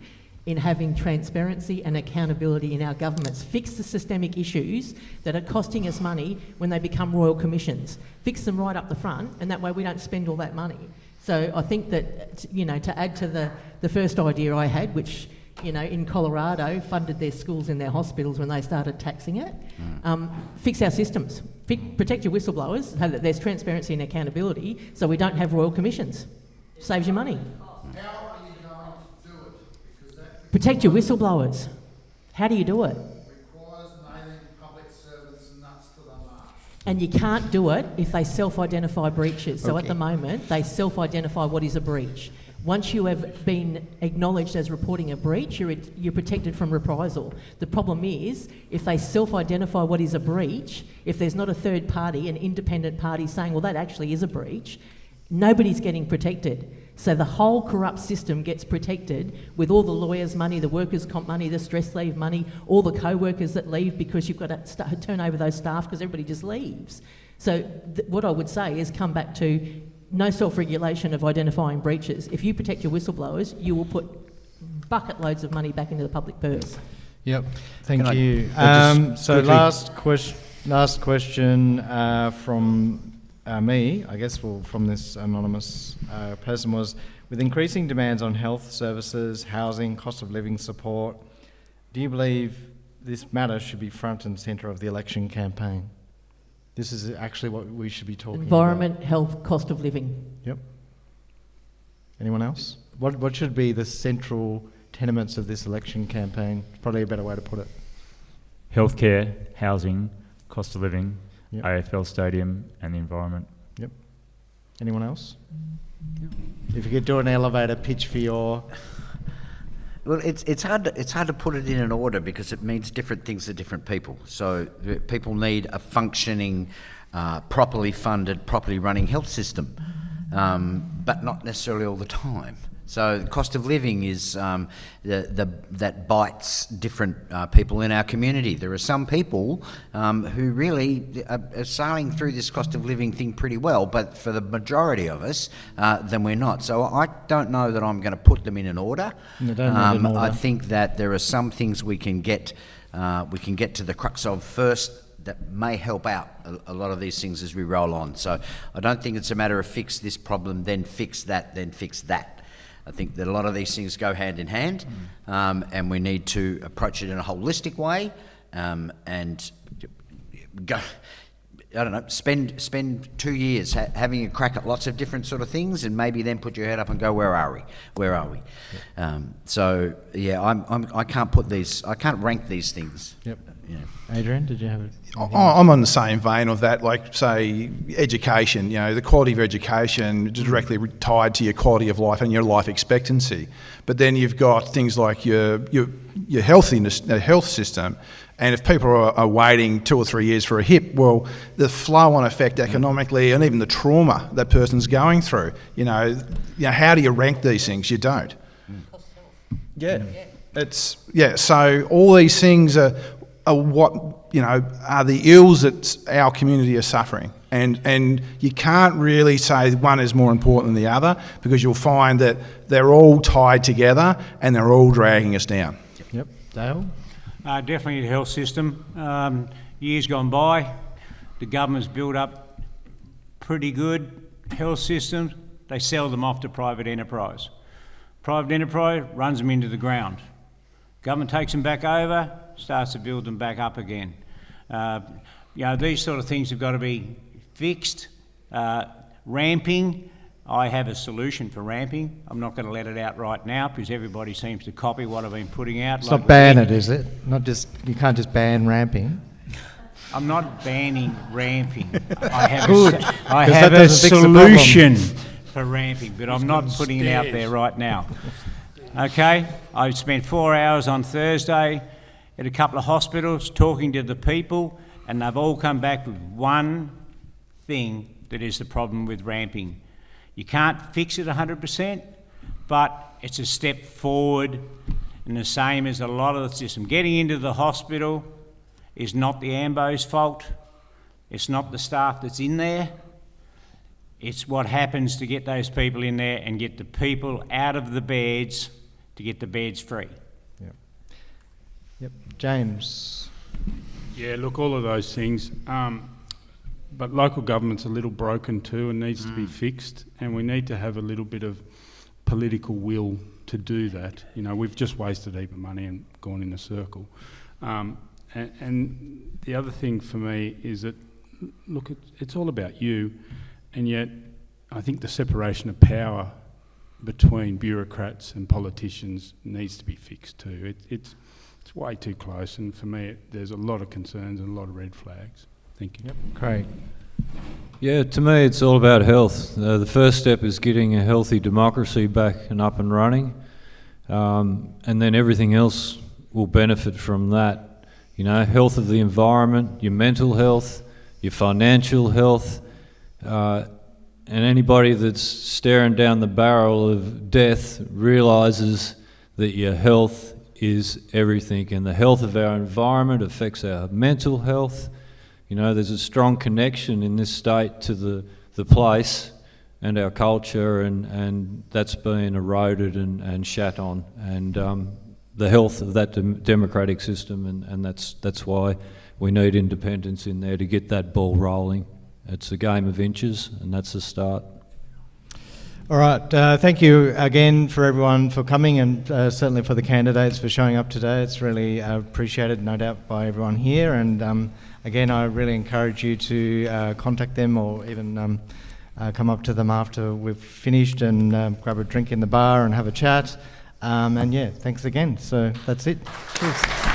in having transparency and accountability in our governments. Fix the systemic issues that are costing us money when they become royal commissions. Fix them right up the front, and that way we don't spend all that money. So I think that, to add to the first idea I had, which in Colorado, funded their schools and their hospitals when they started taxing it. Fix our systems. Protect your whistleblowers so that there's transparency and accountability, so we don't have royal commissions. Saves you money. How are you going to do it? Because that Protect your whistleblowers. How do you do it? requires nailing public servants nuts to the marsh. And you can't do it if they self-identify breaches. So at the moment, they self-identify what is a breach. Once you have been acknowledged as reporting a breach, you're protected from reprisal. The problem is, if they self-identify what is a breach, if there's not a third party, an independent party saying, well, that actually is a breach, nobody's getting protected. So the whole corrupt system gets protected with all the lawyers' money, the workers' comp money, the stress leave money, all the co-workers that leave because you've got to turn over those staff because everybody just leaves. So what I would say is come back to no self-regulation of identifying breaches. If you protect your whistleblowers, you will put bucket loads of money back into the public purse. Yep, thank you. So last question from me, I guess, from this anonymous person was, with increasing demands on health services, housing, cost of living support, do you believe this matter should be front and centre of the election campaign? This is actually what we should be talking Environment, about. health, cost of living. Yep. Anyone else? What should be the central tenements of this election campaign? Probably a better way to put it. Healthcare, housing, cost of living, Yep. AFL stadium, and the environment. Yep. Anyone else? If you could do an elevator pitch for your... Well, it's hard to put it in an order because it means different things to different people. So people need a functioning, properly funded, properly running health system, but not necessarily all the time. So the cost of living is that bites different people in our community. There are some people who really are sailing through this cost of living thing pretty well, but for the majority of us, then we're not. So I don't know that I'm going to put them in an order. You don't need an order. I think that there are some things we can get to the crux of first that may help out a lot of these things as we roll on. So I don't think it's a matter of fix this problem, then fix that, then fix that. I think that a lot of these things go hand in hand, and we need to approach it in a holistic way, and go. I don't know. Spend 2 years having a crack at lots of different sort of things, and maybe then put your head up and go, where are we? Where are we? Yep. So yeah, I can't put these. I can't rank these things. Yep. Yeah. Adrian, did you have I'm on the same vein of that, like, say, education. You know, the quality of education is directly tied to your quality of life and your life expectancy. But then you've got things like your healthiness, the health system. And if people are waiting 2 or 3 years for a hip, well, the flow-on effect economically and even the trauma that person's going through, you know, how do you rank these things? You don't. Yeah. So all these things are what, are the ills that our community are suffering. And you can't really say one is more important than the other, because you'll find that they're all tied together and they're all dragging us down. Yep. Dale? Definitely the health system. Years gone by, the government's built up pretty good health systems. They sell them off to private enterprise. Private enterprise runs them into the ground. Government takes them back over, starts to build them back up again. These sort of things have got to be fixed. Ramping, I have a solution for ramping. I'm not going to let it out right now because everybody seems to copy what I've been putting out. It's not ban it, is it? You can't just ban ramping. I'm not banning ramping. I have Good, I have a solution for ramping, but I'm not putting it out there right now. Okay, I spent 4 hours on Thursday at a couple of hospitals talking to the people, and they've all come back with one thing that is the problem with ramping. You can't fix it 100%, but it's a step forward, and the same as a lot of the system. Getting into the hospital is not the AMBO's fault. It's not the staff that's in there. It's what happens to get those people in there and get the people out of the beds to get the beds free. Yep. James? Yeah, look, all of those things. But local government's a little broken too and needs to be fixed, and we need to have a little bit of political will to do that. We've just wasted a heap of money and gone in a circle. And the other thing for me is that, look, it's all about you, and yet I think the separation of power between bureaucrats and politicians needs to be fixed too. It's way too close, and for me there's a lot of concerns and a lot of red flags. Thank you. Yep. Craig? Yeah, to me it's all about health. The first step is getting a healthy democracy back and up and running, and then everything else will benefit from that. Health of the environment, your mental health, your financial health, and anybody that's staring down the barrel of death realises that your health is everything, and the health of our environment affects our mental health. There's a strong connection in this state to the place and our culture, and that's been eroded and shat on, and the health of that democratic system, and that's why we need independence in there to get that ball rolling. It's a game of inches, and that's the start. All right, thank you again for everyone for coming, and certainly for the candidates for showing up today. It's really appreciated, no doubt, by everyone here, and again, I really encourage you to contact them, or even come up to them after we've finished and grab a drink in the bar and have a chat. And yeah, thanks again. So that's it. Cheers.